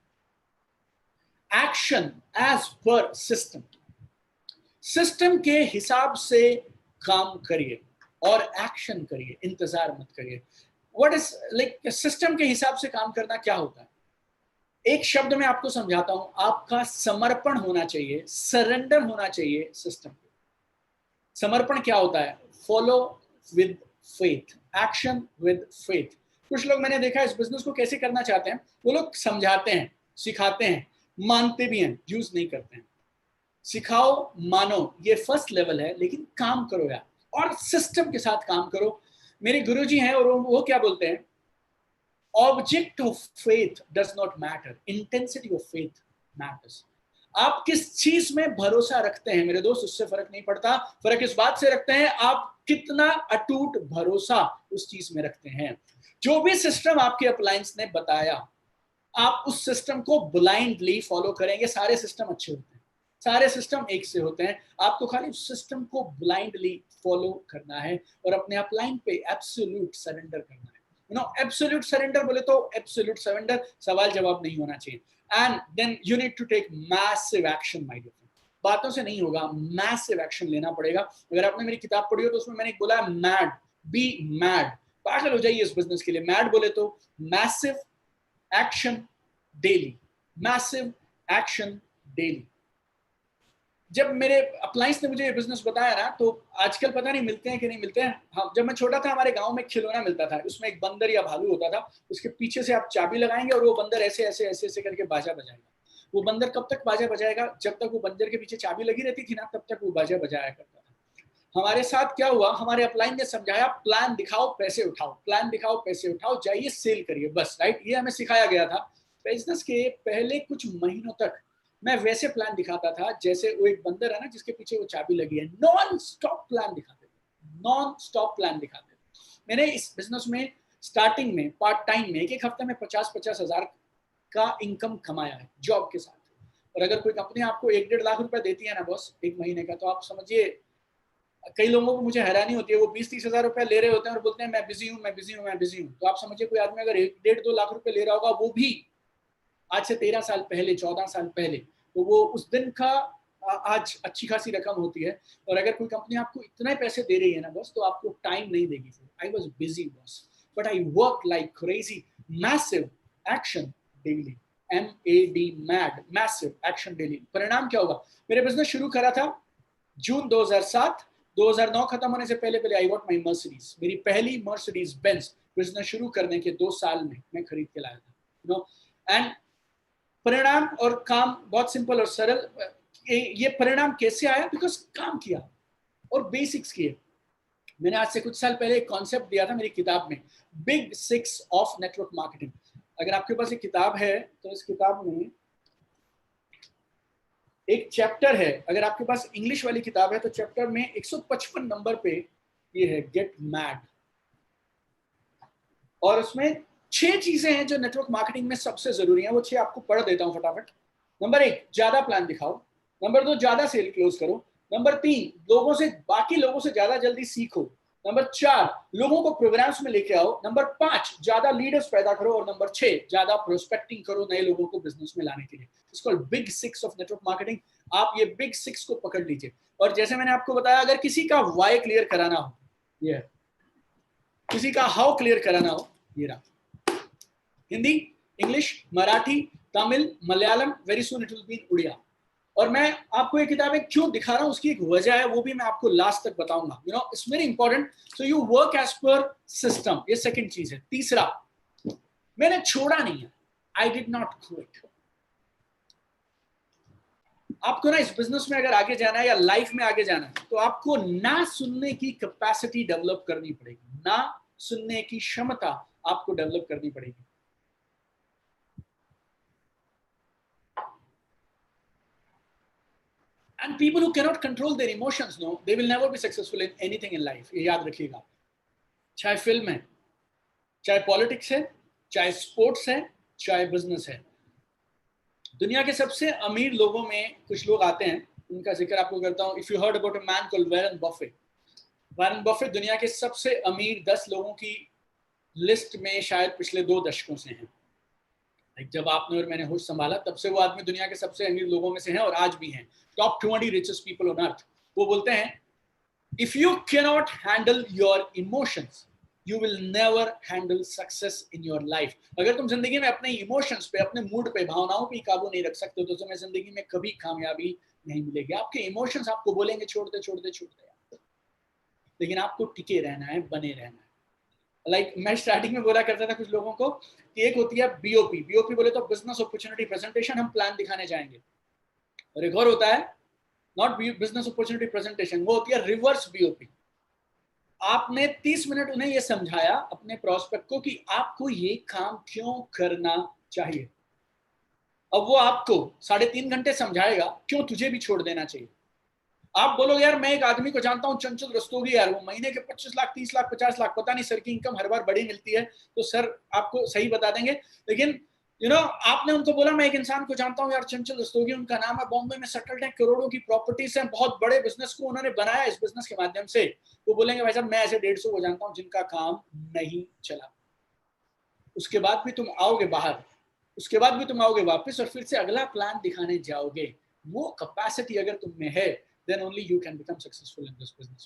action as per system. System के हिसाब से काम करिए और एक्शन करिए, इंतजार मत करिए। व्हाट इज लाइक सिस्टम के हिसाब से काम करना क्या होता है? एक शब्द में आपको समझाता हूं, आपका समर्पण होना चाहिए, सरेंडर होना चाहिए सिस्टम पे। समर्पण क्या होता है? Follow with faith, action with faith. कुछ लोग मैंने देखा इस बिजनेस को कैसे करना चाहते हैं, वो लोग समझाते हैं, सिखाते हैं, मानते भी हैं, यूज नहीं करते हैं। सिखाओ मानो ये फर्स्ट लेवल है, लेकिन काम करो यार, और सिस्टम के साथ काम करो। मेरे गुरुजी हैं और वो क्या बोलते हैं, object of faith does not matter, intensity of faith matters. आप किस चीज में भरोसा रखते हैं मेरे दोस्त, उससे फर्क नहीं पड़ता। फर्क इस बात से रखते हैं आप कितना अटूट भरोसा उस चीज में रखते हैं। जो भी सिस्टम आपके अप्लायंस ने बताया, आप उस सिस्टम को ब्लाइंडली फॉलो करेंगे। सारे सिस्टम अच्छे होते हैं, सारे सिस्टम एक से होते हैं, आपको खाली उस सिस्टम को ब्लाइंडली फॉलो करना है और अपने अपलाइन पे एब्सोल्यूट सरेंडर करना है। यू नो एब्सोल्यूट सरेंडर बोले तो एब्सोल्यूट सरेंडर, सवाल जवाब नहीं होना चाहिए। And then you need to take massive action, my dear friend. बातों से नहीं होगा, massive action लेना पड़ेगा। अगर आपने मेरी किताब पढ़ी हो तो उसमें मैंने बोला है mad, be mad, पागल हो जाइए इस बिजनेस के लिए। mad बोले तो massive action daily, massive action daily। जब मेरे अप्लायंस ने मुझे ये बिजनेस बताया ना, तो आजकल पता नहीं मिलते हैं कि नहीं मिलते हैं। हाँ, जब मैं छोटा था हमारे गांव में खिलौना मिलता था, उसमें एक बंदर या भालू होता था, उसके पीछे से आप चाबी लगाएंगे और वो बंदर ऐसे ऐसे ऐसे ऐसे करके बाजा बजाएगा। वो बंदर कब तक बाजा बजाएगा? जब तक वो बंदर के पीछे चाबी लगी रहती थी ना, तब तक वो बाजा बजाया करता था। हमारे साथ क्या हुआ, हमारे अपलाइन ने समझाया प्लान दिखाओ पैसे उठाओ, प्लान दिखाओ पैसे उठाओ, जाइए सेल करिए, बस, राइट। ये हमें सिखाया गया था। बिजनेस के पहले कुछ महीनों तक मैं वैसे प्लान दिखाता था जैसे वो एक बंदर है ना जिसके पीछे वो चाबी लगी है। नॉन स्टॉप प्लान दिखाते थे, नॉन स्टॉप प्लान दिखाते थे। मैंने इस बिजनेस में स्टार्टिंग में पार्ट टाइम में एक हफ्ते में 50-50 हजार का इनकम कमाया है जॉब के साथ। और अगर कोई कंपनी आपको 1-1.5 लाख रुपए देती है ना बॉस एक महीने का, तो आप समझिए, कई लोगों को मुझे हैरानी होती है, वो 20-30 हजार रुपए ले रहे होते हैं और बोलते हैं मैं बिजी हूँ, मैं बिजी हूँ, मैं बिजी हूँ। तो आप समझिए कोई आदमी अगर 1-1.5-2 लाख रुपए ले रहा होगा, वो भी आज से 13 साल पहले, 14 साल पहले, तो वो उस दिन का आज अच्छी खासी रकम होती है। और अगर कोई कंपनी आपको इतने पैसे दे रही है ना बॉस, तो आपको टाइम नहीं देगी। I was busy boss, but I work like crazy, massive action daily, MAD, mad, massive action daily. परिणाम क्या होगा? मेरे बिजनेस शुरू करा था जून 2007, 2009 खत्म होने से पहले पहले आई गॉट माई मर्सिडीज। मेरी पहली मर्सिडीज बेंज बिजनेस शुरू करने के 2 साल में मैं खरीद के लाया था, यू नो। एंड परिणाम और काम बहुत सिंपल और सरल। ये परिणाम कैसे आया? बिकॉज काम किया और बेसिक्स किए। मैंने आज से कुछ साल पहले एक कॉन्सेप्ट दिया था मेरी किताब में, बिग 6 ऑफ नेटवर्क मार्केटिंग। अगर आपके पास एक किताब है तो इस किताब में एक चैप्टर है, अगर आपके पास इंग्लिश वाली किताब है तो चैप्टर में 155 नंबर पे ये है, गेट मैड। और उसमें 6 चीजें हैं जो नेटवर्क मार्केटिंग में सबसे जरूरी हैं। वो 6 आपको पढ़ देता हूं फटाफट। नंबर 1, ज्यादा प्लान दिखाओ। नंबर 2, ज्यादा सेल क्लोज करो। नंबर 3, लोगों से, बाकी लोगों से ज्यादा जल्दी सीखो। नंबर 4, लोगों को प्रोग्राम्स में लेके आओ। नंबर 5, ज्यादा लीडर्स पैदा करो। और नंबर 6, ज्यादा प्रोस्पेक्टिंग करो नए लोगों को बिजनेस में लाने के लिए। It's called big 6 of network marketing. आप ये बिग 6 को पकड़ लीजिए। और जैसे मैंने आपको बताया, अगर किसी का वाई क्लियर कराना हो, ये किसी का हाउ क्लियर कराना हो, ये रहा। Hindi, English, Marathi, Tamil, Malayalam, very soon it will be in Oriya. और मैं आपको ये किताबें क्यों दिखा रहा हूं, उसकी एक वजह है, वो भी मैं आपको लास्ट तक बताऊंगा। You know, it's very important. So you work as per system, ये सेकंड चीज है। तीसरा, मैंने छोड़ा नहीं है, आई डिड नॉट क्विट। आपको ना इस बिजनेस में अगर आगे जाना है या लाइफ में आगे जाना है, तो आपको ना सुनने की कैपेसिटी डेवलप करनी पड़ेगी, ना सुनने की क्षमता आपको डेवलप करनी पड़ेगी। And people who cannot control their emotions, no, they will never be successful in anything in life. ये याद रखिएगा। चाहे फिल्म है, चाहे पॉलिटिक्स है, चाहे स्पोर्ट्स है, चाहे बिजनेस है। दुनिया के सबसे अमीर लोगों में कुछ लोग आते हैं, उनका जिक्र आपको करता हूँ। If you heard about a man called Warren Buffett. Warren Buffett दुनिया के सबसे अमीर 10 लोगों की लिस्ट में शायद पिछले 2 दशकों से हैं। जब आपने और मैंने होश संभाला, तब से वो आदमी दुनिया के सबसे अमीर लोगों में से हैं और आज भी हैं। Top 20 richest people on earth. वो बोलते हैं, if you can not handle your emotions, you will never handle success in your life. अगर तुम जिंदगी में अपने इमोशंस पे, अपने मूड पे, भावनाओं पे काबू नहीं रख सकते, तो तुम्हें जिंदगी में कभी कामयाबी नहीं मिलेगी। आपके इमोशंस आपको बोलेंगे छोड़ दे छोड़ दे छोड़ दे, लेकिन आपको टिके रहना है, बने रहना है। लाइक मैं स्टार्टिंग में बोला करता था कुछ लोगों को कि एक होती है बीओपी। बीओपी बोले तो बिजनेस अपॉर्चुनिटी प्रेजेंटेशन, हम प्लान दिखाने जाएंगे। और एक और होता है नॉट बिजनेस अपॉर्चुनिटी प्रेजेंटेशन, वो होती है रिवर्स बीओपी। आपने 30 मिनट उन्हें ये समझाया अपने प्रोस्पेक्ट को कि आपको ये काम क्यों करना चाहिए। अब वो आपको 3.5 घंटे समझाएगा क्यों तुझे भी छोड़ देना चाहिए। आप बोलोगे यार मैं एक आदमी को जानता हूं, चंचल रस्तोगी, यार वो महीने के 25 लाख 30 लाख 50 लाख, पता नहीं सर की इनकम हर बार बड़ी मिलती है, तो सर आपको सही बता देंगे। लेकिन यू नो, आपने उनको बोला मैं एक इंसान को जानता हूं यार, चंचल रस्तोगी उनका नाम है, बॉम्बे में सेटल्ड है, करोड़ों की प्रॉपर्टीज हैं, बहुत बड़े बिजनेस को उन्होंने बनाया इस बिजनेस के माध्यम से। वो बोलेंगे भाई साहब मैं ऐसे 150 को जानता हूं जिनका काम नहीं चला। उसके बाद भी तुम आओगे बाहर, उसके बाद भी तुम आओगे वापस और फिर से अगला प्लान दिखाने जाओगे। वो कैपेसिटी अगर तुम में है, then only you can become successful in this business.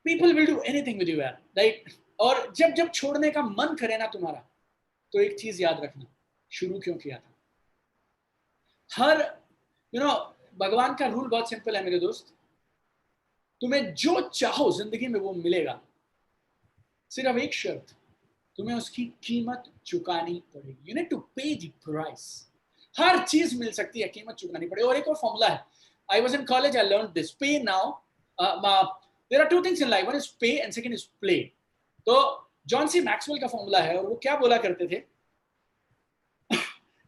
People will do anything with you, right? और जब जब छोड़ने का मन करे ना तुम्हारा, तो एक चीज याद रखना, शुरू क्यों किया था। हर भगवान का रूल बहुत सिंपल है मेरे दोस्त, तुम्हें जो चाहो जिंदगी में वो मिलेगा, सिर्फ एक शर्त, तुम्हें उसकी कीमत चुकानी पड़ेगी। यू नीड टू पे द प्राइस। हर चीज मिल सकती है, कीमत चुकानी पड़ेगी। और एक और फॉर्मूला है, I was in college, I learned this. Pay now. There are 2 things in life. One is pay and second is play. तो जॉन सी मैक्सवेल का फॉर्मूला है, और वो क्या बोला करते थे,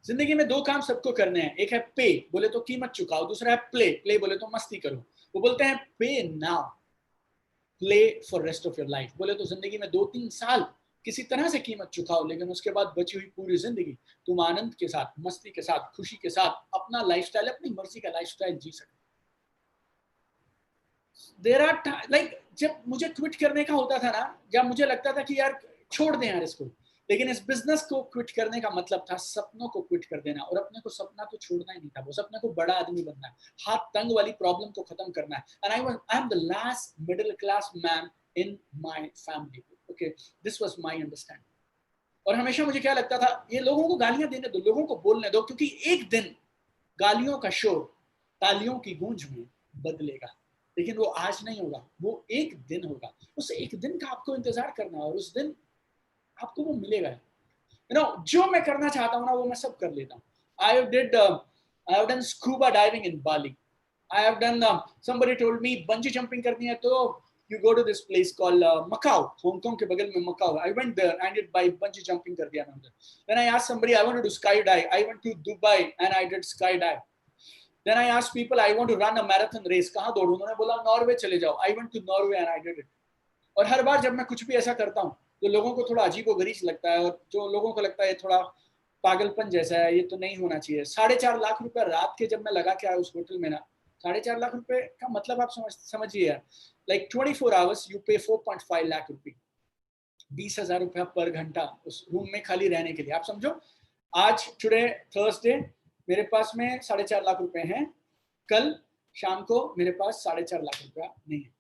जिंदगी में 2 काम सबको करने हैं। एक है पे, बोले तो कीमत चुकाओ। दूसरा है प्ले, प्ले बोले तो मस्ती करो। वो बोलते हैं पे now, play for rest of your life. बोले तो जिंदगी में 2-3 साल किसी तरह से कीमत चुकाओ, लेकिन उसके बाद बची हुई पूरी जिंदगी तुम आनंद के साथ, मस्ती के साथ, खुशी के साथ अपना लाइफस्टाइल, अपनी मर्जी का लाइफस्टाइल जी सकते। देयर आर लाइक, जब मुझे क्विट करने का होता था ना, जब मुझे लगता था कि यार छोड़ दें यार इसको, लेकिन इस बिजनेस को क्विट करने का मतलब था सपनों को क्विट कर देना। और अपने को सपना तो छोड़ना ही नहीं था, वो सपने को बड़ा आदमी बनना है, हाथ तंग वाली प्रॉब्लम को खत्म करना है। And I am the last middle class man in my family. Okay, this was my understanding. और हमेशा मुझे क्या लगता था, ये लोगों को गालियां देने दो, लोगों को बोलने दो, क्योंकि एक दिन गालियों का शोर तालियों की गूंज में बदलेगा। लेकिन वो आज नहीं होगा, वो एक दिन होगा। उस एक दिन का आपको इंतजार करना है और उस दिन आपको वो मिलेगा। यू नो, जो मैं करना चाहता हूँ ना, वो मैं सब कर लेता हूँ। I have done scuba diving in Bali. I have done somebody told me bungee jumping करनी है तो you go to this place called Macau, Hong Kong के बगल में Macau। I went there and did by bungee jumping कर दिया मैंने। Then I asked somebody I want to do skydive. I went to Dubai and I did skydive. Then I asked people I want to run a marathon race, कहाँ दौड़ूं? उन्होंने बोला Norway चले जाओ। I went to Norway and I did it. और हर बार जब मैं कुछ भी ऐसा करता हूँ जो लोगों को थोड़ा अजीबोगरीब लगता है और जो लोगों को लगता है थोड़ा पागलपन जैसा है, ये तो नहीं होना चाहिए, 4.5 लाख रुपए रात के जब मैं लगा के आया उस होटल में ना, 4.5 लाख रुपए का मतलब आप समझिए यार, like 24 hours you pay 4.5 lakh रुपए, 20,000 रुपया पर घंटा उस रूम में खाली रहने के लिए। आप समझो, आज टुडे थर्सडे मेरे पास में 4.5 लाख रुपए हैं, कल शाम को मेरे पास 4.5 लाख रुपया नहीं है,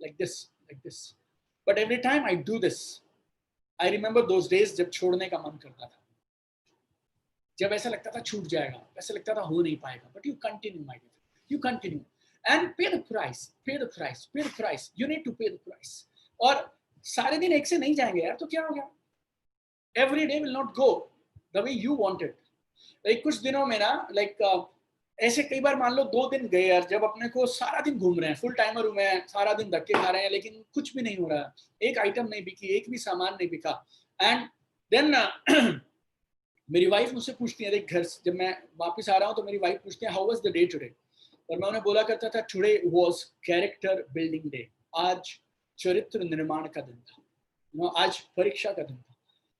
like this, but every time I do this I remember those days जब छोड़ने का मन करता था, जब ऐसा लगता था छूट जाएगा, ऐसा लगता था हो नहीं पाएगा, but you continue my dear, you continue and pay the price, you need to pay the price। और सारे दिन एक से नहीं जाएंगे यार, तो क्या हो गया, every day will not go the way you wanted। like कुछ दिनों में ना ऐसे कई बार मान लो 2 दिन गए यार, जब अपने को सारा दिन घूम रहे हैं, फुल टाइमर हूं मैं, सारा दिन धक्के खा रहे हैं, लेकिन कुछ भी नहीं हो रहा, एक आइटम नहीं बिकी, एक भी सामान नहीं बिका। एंड देन मेरी वाइफ मुझसे पूछती है, देख घर जब मैं वापस आ रहा हूँ तो मेरी वाइफ पूछती है how was the day today, और मैं उन्हें बोला करता था today was character building day, आज चरित्र निर्माण का दिन था, आज परीक्षा का दिन था।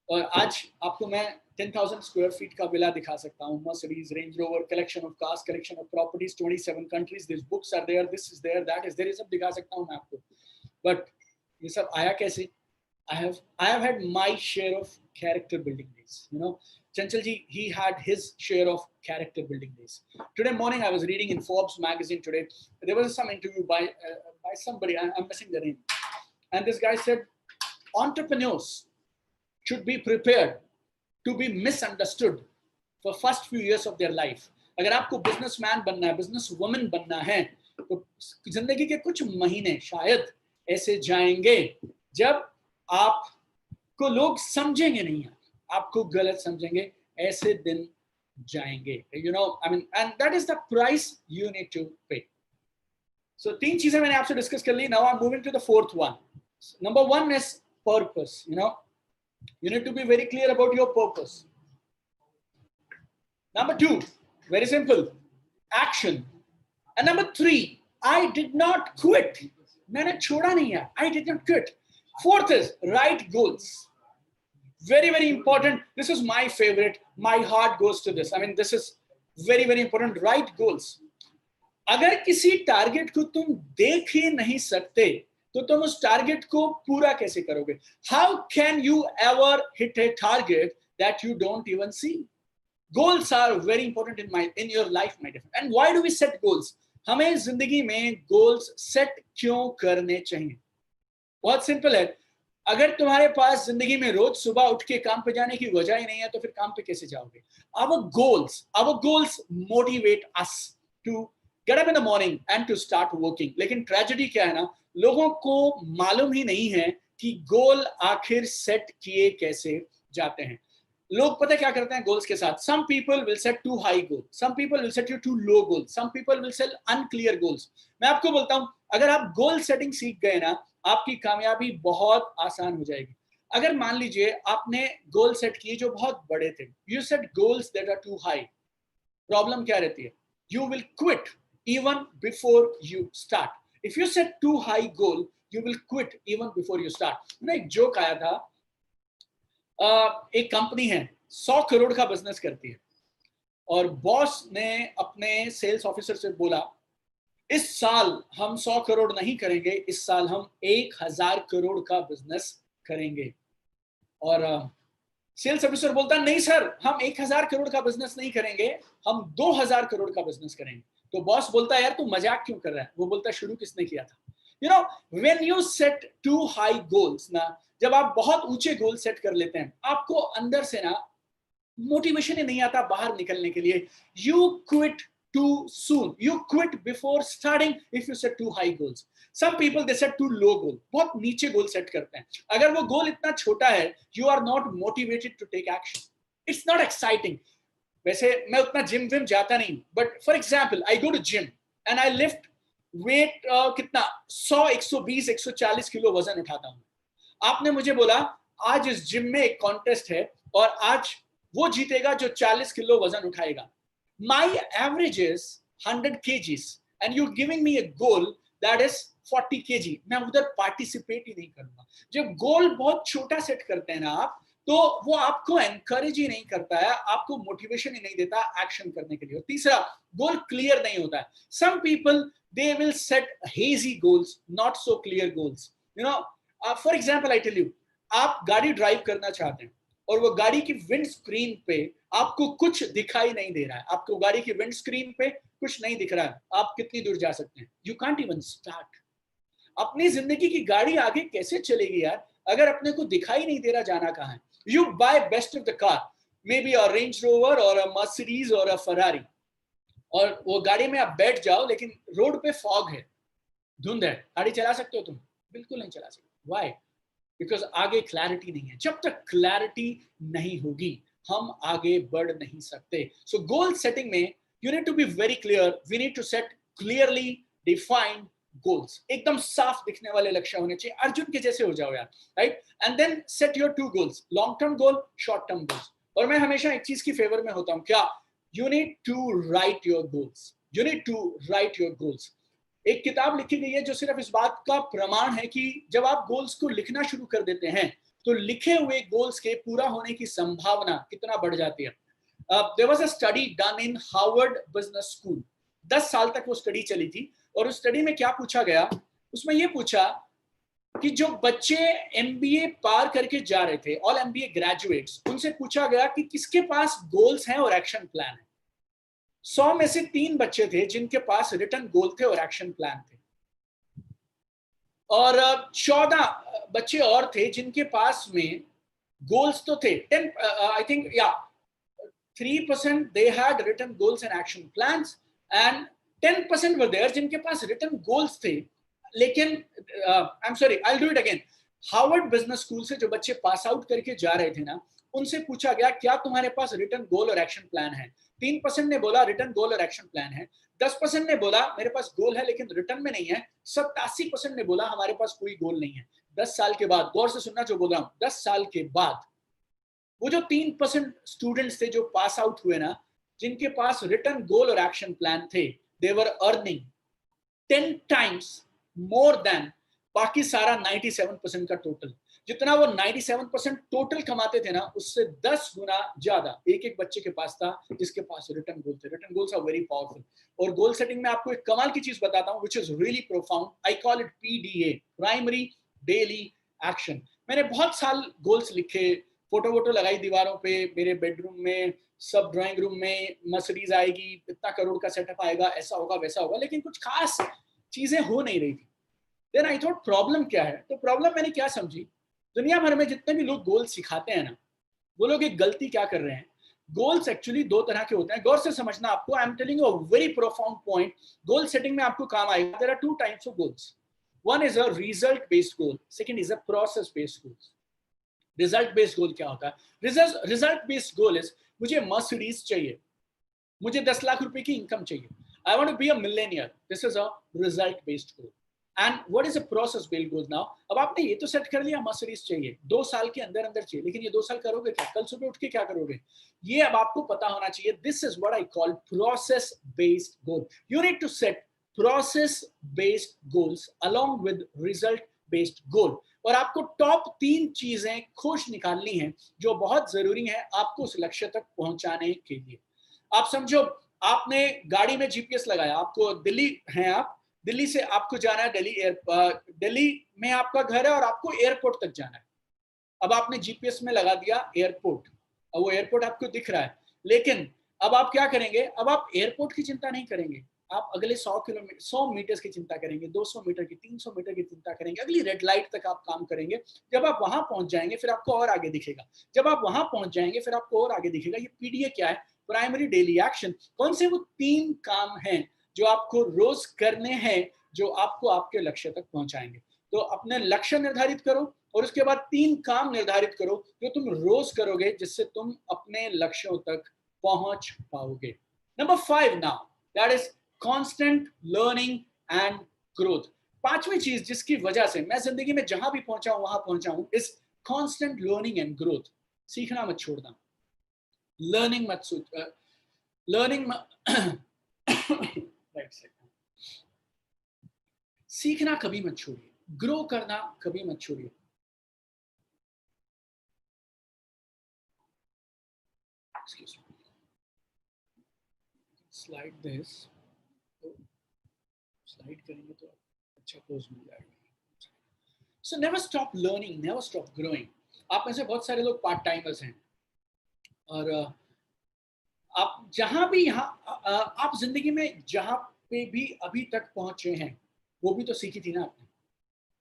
और आज आपको मैं 10,000 स्क्वायर फीट का विला दिखा सकता हूँ, Mercedes, Range Rover, collection of cars, collection of properties, 27 countries, this books are there, this is there, that is there, ये सब दिखा सकता हूँ मैं आपको। बट ये सब आया कैसे? I have had my share of character building days, you know। Chanchal ji, he had his share of character building days. Today morning I was reading in Forbes magazine today, there was some interview by somebody, I'm missing the name, and this guy said entrepreneurs should be prepared to be misunderstood for first few years of their life। अगर आपको businessman बनना है, business woman बनना है, तो जिंदगी के कुछ महीने शायद ऐसे जाएंगे जब आपको लोग समझेंगे नहीं, आपको गलत समझेंगे, ऐसे दिन जाएंगे, you know, I mean, and that is the price you need to pay। So 3 चीजें मैंने आपसे डिस्कस कर ली। Now I'm moving to the 4th one। Number 1 is purpose, you know, you need to be very clear about your purpose। Number 2, very simple, action। And number 3, I did not quit, मैंने छोड़ा नहीं है, I did not quit। 4th is write goals, very very important, this is my favorite, my heart goes to this, I mean this is very very important, write goals। अगर किसी target को तुम देख ही नहीं सकते तो तुम उस टारगेट को पूरा कैसे करोगे? How can you ever hit a target that you don't even see? Goals are very important in your life, my dear friend। And why do we set goals? हमें जिंदगी में गोल्स सेट क्यों करने चाहिए? बहुत सिंपल है, अगर तुम्हारे पास जिंदगी में रोज सुबह उठ के काम पे जाने की वजह ही नहीं है तो फिर काम पे कैसे जाओगे? Our goals motivate us to get up in the morning and to start working। लेकिन ट्रेजेडी क्या है ना, लोगों को मालूम ही नहीं है कि गोल आखिर सेट किए कैसे जाते हैं। लोग पता क्या करते हैं गोल्स के साथ? Some people will set too high goals, some people will set you too low goals, some people will set unclear goals। मैं आपको बोलता हूं, अगर आप गोल सेटिंग सीख गए ना, आपकी कामयाबी बहुत आसान हो जाएगी। अगर मान लीजिए आपने गोल सेट किए जो बहुत बड़े थे, you set goals that are too high, problem क्या रहती है? You will quit even before you start। If you set too high goal, you will quit even before you start। ना एक जोक आया था, एक कंपनी है 100 करोड़ का बिजनेस करती है, और बॉस ने अपने सेल्स ऑफिसर से बोला इस साल हम 100 करोड़ नहीं करेंगे, इस साल हम 1000 करोड़ का बिजनेस करेंगे। और सेल्स ऑफिसर बोलता नहीं सर, हम 1000 करोड़ का बिजनेस नहीं करेंगे, हम 2000 करोड़ का बिजनेस करेंगे। तो बॉस बोलता है यार तू मजाक क्यों कर रहा है? वो बोलता है शुरू किसने किया था? You know, when you set too high goals ना, जब आप बहुत ऊंचे गोल सेट कर लेते हैं, आपको अंदर से ना मोटिवेशन ही नहीं आता बाहर निकलने के लिए। You quit too soon, you quit before starting if you set too high goals। Some people they set too low goal, बहुत नीचे गोल सेट करते हैं। अगर वो गोल इतना छोटा है, you are not motivated to take action, it's not exciting। वैसे मैं उतना जिम विम जाता नहीं, but for example I go to gym and I lift weight कितना 100 120 140 किलो वजन उठाता हूँ। आपने मुझे बोला आज इस जिम में एक कॉन्टेस्ट है और आज वो जीतेगा जो 40 किलो वजन उठाएगा। My average is 100 kgs and you're giving me a goal that is 40 kg। मैं उधर पार्टिसिपेट ही नहीं करूंगा। जब गोल बहुत छोटा सेट करते हैं ना आप, तो वो आपको एनकरेज ही नहीं करता है, आपको मोटिवेशन ही नहीं देता एक्शन करने के लिए। और तीसरा, गोल क्लियर नहीं होता है। Some people they will set hazy goals, not so clear goals. You know, for example I tell you, आप गाड़ी ड्राइव करना चाहते हैं और वो गाड़ी की विंड स्क्रीन पे आपको कुछ दिखाई नहीं दे रहा है, आपको गाड़ी की विंड स्क्रीन पे कुछ नहीं दिख रहा है, आप कितनी दूर जा सकते हैं? You can't even start. अपनी जिंदगी की गाड़ी आगे कैसे चलेगी यार, अगर अपने को दिखाई नहीं दे रहा जाना कहाँ है? You buy best of the car, maybe a Range Rover और अ मर्सिडीज और अ फरारी, और वो गाड़ी में आप बैठ जाओ लेकिन रोड पे फॉग है, धुंध है, गाड़ी चला सकते हो तुम? बिल्कुल नहीं चला सकते। व्हाई? बिकॉज आगे क्लैरिटी नहीं है। जब तक क्लैरिटी नहीं होगी हम आगे बढ़ नहीं सकते। सो गोल सेटिंग में you need to be very clear, we need to set clearly defined goals, एकदम साफ दिखने वाले लक्ष्य होने चाहिए, अर्जुन के जैसे हो जाओ यार, right? And then set your two goals, long term goal, short term goals. और मैं हमेशा एक चीज की फेवर में होता हूं, क्या? You need to write your goals, you need to write your goals. एक किताब लिखी गई है जो सिर्फ इस बात का प्रमाण है कि जब आप गोल्स को लिखना शुरू कर देते हैं तो लिखे हुए गोल्स के पूरा होने की संभावना कितना बढ़ जाती है। There was a study done in Harvard Business School, 10 साल तक वो स्टडी चली थी, और उस स्टडी में क्या पूछा गया, उसमें ये पूछा कि जो बच्चे एमबीए पार करके जा रहे थे, ऑल एमबीए ग्रेजुएट्स, उनसे पूछा गया कि किसके पास गोल्स हैं और एक्शन प्लान है। 100 में से 3 बच्चे थे जिनके पास रिटन गोल थे और एक्शन प्लान थे, और 14 बच्चे और थे जिनके पास में गोल्स तो थे, 10 आई थिंक या 3% they had written goals and action plans, and 10% were there जिनके पास written goals थे, लेकिन I'm sorry, I'll do it again. Harvard Business school से जो बच्चे पास आउट करके जा रहे थे ना, उनसे पूछा गया क्या तुम्हारे पास रिटर्न गोल और एक्शन प्लान है? 3% ने बोला रिटर्न गोल और एक्शन प्लान है, 10% ने बोला मेरे पास गोल है लेकिन रिटर्न में नहीं है, 87% ने बोला हमारे पास कोई गोल नहीं है। 10 साल के बाद, गौर से सुनना जो बोल रहा हूं, 10 साल के बाद वो जो 3% स्टूडेंट्स थे जो पास आउट हुए ना, जिनके पास रिटर्न गोल और एक्शन प्लान थे, they were earning 10 times more than बाकी सारा 97% का टोटल। जितना वो 97% टोटल कमाते थे ना, उससे 10 गुना ज्यादा एक एक बच्चे के पास था जिसके पास रिटर्न गोल थे। Written goals are very powerful. और गोल सेटिंग में आपको एक कमाल की चीज बताता हूं, which is really profound. I call it PDA, primary daily action. मैंने बहुत साल गोल्स लिखे, फोटो वोटो लगाई दीवारों पे, मेरे बेडरूम में, सब ड्राइंग रूम में, मर्सिडीज आएगी, इतना करोड़ का सेटअप आएगा, ऐसा होगा वैसा होगा, लेकिन कुछ खास चीजें हो नहीं रही थी। देन आई थॉट प्रॉब्लम क्या है? तो प्रॉब्लम मैंने क्या समझी, दुनिया भर में जितने भी लोग गोल सिखाते हैं ना, वो लोग एक गलती क्या कर रहे हैं, गोल्स एक्चुअली 2 तरह के होते हैं। गौर से समझना, आपको I am telling you a very profound point, goal setting में आपको काम आएगा। There are 2 types of goals, one is a result based goal, second is a process based goal. Result based goal क्या होता है? रिजल्ट बेस्ड गोल इज मुझे Mercedes चाहिए, मुझे 10 लाख रुपए की इनकम चाहिए, I want to be a millionaire, this is a result based goal. And what is a process based goal? Now अब आपने ये तो सेट कर लिया मर्सिडीज चाहिए, 2 साल के अंदर अंदर चाहिए, लेकिन ये 2 साल करोगे क्या? कल सुबह उठ के क्या करोगे? ये अब आपको पता होना चाहिए। This is what I call process based goal. You need to set process based goals along with result based goal. और आपको टॉप 3 चीजें खोज निकालनी है जो बहुत जरूरी है आपको उस लक्ष्य तक पहुंचाने के लिए। आप समझो, आपने गाड़ी में जीपीएस लगाया, आपको दिल्ली हैं आप, दिल्ली से आपको जाना है दिल्ली में आपका घर है और आपको एयरपोर्ट तक जाना है। अब आपने जीपीएस में लगा दिया एयरपोर्ट, अब वो एयरपोर्ट आपको दिख रहा है, लेकिन अब आप क्या करेंगे? अब आप एयरपोर्ट की चिंता नहीं करेंगे, आप अगले 100 मीटर की चिंता करेंगे, 200 मीटर की, 300 मीटर की चिंता करेंगे, अगली रेड लाइट तक आप काम करेंगे। जब आप वहां पहुंच जाएंगे फिर आपको और आगे दिखेगा, जब आप वहां पहुंच जाएंगे फिर आपको और आगे दिखेगा। ये पीडीए क्या है? Primary daily action. कौन से वो 3 काम हैं जो आपको रोज करने हैं, जो आपको आपके लक्ष्य तक पहुंचाएंगे? तो अपने लक्ष्य निर्धारित करो और उसके बाद 3 काम निर्धारित करो जो तुम रोज करोगे, जिससे तुम अपने लक्ष्यों तक पहुंच पाओगे। Number 5 now, that is constant learning and growth. 5वीं चीज जिसकी वजह से मैं जिंदगी में जहां भी पहुंचा हूं वहां पहुंचा हूं, is constant learning and growth. सीखना मत छोड़ना, लर्निंग मत लर्निंग सीखना कभी मत छोड़िए, ग्रो करना कभी मत छोड़िए। Excuse me. Slide this. तो slide करेंगे तो अच्छा pose मिल जाएगा. So never stop learning, never stop growing. आप में से बहुत सारे लोग पार्ट टाइमर्स हैं और आप जहां भी यहाँ आप जिंदगी में जहां पे भी अभी तक पहुंचे हैं वो भी तो सीखी थी ना आपने.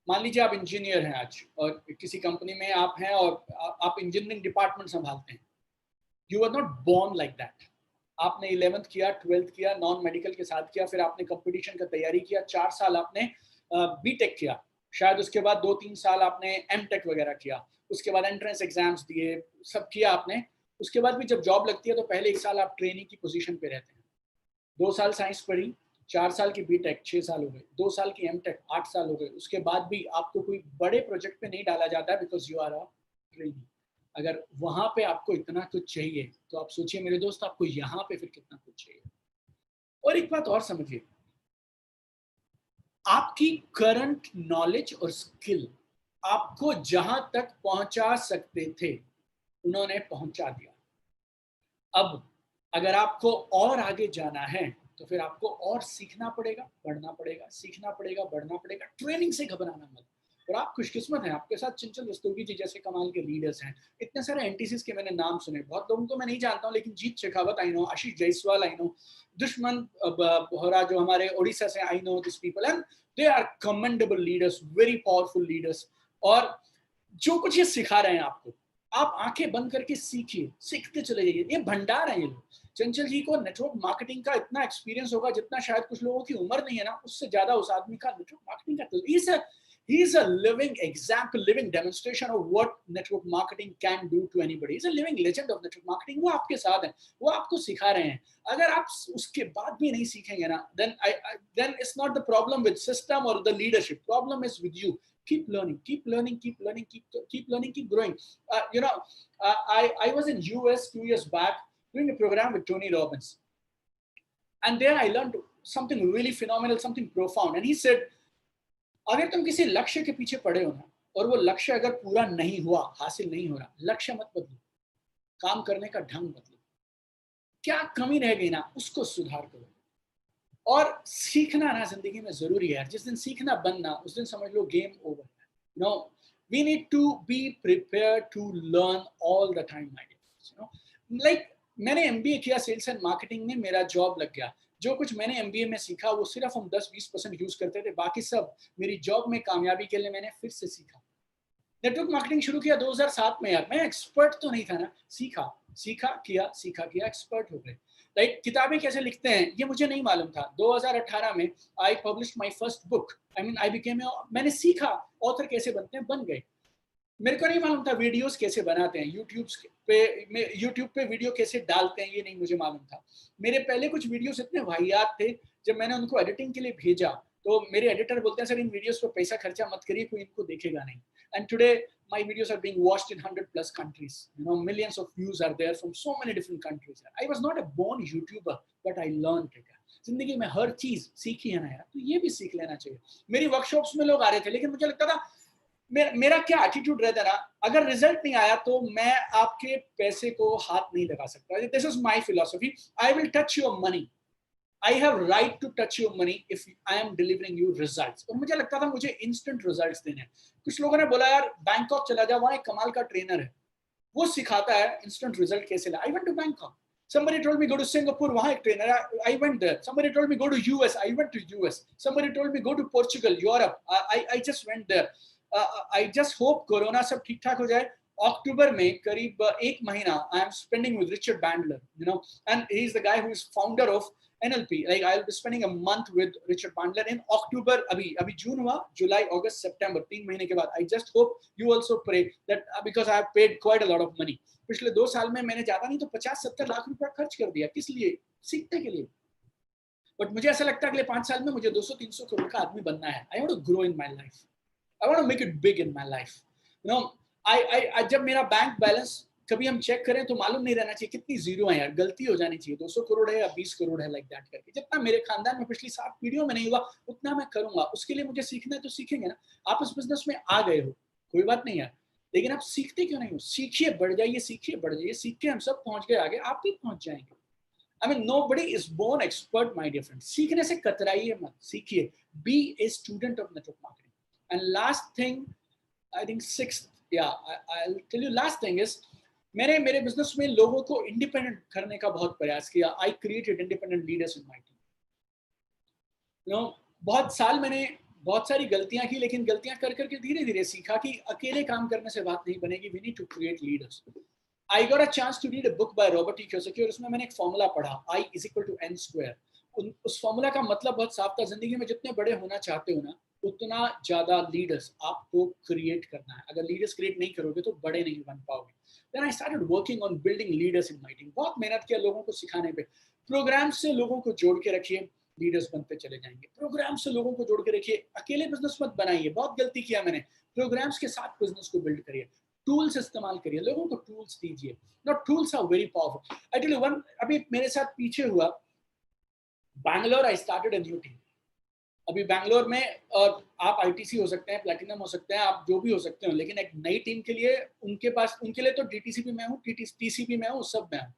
मान लीजिए आप इंजीनियर हैं आज और किसी कंपनी में आप हैं और आप इंजीनियरिंग डिपार्टमेंट संभालते हैं. You are not born like that. आपने 11th किया, 12th किया, नॉन मेडिकल के साथ किया, फिर आपने कंपटीशन का तैयारी किया, 4 साल आपने बीटेक किया, शायद उसके बाद 2-3 साल आपने एमटेक वगैरह किया, उसके बाद एंट्रेंस एग्जाम्स दिए, सब किया आपने. उसके बाद भी जब जॉब लगती है तो पहले 1 साल आप ट्रेनिंग की पोजीशन पे रहते हैं. 2 साल साइंस पढ़ी, 4 साल की बीटेक, 6 साल हो गए, 2 साल की एमटेक, 8 साल हो गए. उसके बाद भी आपको कोई बड़े प्रोजेक्ट पे नहीं डाला जाता है because you are a trainee. अगर वहां पे आपको इतना कुछ चाहिए तो आप सोचिए मेरे दोस्त आपको यहाँ पे फिर कितना कुछ चाहिए. और एक बात और समझिए, आपकी करंट नॉलेज और स्किल आपको जहां तक पहुंचा सकते थे उन्होंने पहुंचा दिया. अब अगर आपको और आगे जाना है तो फिर आपको और सीखना पड़ेगा, बढ़ना पड़ेगा, सीखना पड़ेगा, बढ़ना पड़ेगा. ट्रेनिंग से घबराना मत. और आप खुशकिस्मत हैं, आपके साथ चंचल रस्तोगी जी जैसे कमाल के लीडर्स हैं. इतने सारे एनटीसीज के मैंने नाम सुने, बहुत लोगों को मैं नहीं जानता हूँ, लेकिन Jeet Shekhawat I know, Ashish Jaiswal I know, Dushman Bohra जो हमारे ओडिशा से I know this people and they are commendable leaders, very powerful leaders. और जो कुछ ये सिखा रहे हैं आपको, आप आंखें बंद करके सीखिए, सीखते चले जाइए. ये भंडार है ये लोग. चंचल जी को नेटवर्क मार्केटिंग का इतना एक्सपीरियंस होगा जितना शायद कुछ लोगों की उम्र नहीं है ना, उससे ज्यादा उस आदमी का नेटवर्क मार्केटिंग का. He is a living example, living demonstration of what network marketing can do to anybody. He's a living legend of network marketing. वो आपके साथ है, वो आपको सिखा रहे हैं. अगर आप उसके बाद भी नहीं सीखेंगे ना, then it's not the problem with system or the leadership. Problem is with you. Keep learning, keep learning, keep learning, keep learning, keep growing. I was in US 2 years back doing a program with Tony Robbins, and there I learned something really phenomenal, something profound. And he said, अगर तुम किसी लक्ष्य के पीछे पड़े हो ना और वो लक्ष्य अगर पूरा नहीं हुआ, हासिल नहीं हो रहा, लक्ष्य मत बदलो, काम करने का ढंग बदलो. क्या कमी रह गई ना उसको सुधार करो. और सीखना ना जिंदगी में जरूरी है. जिस दिन सीखना बंद ना, उस दिन समझ लो game over. No, we need to be prepared to learn all the time. Like मैंने एमबीए किया सेल्स एंड मार्केटिंग में, मेरा जॉब लग गया. जो कुछ मैंने एमबीए में सीखा वो सिर्फ हम 10-20% यूज करते थे, बाकी सब मेरी जॉब में कामयाबी के लिए मैंने फिर से सीखा. नेटवर्क मार्केटिंग शुरू किया 2007 में. यार मैं एक्सपर्ट तो नहीं था ना, सीखा किया, एक्सपर्ट हो गए. लाइक किताबें कैसे लिखते हैं ये मुझे नहीं मालूम था. 2018 में आई पब्लिश्ड माय फर्स्ट बुक. मैंने सीखा ऑथर कैसे बनते हैं, बन गए. मेरे को नहीं मालूम था वीडियोस कैसे बनाते हैं, यूट्यूब पे वीडियो कैसे डालते हैं, ये नहीं मुझे मालूम था. मेरे पहले कुछ वीडियोस इतने वाहियात थे, जब मैंने उनको एडिटिंग के लिए भेजा तो मेरे एडिटर बोलते हैं सर इन वीडियोस पे पैसा खर्चा मत करिए, कोई इनको देखेगा नहीं. And today my videos are being watched in 100+ countries. Millions of views are there from so many different countries. I was not a born YouTuber, but I learned it. जिंदगी में हर चीज सीखी है ना यार, तो ये भी सीख लेना चाहिए. मेरी वर्कशॉप्स में लोग आ रहे थे, लेकिन मुझे लगता था मेरा क्या एटीट्यूड रहता ना, अगर रिजल्ट नहीं आया तो मैं आपके पैसे को हाथ नहीं लगा सकता. This is my philosophy. I will touch your money. I have right to touch your money if I am delivering you results. और मुझे लगता था मुझे instant results देने हैं. कुछ लोगों ने बोला यार बैंकॉक चला जा, वहाँ एक कमाल का ट्रेनर है, वो सिखाता है instant result कैसे ला. I went to Bangkok. Somebody told me go to Singapore, वहाँ एक ट्रेनर है, I went there. Somebody told me go to US, I went to US. Somebody told me go to Portugal, Europe. I just went there. I just hope corona सब ठीक ठाक हो जाए. अक्टूबर में करीब 1 महीना I am spending with Richard Bandler, and he is the guy who is founder of NLP. Like I'll be spending a month with Richard Bandler in October. अभी जून हुआ, जुलाई, अगस्त, सितंबर, 3 महीने के बाद. I just hope you also pray that because I have paid quite a lot of money. पिछले 2 साल में मैंने ज्यादा नहीं तो 50-70 लाख रुपया खर्च कर दिया. किस लिए? सीखने के लिए. बट मुझे ऐसा लगता है अगले 5 साल में मुझे 200-300 करोड़ का आदमी बनना है. I want to grow in my life. I want to make it big in my life. I जब मेरा बैंक बैलेंस कभी हम चेक करें तो मालूम नहीं रहना चाहिए कितनी जीरो है यार, गलती हो जानी चाहिए. 200 करोड़ है या 20 करोड़ है, लाइक दैट करके. जितना मेरे खानदान में पिछली 7 पीढ़ियों में नहीं हुआ उतना मैं करूंगा. उसके लिए मुझे सीखना है तो सीखेंगे ना. आप इस बिजनेस में आ गए हो, कोई बात नहीं है, लेकिन आप सीखते क्यों नहीं हो? सीखिए, बढ़ जाइए, सीखिए, बढ़ जाइए, सीख के हम सब पहुंच गए आगे, आप भी पहुंच जाएंगे। I mean, nobody is born expert, my dear friend. सीखने से कतराइए मत, सीखिए. Be a student of network marketing. And last thing, I think sixth, I'll tell you last thing is, मैंने मेरे बिजनेस में लोगों को इंडिपेंडेंट करने का बहुत प्रयास किया. I created independent leaders in my team. बहुत साल मैंने बहुत सारी गलतियां की, लेकिन गलतियां कर करके धीरे धीरे सीखा कि अकेले काम करने से बात नहीं बनेगी. We need to create leaders. I got a chance to read a book by Robert T. Kiyosaki और उसमें मैंने एक फॉर्मूला पढ़ा, I is equal to n square. उस फॉर्मूला का मतलब बहुत साफ था, जिंदगी में जितने बड़े होना चाहते हो ना, उतना ज्यादा लीडर्स आपको क्रिएट करना है. अगर लीडर्स क्रिएट नहीं करोगे तो बड़े नहीं बन पाओगे. Then I started working on building leaders in my team. बहुत मेहनत किया लोगों को सिखाने पे. प्रोग्राम से लोगों को जोड़ के रखिए, लीडर्स बनते चले जाएंगे. प्रोग्राम से लोगों को जोड़ के रखिए, अकेले बिजनेस मत बनाइए. बहुत गलती किया मैंने. प्रोग्राम्स के साथ बिजनेस को बिल्ड करिए, टूल्स इस्तेमाल करिए, लोगों को टूल्स दीजिए. Now tools are very powerful. I tell you one, अभी मेरे साथ पीछे हुआ, Bangalore I started a new team. अभी बैंगलोर में आप ITC हो सकते हैं, प्लैटिनम हो सकते हैं, आप जो भी हो सकते हो, लेकिन एक नई टीम के लिए उनके लिए तो DTC भी मैं हूँ, TC भी मैं हूँ, सब मैं हूँ.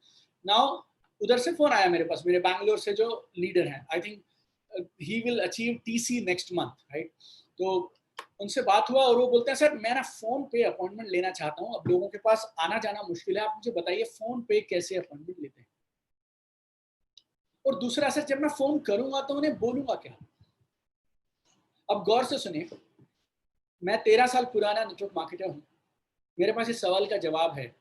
नाउ उधर से फोन आया मेरे पास, मेरे बैंगलोर से जो लीडर हैं, I think he will achieve TC next month, right. तो उनसे बात हुआ और वो बोलते हैं, सर मैं ना फोन पे अपॉइंटमेंट लेना चाहता हूँ, अब लोगों के पास आना जाना मुश्किल है, आप मुझे बताइए फोन पे कैसे अपॉइंटमेंट लेते हैं. और दूसरा, सर जब मैं फोन करूंगा तो उन्हें बोलूंगा क्या. अब गौर से सुनिए, मैं 13 साल पुराना नेटवर्क मार्केटर हूँ, मेरे पास इस सवाल का जवाब है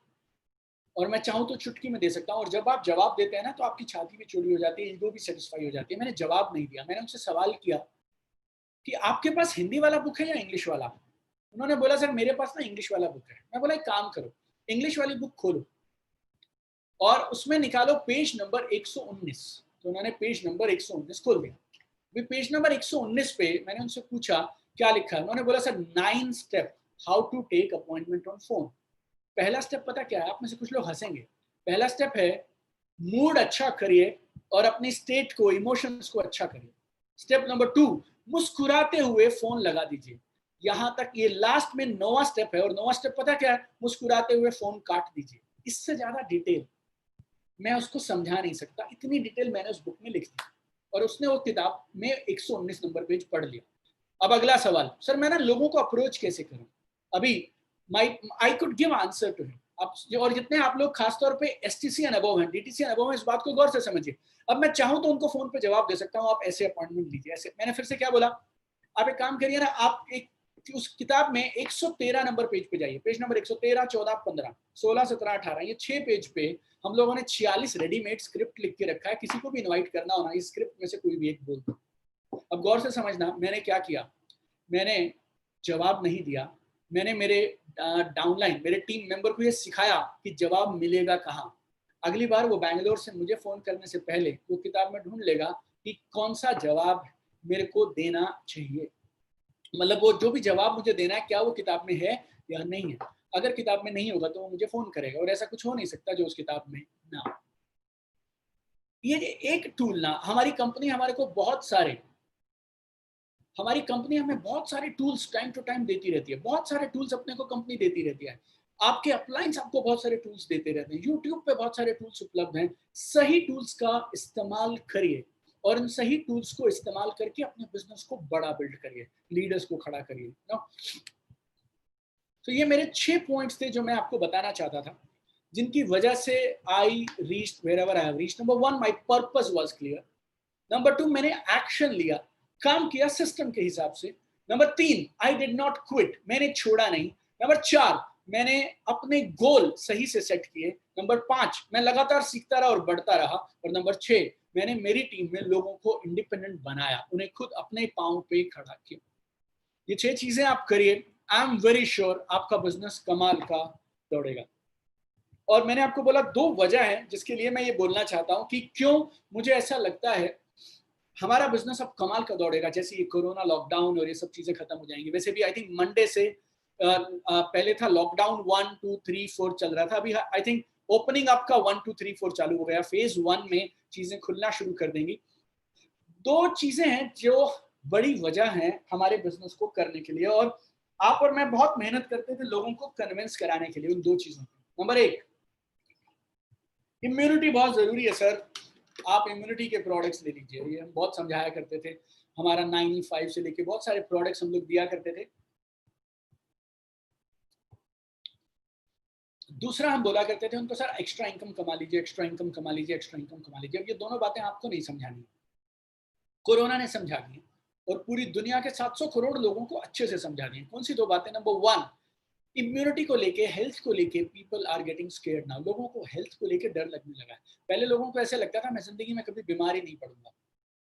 और मैं चाहूँ तो चुटकी में दे सकता हूँ. और जब आप जवाब देते हैं ना तो आपकी छाती भी चौड़ी हो जाती है, ईगो भी सेटिस्फाई हो जाती है. मैंने जवाब नहीं दिया, मैंने उनसे सवाल किया कि आपके पास हिंदी वाला बुक है या इंग्लिश वाला. उन्होंने बोला सर मेरे पास ना इंग्लिश वाला बुक है. मैं बोला एक काम करो, इंग्लिश वाली बुक खोलो और उसमें निकालो पेज नंबर 119. तो उन्होंने पेज नंबर 119 खोल दिया. पेज नंबर 119 पे मैंने उनसे पूछा क्या लिखा है. उन्होंने बोला sir 9 step how to take appointment on phone. पहला स्टेप पता क्या है? आप में से कुछ लोग हंसेंगे. पहला स्टेप है मूड अच्छा करिए और अपनी स्टेट को, इमोशंस को अच्छा करिए. स्टेप नंबर 2, मुस्कुराते हुए फोन लगा दीजिए. यहां तक ये लास्ट में 9वां स्टेप है. और 9वां स्टेप पता क्या है? मुस्कुराते हुए फोन काट दीजिए. इससे ज्यादा डिटेल मैं उसको समझा नहीं सकता, इतनी डिटेल मैंने उस बुक में लिख दी. और उसने वो किताब में 119 नंबर पेज पढ़ लिया. अब अगला सवाल, सर मैं ना लोगों को अप्रोच कैसे करूं. अभी I could give answer to him. और जितने आप लोग खासतौर पे STC एंड अबव हैं, DTC एंड अबव हैं, इस बात को गौर से समझिए. अब मैं चाहूं तो उनको फोन पे जवाब दे सकता हूं, आप ऐसे अपॉइंटमेंट लीजिए, ऐसे. मैंने फिर से क्या बोला, आप एक काम करिए ना, आप एक उस किताब में 113 नंबर पेज पे जाइए. पेज नंबर 113, 14, 15, 16, 17, 18, ये 6 पेज पे हम लोगों ने 46 रेडीमेड स्क्रिप्ट लिख के रखा है. किसी को भी इनवाइट करना हो ना, इस स्क्रिप्ट में से कोई भी एक बोल दो. अब गौर से समझना, मैंने क्या किया, मैंने जवाब नहीं दिया. मैंने मेरे डाउनलाइन, मेरे टीम मेंबर को ये सिखाया कि जवाब मिलेगा कहाँ. अगली बार वो बैंगलोर से मुझे फोन करने से पहले वो किताब में ढूंढ लेगा कि कौन सा जवाब मेरे को देना चाहिए. मतलब वो जो भी जवाब मुझे देना है, क्या वो किताब में है या नहीं है. अगर किताब में नहीं होगा तो वो मुझे फोन करेगा. और ऐसा कुछ हो नहीं सकता जो उस किताब में ना हो. ये एक टूल ना, हमारी कंपनी हमारे को बहुत सारे, हमारी कंपनी हमें बहुत सारे टूल्स टाइम टू टाइम देती रहती है. बहुत सारे टूल्स अपने को कंपनी देती रहती है. आपके अपलाइंस आपको बहुत सारे टूल्स देते रहते हैं. यूट्यूब पे बहुत सारे टूल्स उपलब्ध हैं. सही टूल्स का इस्तेमाल करिए और इन सही टूल्स को इस्तेमाल करके अपने बिजनेस को बड़ा बिल्ड करिए, लीडर्स को खड़ा करिए. तो ये मेरे 6 पॉइंट्स थे जो मैं आपको बताना चाहता था, जिनकी वजह से I reached wherever I have reached. Number 1, my purpose was clear. Number 2, मैंने एक्शन लिया, काम किया सिस्टम के हिसाब से. Number 3, I did not quit, मैंने छोड़ा नहीं. नंबर 4, मैंने अपने गोल सही से सेट किए. नंबर 5, मैं लगातार सीखता रहा और बढ़ता रहा. और नंबर 6, मैंने मेरी टीम में लोगों को इंडिपेंडेंट बनाया, उन्हें खुद अपने पांव पे खड़ा किया. ये 6 चीजें आप करिए, आई एम वेरी श्योर आपका बिजनेस कमाल का दौड़ेगा. और मैंने आपको बोला 2 वजह है जिसके लिए मैं ये बोलना चाहता हूं कि क्यों मुझे ऐसा लगता है हमारा बिजनेस अब कमाल का दौड़ेगा. जैसे ये कोरोना, लॉकडाउन और ये सब चीजें खत्म हो जाएंगी. वैसे भी आई थिंक मंडे से पहले था लॉकडाउन 1, 2, 3, 4 चल रहा था. अभी आई थिंक ओपनिंग आपका 1, 2, 3, 4 चालू हो गया. फेज 1 में चीजें खुलना शुरू कर देंगी. 2 चीजें हैं जो बड़ी वजह हैं हमारे बिजनेस को करने के लिए. और आप और मैं बहुत मेहनत करते थे लोगों को कन्विंस कराने के लिए उन 2 चीजों को। नंबर 1, इम्यूनिटी बहुत जरूरी है सर, आप इम्यूनिटी के प्रोडक्ट्स ले लीजिए। ये हम बहुत समझाया करते थे, हमारा 9E5 से लेके बहुत सारे प्रोडक्ट्स हम लोग दिया करते थे। दूसरा हम बोला करते थे उनको, सर एक्स्ट्रा इनकम कमा लीजिए, एक्स्ट्रा इनकम कमा लीजिए, एक्स्ट्रा इनकम कमा लीजिए। अब ये दोनों बातें आपको नहीं समझानी, कोरोना ने समझा दी और पूरी दुनिया के 700 करोड़ लोगों को अच्छे से समझा दी। कौन सी 2 बातें? नंबर 1, इम्यूनिटी को लेके, हेल्थ को लेके people are getting scared now. लोगों को हेल्थ को लेके डर लगने लगा है। पहले लोगों को ऐसे लगता था मैं जिंदगी में कभी बीमार ही नहीं पड़ूंगा,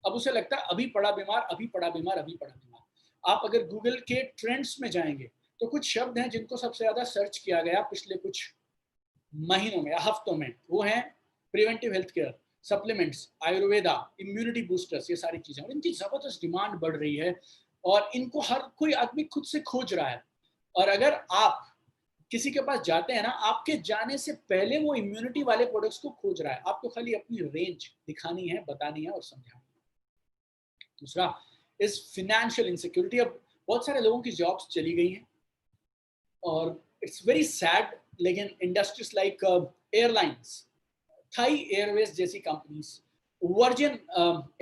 अब उसे लगता है अभी पड़ा बीमार, अभी पड़ा बीमार, अभी पड़ा बीमार। आप अगर गूगल के ट्रेंड्स में जाएंगे तो कुछ शब्द हैं जिनको सबसे ज्यादा सर्च किया गया पिछले कुछ महीनों में या हफ्तों में, वो हैं preventive health care, supplements, Ayurveda, immunity boosters, ये सारी चीजें। और इनकी जबरदस्त डिमांड बढ़ रही है और इनको हर कोई आदमी खुद से खोज रहा है। और अगर आप किसी के पास जाते हैं ना, आपके जाने से पहले वो इम्यूनिटी वाले प्रोडक्ट्स को खोज रहा है। आपको खाली अपनी रेंज दिखानी है, बतानी है और समझानी है। दूसरा इस फाइनेंशियल इनसिक्योरिटी। अब बहुत सारे लोगों की जॉब्स चली गई हैं और इट्स वेरी सैड, लेकिन industries like airlines, Thai Airways जैसी companies, Virgin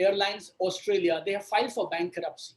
Airlines Australia, they have filed for bankruptcy.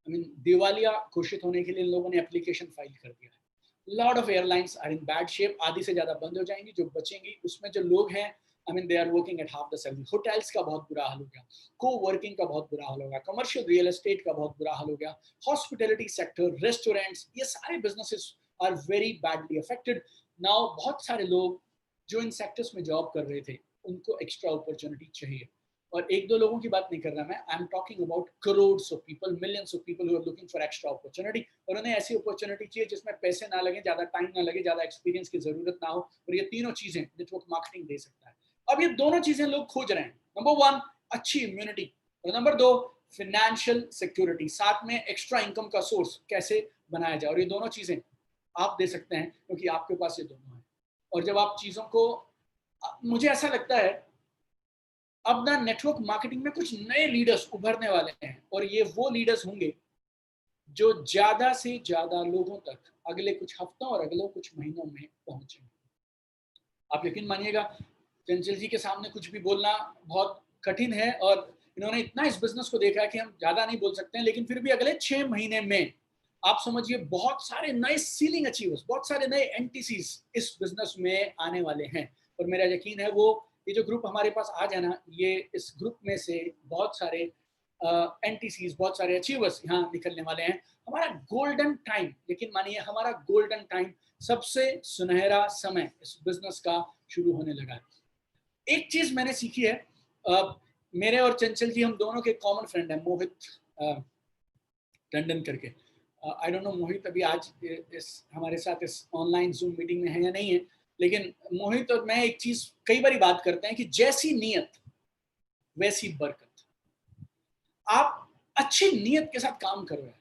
I mean दिवालिया घोषित होने के लिए इन लोगों ने एप्लीकेशन फाइल कर दिया है। Lot of airlines are in bad shape, आधी से ज्यादा बंद हो जाएंगी। जो बचेंगी उसमें जो लोग हैं, I mean they are working at half the salary. Hotels का बहुत बुरा हाल हो गया, को वर्किंग का बहुत बुरा हाल हो गया, कमर्शियल रियल एस्टेट का बहुत बुरा हाल हो गया, हॉस्पिटैलिटी सेक्टर, रेस्टोरेंट्स, ये सारे businesses are very badly affected now. बहुत सारे लोग जो इन सेक्टर्स में जॉब कर रहे थे उनको एक्स्ट्रा अपॉर्चुनिटी चाहिए। और 1-2 लोगों की बात नहीं कर रहा मैं, I am talking about crores of people, millions of people who are looking for extra opportunity. और उन्हें ऐसी अपॉर्चुनिटी चाहिए जिसमें पैसे ना लगे, ज्यादा टाइम ना लगे, ज्यादा एक्सपीरियंस की जरूरत ना हो। और ये तीनों चीजें नेटवर्क मार्केटिंग दे सकता है। अब ये दोनों चीजें लोग खोज रहे हैं। नंबर 1 अच्छी इम्यूनिटी और नंबर 2 फाइनेंशियल सिक्योरिटी, साथ में एक्स्ट्रा इनकम का सोर्स कैसे बनाया जाए। और ये दोनों चीजें आप दे सकते हैं क्योंकि आपके पास ये दोनों है। और जब आप चीजों को, मुझे ऐसा लगता है अब ना नेटवर्क मार्केटिंग में कुछ नए लीडर्स उभरने वाले हैं और ये वो लीडर्स होंगे जो ज्यादा से ज्यादा लोगों तक अगले कुछ हफ्तों और अगले कुछ महीनों में पहुंचेंगे। आप यकीन मानिएगा, चंचल जी के सामने कुछ भी बोलना बहुत कठिन है और इन्होंने इतना इस बिजनेस को देखा है कि हम ज्यादा नहीं बोल सकते हैं, लेकिन फिर भी अगले 6 महीने में आप समझिए बहुत सारे नए सीलिंग अचीवर्स, बहुत सारे नए एनटीसीज इस बिजनेस में आने वाले हैं। और मेरा यकीन है वो ये जो ग्रुप हमारे पास आज है ना, ये इस ग्रुप में से बहुत सारे एनटीसीज, बहुत सारे अचीवर्स यहाँ निकलने वाले हैं। हमारा गोल्डन टाइम, यकीन मानिए हमारा गोल्डन टाइम, सबसे सुनहरा समय इस बिजनेस का शुरू होने लगा है। एक चीज मैंने सीखी है, मेरे और चंचल जी हम दोनों के कॉमन फ्रेंड हैं, मोहित टंडन करके। आई डोंट नो मोहित अभी आज इस हमारे साथ इस ऑनलाइन जूम मीटिंग में है या नहीं है, लेकिन मोहित और मैं एक चीज कई बार बात करते हैं कि जैसी नीयत वैसी बरकत। आप अच्छी नीयत के साथ काम कर रहे हैं,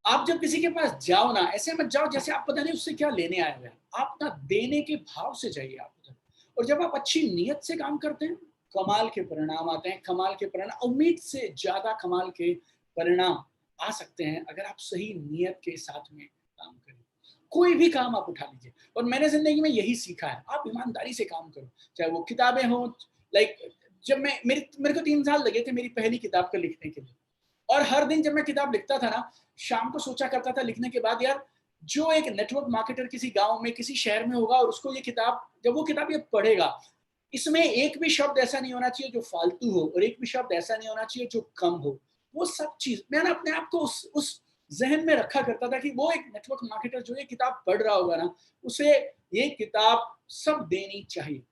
आप जब किसी के पास जाओ ना, ऐसे मत जाओ जैसे आप पता नहीं उससे क्या लेने आए हुए हैं। आप ना देने के भाव से जाइए आप उधर। और जब आप अच्छी नीयत से काम करते हैं, कमाल के परिणाम आते हैं। कमाल के परिणाम, उम्मीद से ज्यादा कमाल के परिणाम आ सकते हैं अगर आप सही नीयत के साथ में काम करें। कोई भी काम आप उठा लीजिए, और मैंने जिंदगी में यही सीखा है, आप ईमानदारी से काम करो, चाहे वो किताबें हों। लाइक जब मेरे को 3 साल लगे थे मेरी पहली किताब को लिखने के लिए, और हर दिन जब मैं किताब लिखता था ना, शाम को सोचा करता था लिखने के बाद, यार जो एक नेटवर्क मार्केटर किसी गांव में किसी शहर में होगा और उसको ये किताब, जब वो किताब ये पढ़ेगा, इसमें एक भी शब्द ऐसा नहीं होना चाहिए जो फालतू हो और एक भी शब्द ऐसा नहीं होना चाहिए जो कम हो। वो सब चीज मैंने अपने आप को उस जहन में रखा करता था कि वो एक नेटवर्क मार्केटर जो ये किताब पढ़ रहा होगा ना, उसे ये किताब सब देनी चाहिए।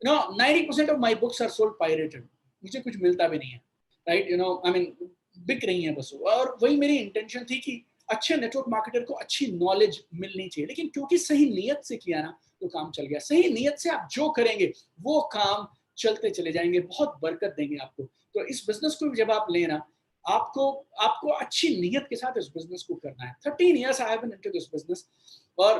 90% of my books are sold pirated, मुझे कुछ मिलता भी नहीं है, राइट, आई मीन बिक रही है बस। और वही मेरी इंटेंशन थी कि अच्छे नेटवर्क मार्केटर को अच्छी नॉलेज मिलनी चाहिए, लेकिन क्योंकि सही नीयत से किया ना तो काम चल गया। सही नीयत से आप जो करेंगे वो काम चलते चले जाएंगे, बहुत बरकत देंगे आपको। तो इस बिजनेस को जब आप लेना, आपको अच्छी नीयत के साथ इस बिजनेस को करना है। 13 years I have been into this business. और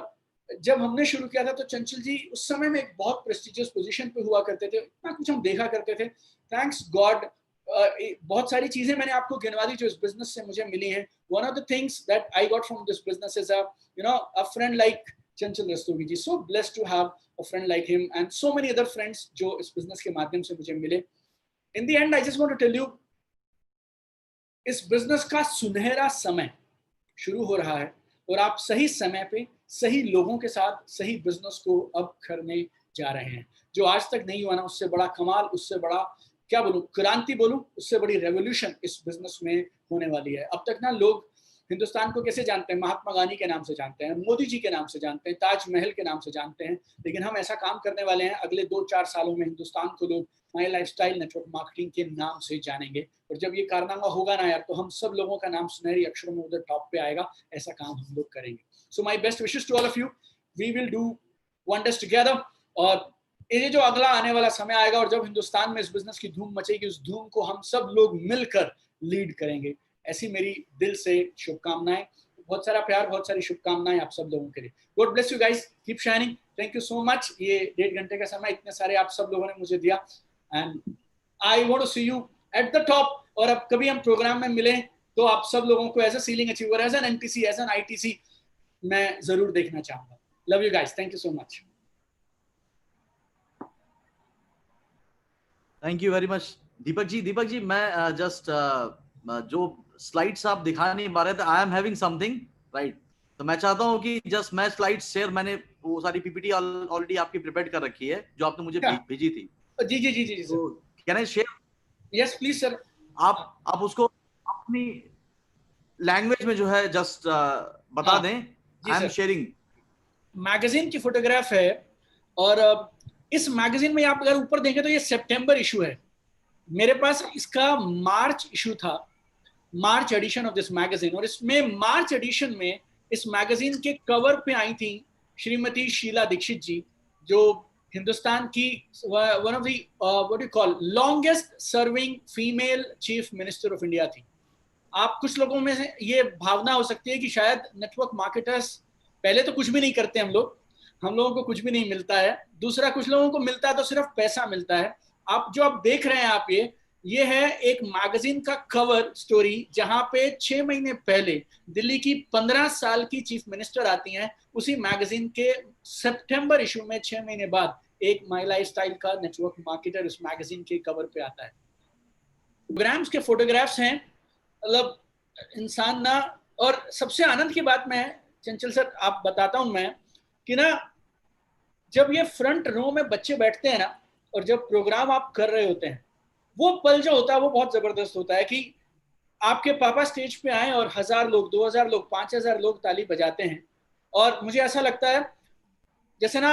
जब हमने शुरू किया था तो चंचल जी उस समय में एक बहुत प्रेस्टिजियस पोजीशन पे हुआ करते थे, इतना कुछ हम देखा करते थे। थैंक्स गॉड बहुत सारी चीजें मैंने आपको गिनवा दी जो इस बिजनेस से मुझे मिली हैं. One of the things that I got from this business is a friend like Chanchal Rastogi ji. So blessed to have a friend like him and so many other friends जो इस बिजनेस के माध्यम से मुझे मिले. In the end, I just want to tell you, इस business का सुनहरा समय शुरू हो रहा है और आप सही समय पे सही लोगों के साथ सही बिजनेस को अब करने जा रहे हैं. जो आज तक नहीं हुआ ना, उससे बड़ा कमाल, उससे बड़ा क्या बोलूं, क्रांति बोलूं, उससे बड़ी रेवोल्यूशन इस बिजनेस में होने वाली है. अब तक ना लोग हिंदुस्तान को कैसे जानते हैं? महात्मा गांधी के नाम से जानते हैं, मोदी जी के नाम से जानते हैं, ताजमहल के नाम से जानते हैं. लेकिन हम ऐसा काम करने वाले हैं, अगले 2-4 सालों में हिंदुस्तान को लोग माय लाइफस्टाइल नेटवर्क मार्केटिंग के नाम से जानेंगे. और जब ये कारनामा होगा ना यार, तो हम सब लोगों का नाम सुनहरी अक्षरों में उधर टॉप पे आएगा. ऐसा काम हम लोग करेंगे. So my best wishes to all of you. We will do wonders together. और ये जो अगला आने वाला समय आएगा और जब हिंदुस्तान में इस बिजनेस की धूम मचेगी, उस धूम को हम सब लोग मिलकर लीड करेंगे. ऐसी मेरी दिल से शुभकामनाएं. बहुत सारा प्यार, बहुत सारी शुभकामनाएं आप सब लोगों के लिए. God bless you guys. Keep shining. Thank you so much. ये 1.5 घंटे का समय इतने सारे आप सब लोगों ने मुझे दिया and I want to see you at the top. और अब कभी हम प्रोग्राम में मिलें तो आप सब लोगों को as a ceiling achiever, as an NTC, as an ITC मैं जरूर देखना चाहूंगा. Love you guys. Thank you so much. Thank you very much Deepak ji. मैं जस्ट जो स्लाइड्स आप दिखा नहीं पा रहे थे, I am having something right. तो मैं चाहता हूं कि जस्ट मैं स्लाइड्स शेयर, मैंने वो सारी पीपीटी ऑलरेडी आपकी प्रिपेयर कर रखी है जो आपने मुझे भेजी थी. जी जी जी जी sir. Can I share? Yes please sir. आप उसको अपनी लैंग्वेज में जो है जस्ट बता दें. I am sharing. मैगजीन की फोटोग्राफ है और इस मैगजीन में आप अगर ऊपर देखें तो ये सितंबर इशू है. मेरे पास इसका मार्च इशू था, मार्च एडिशन ऑफ दिस मैगजीन. और इसमें मार्च एडिशन में इस मैगजीन के कवर पे आई थी श्रीमती शीला दीक्षित जी, जो हिंदुस्तान की one of the what you call longest serving female chief minister of India थी. आप कुछ लोगों में से ये भावना हो सकती है कि शायद नेटवर्क मार्केटर्स पहले तो कुछ भी नहीं करते, हम लोगों को कुछ भी नहीं मिलता है. दूसरा, कुछ लोगों को मिलता है तो सिर्फ पैसा मिलता है. आप जो आप देख रहे हैं, आप ये है एक मैगजीन का कवर स्टोरी जहां पे 6 महीने पहले दिल्ली की 15 साल की चीफ मिनिस्टर आती हैं. उसी मैगजीन के सितंबर इशू में 6 महीने बाद एक माय लाइफस्टाइल का नेटवर्क मार्केटर उस मैगजीन के कवर पे आता है. प्रोग्राम्स के फोटोग्राफ्स हैं, मतलब इंसान ना. और सबसे आनंद की बात मैं चंचल सर आप बताता हूं मैं कि ना, जब ये फ्रंट रो में बच्चे बैठते हैं ना और जब प्रोग्राम आप कर रहे होते हैं, वो पल जो होता है वो बहुत जबरदस्त होता है कि आपके पापा स्टेज पे आए और 1000 लोग, 2000 लोग, 5000 लोग ताली बजाते हैं. और मुझे ऐसा लगता है जैसे ना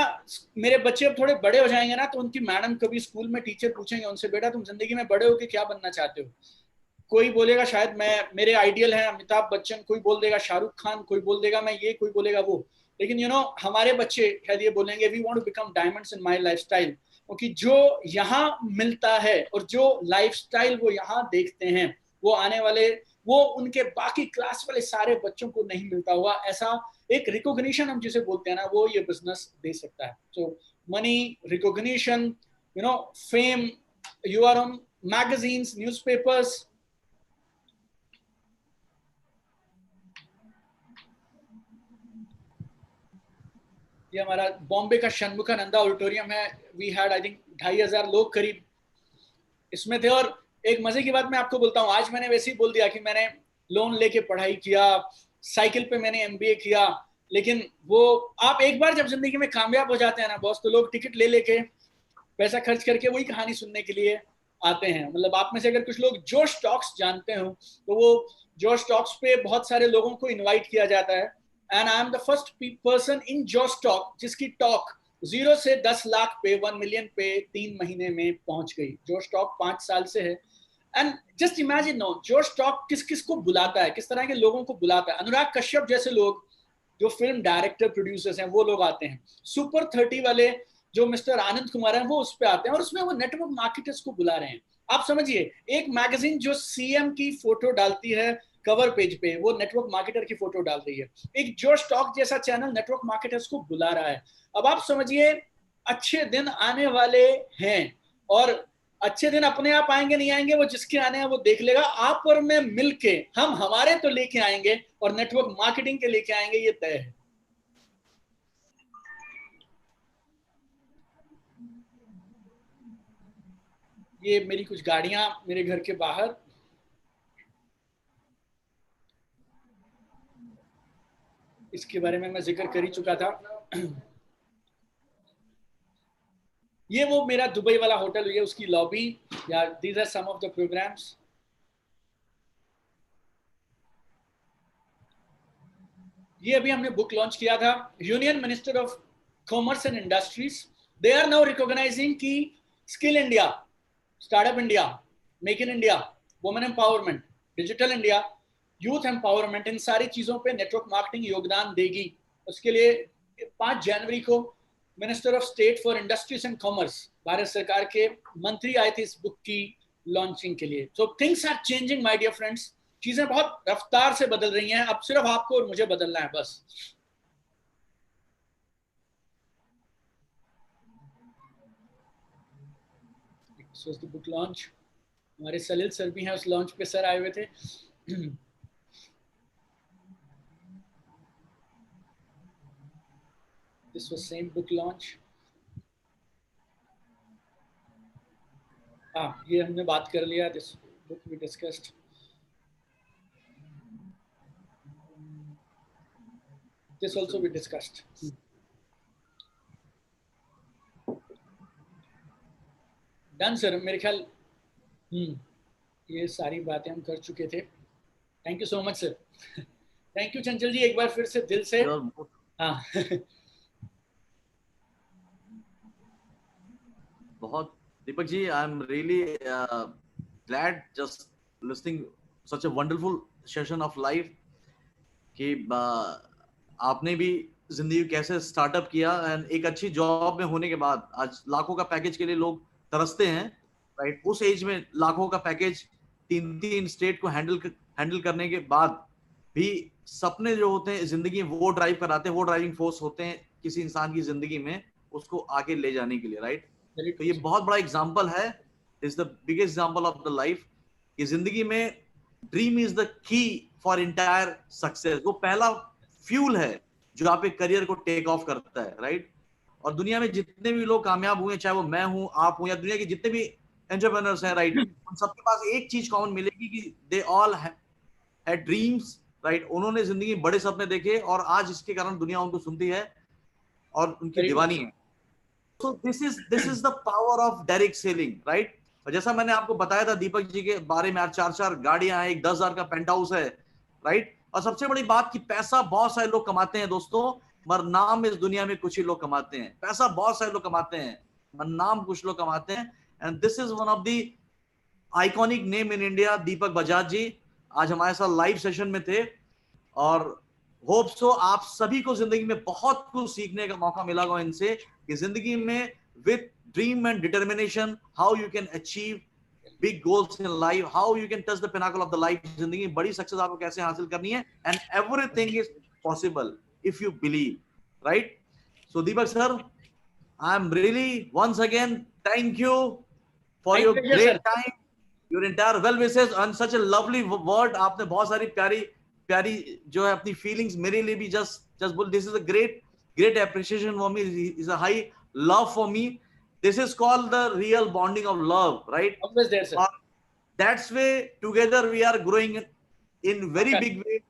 मेरे बच्चे अब थोड़े बड़े हो जाएंगे ना, तो उनकी मैडम कभी स्कूल में टीचर पूछेंगे उनसे, बेटा तुम जिंदगी में बड़े होके क्या बनना चाहते हो? कोई बोलेगा शायद मेरे आइडियल है अमिताभ बच्चन, कोई बोल देगा शाहरुख खान, कोई बोल देगा मैं ये, कोई बोलेगा वो. लेकिन हमारे बच्चे शायद ये बोलेंगे we want to become diamonds in my lifestyle. क्योंकि जो यहाँ मिलता है और जो लाइफस्टाइल वो यहाँ देखते हैं, वो आने वाले, वो उनके बाकी क्लास वाले सारे बच्चों को नहीं मिलता हुआ. ऐसा एक रिकॉग्निशन हम जिसे बोलते हैं ना, वो ये बिजनेस दे सकता है. So money, recognition, fame, you are on magazines, newspapers. ये हमारा बॉम्बे का षणमुखानंदा ऑडिटोरियम है. वी हैड आई थिंक 2500 लोग करीब इसमें थे. और एक मजे की बात मैं आपको बोलता हूँ, आज मैंने वैसे ही बोल दिया कि मैंने लोन लेके पढ़ाई किया, साइकिल पे मैंने MBA किया. लेकिन वो आप एक बार जब जिंदगी में कामयाब हो जाते हैं ना बॉस, तो लोग टिकट ले लेके पैसा खर्च करके वही कहानी सुनने के लिए आते हैं. मतलब आप में से अगर कुछ लोग जोश टॉक्स जानते हो तो वो जोश टॉक्स पे बहुत सारे लोगों को इन्वाइट किया जाता है. And I am the first person in जोश टॉक जिसकी टॉक 0 से 10 लाख पे 1 मिलियन पे 3 महीने में पहुंच गई. जोश टॉक 5 साल से है. एंड जस्ट इमेजिन नो, जोश टॉक किस किस को बुलाता है, किस तरह के लोगों को बुलाता है. अनुराग कश्यप जैसे लोग जो फिल्म डायरेक्टर प्रोड्यूसर्स हैं वो लोग आते हैं. सुपर 30 वाले जो मिस्टर आनंद कुमार हैं वो उस पे आते हैं. और उसमें वो नेटवर्क मार्केटर्स को बुला रहे हैं. आप समझिए, एक मैगजीन जो CM की फोटो डालती है कवर पेज पे, वो नेटवर्क मार्केटर की फोटो डाल रही है. एक जोश टॉक जैसा चैनल नेटवर्क मार्केटर्स को बुला रहा है. अब आप समझिए अच्छे दिन आने वाले हैं. और अच्छे दिन अपने आप आएंगे नहीं आएंगे, वो जिसके आने हैं वो देख लेगा। आप और मैं मिलके हम हमारे तो लेके आएंगे और नेटवर्क मार्केटिंग के लेके आएंगे, ये तय है। ये मेरी कुछ गाड़ियां मेरे घर के बाहर, इसके बारे में मैं जिक्र कर ही चुका था। ये वो मेरा दुबई वाला होटल, ये उसकी लॉबी, या these are some of the programs. ये अभी हमने बुक लॉन्च किया था, union minister of commerce and industries, they are now recognizing की skill India, startup India, make in India, women empowerment, digital India, youth empowerment, इन सारी चीजों पे नेटवर्क मार्केटिंग योगदान देगी। उसके लिए 5 जनवरी को minister of state for industries and commerce, Bharat सरकार के मंत्री आए थे इस बुक की लॉन्चिंग के लिए। So things are changing my dear friends, चीजें बहुत रफ्तार से बदल रही हैं, अब सिर्फ आपको और मुझे बदलना है बस। बुक लॉन्च, हमारे सलिल सर भी हैं उस लॉन्च पे, सर आए हुए थे। This was same book launch. ये हमने बात कर लिया, this book we discussed. This also we discussed. Done sir, मेरे ख्याल ये सारी बातें हम कर चुके थे। Thank you so much sir. Thank you चंचल जी, एक बार फिर से दिल से। हाँ बहुत Deepak ji, I am really glad just listening such a wonderful session of life कि आपने भी जिंदगी कैसे स्टार्टअप किया एंड एक अच्छी जॉब में होने के बाद आज लाखों का पैकेज के लिए लोग तरसते हैं, राइट। उस एज में लाखों का पैकेज 3 स्टेट को हैंडल करने के बाद भी सपने जो होते हैं जिंदगी में वो ड्राइव कराते हैं, वो ड्राइविंग फोर्स होते हैं किसी इंसान की जिंदगी में उसको आगे ले जाने के लिए, राइट। तो ये बहुत बड़ा एग्जाम्पल है, is the biggest example of the life कि जिंदगी में dream is the key for entire success. वो पहला फ्यूल है जो आप एक करियर को टेक ऑफ करता है, राइट। और दुनिया में जितने भी लोग कामयाब हुए, चाहे वो मैं हूं, आप हूं, या दुनिया के जितने भी एंटरप्रेन्योर्स हैं, राइट, उन सबके पास एक चीज कॉमन मिलेगी कि they all had dreams, right. उन्होंने जिंदगी में बड़े सपने देखे और आज इसके कारण दुनिया उनको सुनती है और उनकी दीवानी है। So this is the power of direct selling, right? और जैसा मैंने आपको बताया था दीपक जी के बारे में, 4 गाड़ियां हैं, एक 10,000 का पेंट हाउस है, राइट। और सबसे बड़ी बात कि पैसा बहुत सारे लोग कमाते हैं दोस्तों, मगर नाम इस दुनिया में कुछ ही लोग कमाते हैं। पैसा बहुत सारे लोग कमाते हैं मगर नाम कुछ लोग कमाते हैं। And this is one of the iconic name in India, Deepak Bajaj ji आज हमारे साथ लाइव सेशन में थे और होप सो आप सभी को जिंदगी में बहुत कुछ सीखने का मौका मिला होगा इनसे कि जिंदगी में with dream and determination how you can achieve big goals in life, how you can touch the pinnacle of the life. जिंदगी में बड़ी सक्सेस आपको कैसे हासिल करनी है and everything is possible if you believe, right. So Deepak sir, I am really once again thank you for your great time, your entire well wishes and such a lovely word. आपने बहुत सारी प्यारी जो है अपनी फीलिंग्स मेरे लिए भी जस्ट बोल। This is a great appreciation for me, is a high love for me. This is called the real bonding of love, right? Always there, sir. That's way together we are growing in very big way.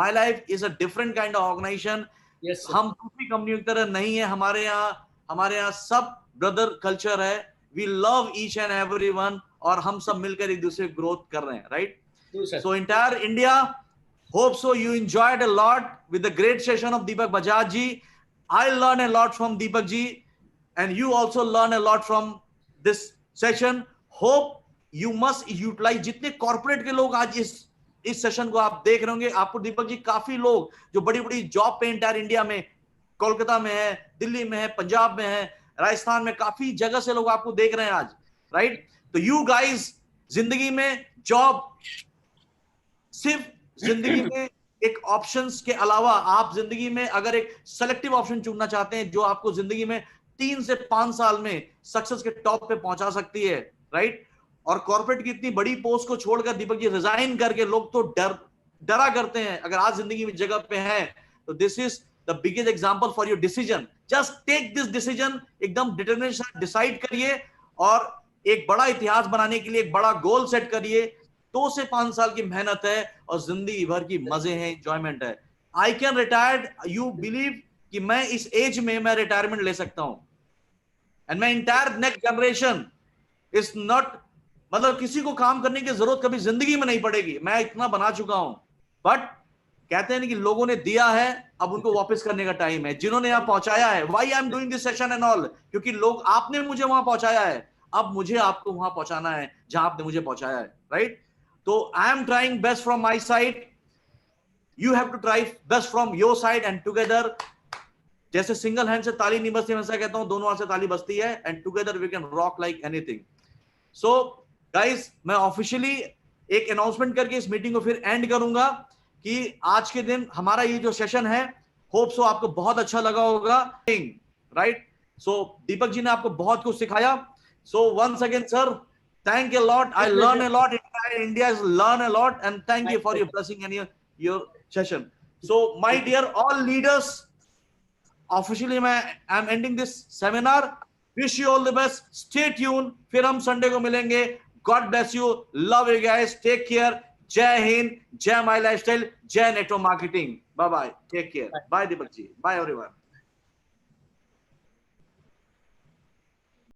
My life is a different kind of organization. Yes, sir. हम दूसरी कंपनियों की तरह नहीं है, हमारे यहाँ सब ब्रदर कल्चर है। We love each and everyone और हम सब मिलकर एक दूसरे को ग्रोथ कर रहे हैं, right? True, sir. So entire India, hope so you enjoyed a lot with the great session of Deepak Bajaj ji. I learned a lot from Deepak ji and you also learn a lot from this session. Hope you must utilize। जितने corporate के लोग आज इस session को आप देख रहे होंगे, आपको दीपक जी काफी लोग जो बड़ी बड़ी जॉब पे इंटायर इंडिया में, कोलकाता में है, दिल्ली में है, पंजाब में है, राजस्थान में, काफी जगह से लोग आपको देख रहे हैं आज, राइट। तो यू गाइज जिंदगी में जॉब सिर्फ जिंदगी में एक ऑप्शंस के अलावा आप जिंदगी में अगर एक सेलेक्टिव ऑप्शन चुनना चाहते हैं जो आपको जिंदगी में 3 से 5 साल में सक्सेस के टॉप पे पहुंचा सकती है, राइट? और कॉर्पोरेट की इतनी बड़ी पोस्ट को छोड़कर दीपक जी रिजाइन करके लोग तो डरा करते हैं। अगर आज जिंदगी में जगह पे हैं तो this is the biggest example for your decision. Just take this decision, एकदम डिटरमिनेशन डिसाइड करिए और एक बड़ा इतिहास बनाने के लिए एक बड़ा गोल सेट करिए। 2 से 5 साल की मेहनत है और जिंदगी भर की मजे हैं, एंजॉयमेंट है। I can retired, you believe कि मैं इस एज में मैं रिटायरमेंट ले सकता हूं। And my entire next generation is not, मतलब किसी को काम करने की जरूरत कभी जिंदगी में नहीं पड़ेगी। मैं इतना बना चुका हूं। बट कहते हैं कि लोगों ने दिया है, अब उनको वापस करने का टाइम है। जिन्होंने यहां पहुंचाया है, why I am doing this session and all, क्योंकि लोग, आपने मुझे वहां पहुंचाया है, अब मुझे आपको वहां पहुंचाना है जहां आपने मुझे पहुंचाया है, राइट? तो I am trying best from my side, you have to try best from your side, and together, जैसे सिंगल हैंड से ताली नहीं बजती, मैं कहता हूं दोनों हाथ से ताली बजती है, and together we can rock like anything. So guys, मैं ऑफिशियली एक अनाउंसमेंट करके इस मीटिंग को फिर एंड करूंगा कि आज के दिन हमारा ये जो सेशन है, होप सो आपको बहुत अच्छा लगा होगा, राइट? सो दीपक जी ने आपको बहुत कुछ सिखाया। So once again sir, thank you a lot. I learn a lot. Entire India has learned a lot, and thank you for your blessing and your session. So my dear all leaders, officially I'm ending this seminar. Wish you all the best. Stay tuned. फिर हम Sunday को मिलेंगे। God bless you. Love you guys. Take care. जय हिंद, जय my lifestyle, जय network marketing. Bye bye, take care. Bye Deepak ji, bye everyone.